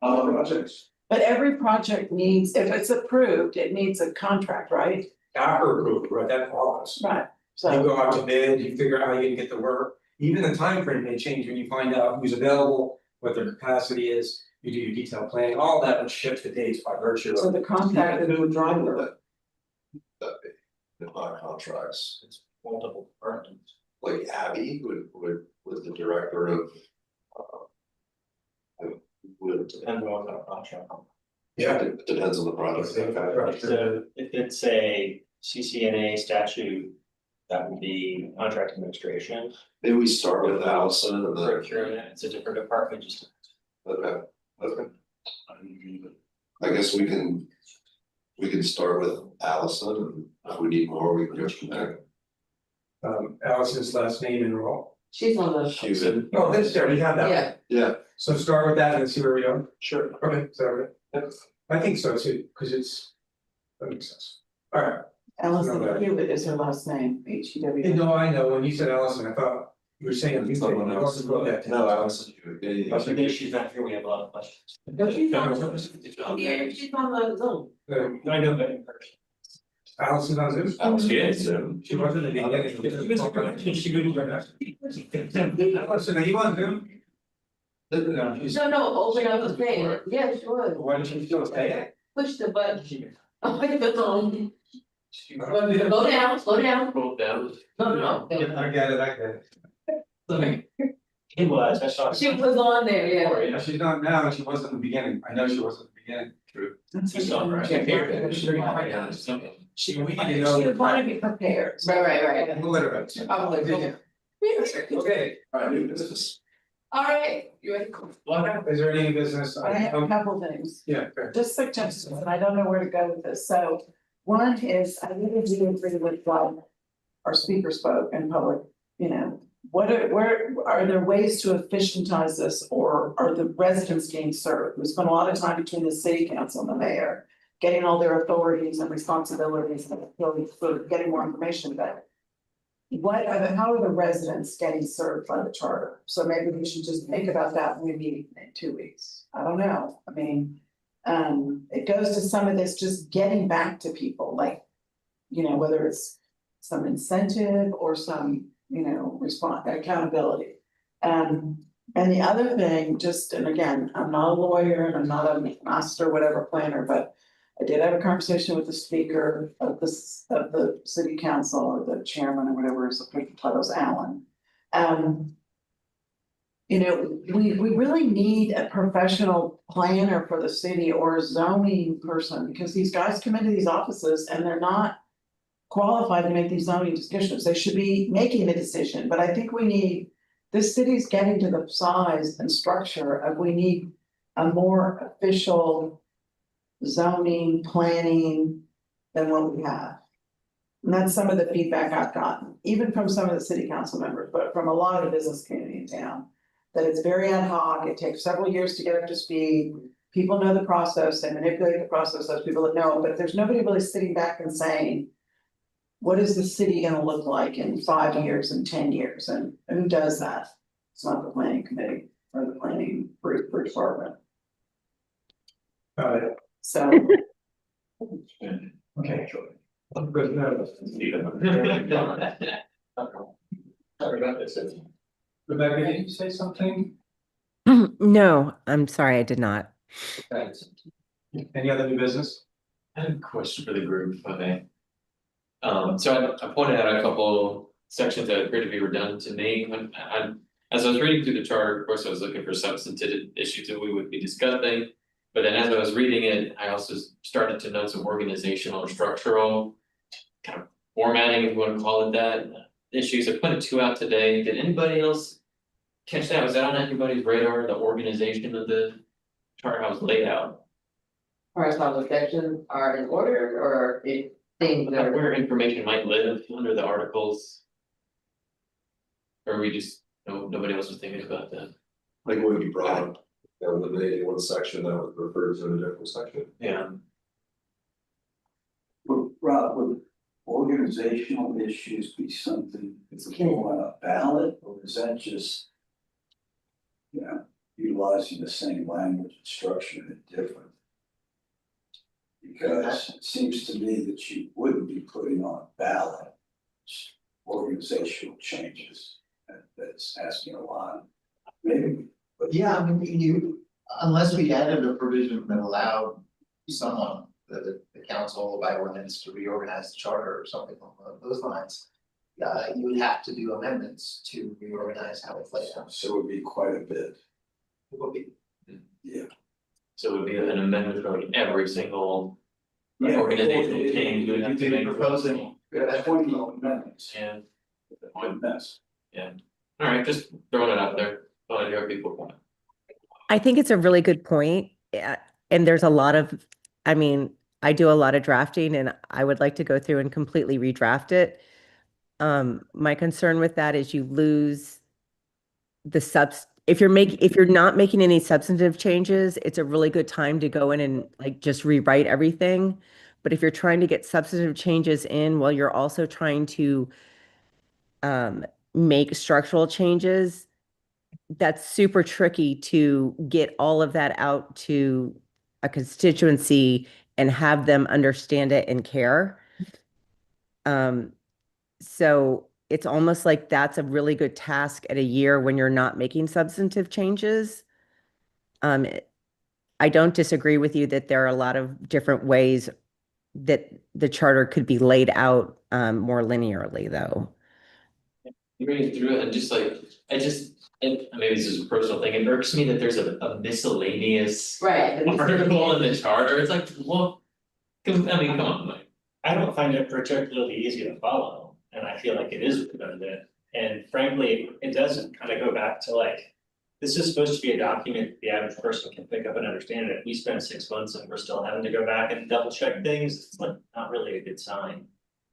Other projects. But every project needs, if it's approved, it needs a contract, right? After approval, right, that follows. Right. You So, go out to bid, you figure out how you can get the work, even the time frame may change when you find out who's available, what their capacity is. You do your detailed planning, all that would shift the dates by virtue so of. the contractor would drive it. That be, the contracts, It's multiple departments. like Abby was the director of. Would, Depends on the contract. Yeah. it depends on the project. Right. So if it's a CCNA statute, that would be contract administration. Maybe we start with Allison and then, Procurement, it's a different department, just. okay. I guess we can start with Allison, and if we need more, we can go from there. Allison's last name and role. she's one of those. Cuban, Oh, this there, we have that. Yeah, yeah, So start with that and see where we go. sure. Okay, so I think so too, because that makes sense. All right. Allison No, Hewitt is her last name, H-E-W. No, I know, when you said Allison, I thought you were saying. you Someone else. No, Allison, you. But today she's not here, we have a lot of questions. yeah, she's on the Zoom. I know that in person. Allison's on Zoom? Allison. She is. She wasn't in the beginning. She couldn't run that. Allison, are you on Zoom? No, open up the thing, yeah, sure, Why didn't you still say it? push the button. Oh, my God. Slow down, slow down. Roll down. No, no, no. I get it. It was, I saw. She was on there, yeah. Yeah, she's not now, and she wasn't in the beginning. I know she wasn't in the beginning. True. You saw her, I can't hear it. She, we You know, You wanna be prepared. Right. We'll let her out. Probably. Okay, All right, new business. All right, you ready? is there any business? I have a couple things. Yeah, fair. Just suggestions, and I don't know where to go with this, so one is, I really do agree with what our speaker spoke in public, you know. Where are there ways to efficientize this, or are the residents being served? We spend a lot of time between the city council and the mayor. Getting all their authorities and responsibilities and really sort of getting more information about it. How are the residents getting served by the charter? So maybe we should just think about that when we meet in 2 weeks. I don't know, I mean. It goes to some of this just getting back to people, like, you know, whether it's some incentive or some, you know, accountability. And the other thing, just, and again, I'm not a lawyer and I'm not a master, whatever planner, but I did have a conversation with the speaker of the city council, or the chairman, or whatever his official title is, Alan. You know, we really need a professional planner for the city, or a zoning person, because these guys come into these offices and they're not qualified to make these zoning decisions. They should be making the decision, but I think we need, this city's getting to the size and structure of, we need a more official zoning, planning than what we have. And that's some of the feedback I've gotten, even from some of the city council members, but from a lot of the business community in town. That it's very ad hoc, it takes several years to get up to speed, people know the process, they manipulate the process, those people that know, but there's nobody really sitting back and saying, what is the city gonna look like in 5 years and 10 years, and who does that? It's not the planning committee or the planning group or department, so. Okay. Good, no. Sorry about this. Rebecca, did you say something? No, I'm sorry, I did not. Thanks. Any other new business? I have a question for the group, if I may. So I pointed out a couple sections that appear to be redundant to me, when as I was reading through the charter, of course, I was looking for substantive issues that we would be discussing. But then as I was reading it, I also started to note some organizational or structural kind of formatting, if you want to call it that, issues. I pointed 2 out today. Did anybody else catch that? Was that on anybody's radar, the organization of the charter, how it's laid out? Horizontal sections are in order, or if things are. Where information might live under the articles? Or we just, nobody else was thinking about that? Like what you brought up, eliminating one section that would refer to a different section. Yeah. Rob, would organizational issues be something that's on a ballot, or is that just, you know, utilizing the same language and structure and different? Because it seems to me that you wouldn't be putting on a ballot organizational changes. That's asking a lot, maybe. But Yeah, I mean, unless we added a provision that allowed someone, the council by ordinance to reorganize the charter or something along those lines. You would have to do amendments to reorganize how it's laid out. So it would be quite a bit, It would be, yeah. So it would be an amendment for every single Yeah, organizational change. You would have to you'd be make. proposing, That's 20 amendments. Yeah, One mess. alright, just throwing it out there, thought I'd hear people point. I think it's a really good point. And there's a lot of, I mean, I do a lot of drafting and I would like to go through and completely redraft it. My concern with that is you lose the if you're not making any substantive changes, it's a really good time to go in and like just rewrite everything. But if you're trying to get substantive changes in while you're also trying to make structural changes, that's super tricky to get all of that out to a constituency and have them understand it and care. So it's almost like that's a really good task at a year when you're not making substantive changes. I don't disagree with you that there are a lot of different ways that the charter could be laid out more linearly, though. Reading through it and just like, and maybe this is a personal thing, it irks me that there's a miscellaneous Right. article in the charter, it's like, well. I mean, come on, like, I don't find it particularly easy to follow, and I feel like it is redundant. And frankly, it doesn't kind of go back to like, this is supposed to be a document the average person can pick up and understand. If we spend 6 months and we're still having to go back and double check things, it's like not really a good sign.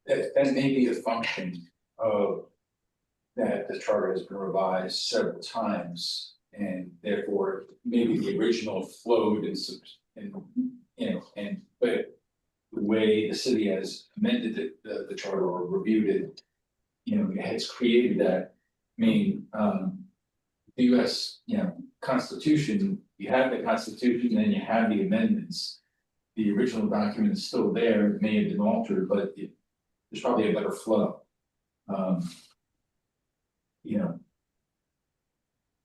That may be a function of that the charter has been revised several times. And therefore, maybe the original flowed and but the way the city has amended the charter or reviewed it, it has created that. I mean, the US, Constitution, you have the Constitution and you have the amendments. The original document is still there, it may have been altered, but there's probably a better flow.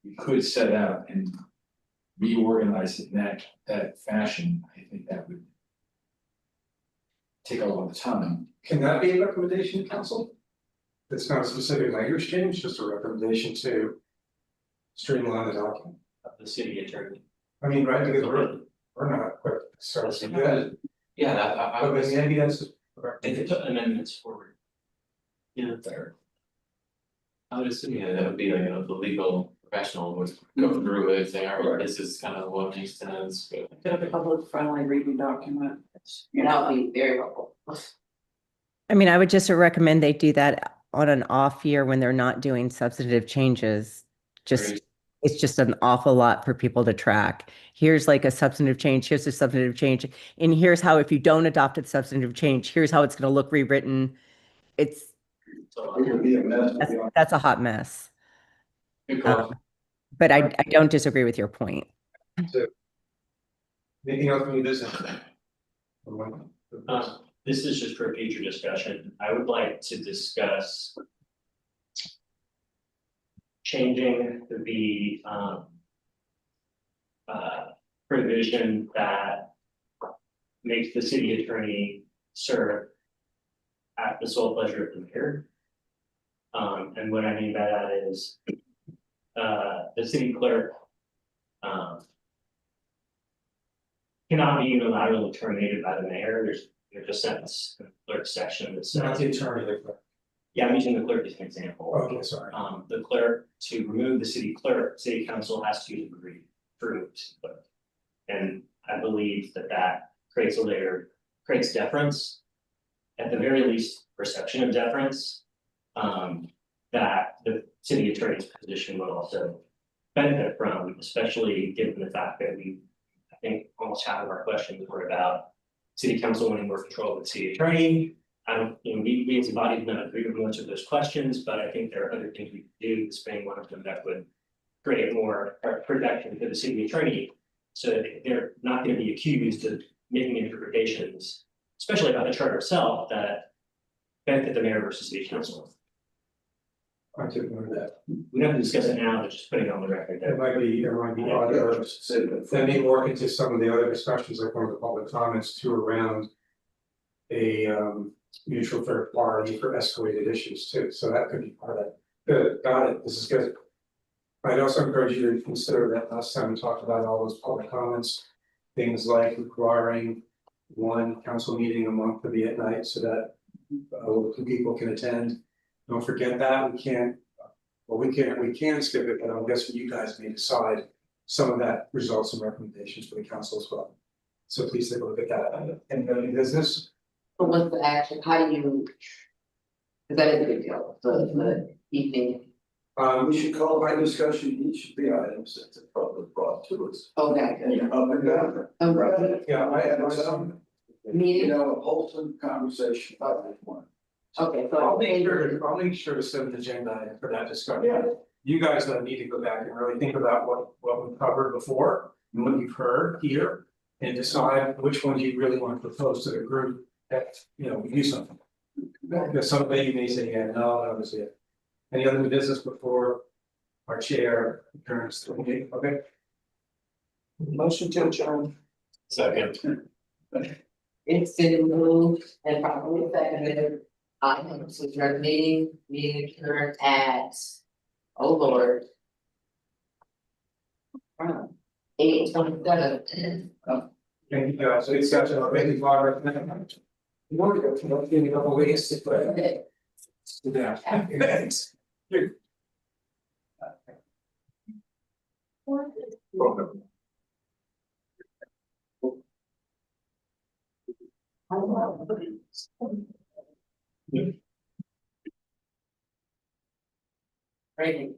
You could set out and reorganize it in that fashion. I think that would take a lot of time. Can that be a recommendation to council? It's not a specific language change, just a recommendation to streamline the document. Of the city attorney. I mean, right, because we're not quick, so it's good. yeah, I But was, maybe that's. If it took amendments forward. yeah, there. I would assume, yeah, that would be like, the legal professional would go through it, say, all right, this is kind of what makes sense, but. Get a public friendly reading document. That would be very helpful. I mean, I would just recommend they do that on an off year when they're not doing substantive changes. Agreed. It's just an awful lot for people to track. Here's like a substantive change, here's a substantive change, and here's how, if you don't adopt a substantive change, here's how it's gonna look rewritten. It's, It would be a mess. that's a hot mess. Good call. But I don't disagree with your point. Anything else from your business? This is just for future discussion. I would like to discuss changing the provision that makes the city attorney serve at the sole pleasure of the mayor. And what I mean by that is the city clerk cannot be unilaterally terminated by the mayor. There's a sentence in the clerk section that Not the says, attorney, the clerk. yeah, I'm using the clerk as an example. Okay, sorry. The clerk, to remove the city clerk, city council has to agree, approve. And I believe that creates a layer, creates deference. At the very least, perception of deference. That the city attorney's position would also benefit from, especially given the fact that I think almost half of our questions were about city council wanting more control of the city attorney. I don't, we as a body do not agree with much of those questions, but I think there are other things we can do, this being one of them, that would create more protection for the city attorney. So that they're not going to be accused of making interpretations, especially about the charter itself, that benefit the mayor versus city council. I took note of that. We don't have to discuss it now, but just putting it on the record There that. might be other, that may work into some of the other discussions, like one of the public comments too, around a mutual third party for escalated issues too, so that could be part of that. Good, got it, this is good. I'd also encourage you to consider that last time we talked about all those public comments, things like requiring one council meeting a month to be at night so that two people can attend. Don't forget that, we can skip it, but I guess you guys may decide some of that results and recommendations for the council as well. So please take a look at that, and new business. But what's the action, how do you? Cause that is a big deal, the evening. We should call by discussion each of the items that the public brought to us. Okay. And up and down. Okay. Yeah, I had some, Meeting, a wholesome conversation about that one. okay, so. I'll make sure to set an agenda item for that discussion. You guys need to go back and really think about what we covered before and what you've heard here. And decide which ones you really want to propose to the group that, we do something. Because somebody may say, yeah, no, that was it. Any other business before our chair adjourns the meeting, okay? Motion to adjourn. Second. It's been moved and probably seconded. I am to adjourn meeting adjourned at, oh Lord. 8:27. Thank you guys, so it's got a really far. More to go, in a couple weeks, but. Okay. Yeah. Thanks. Right.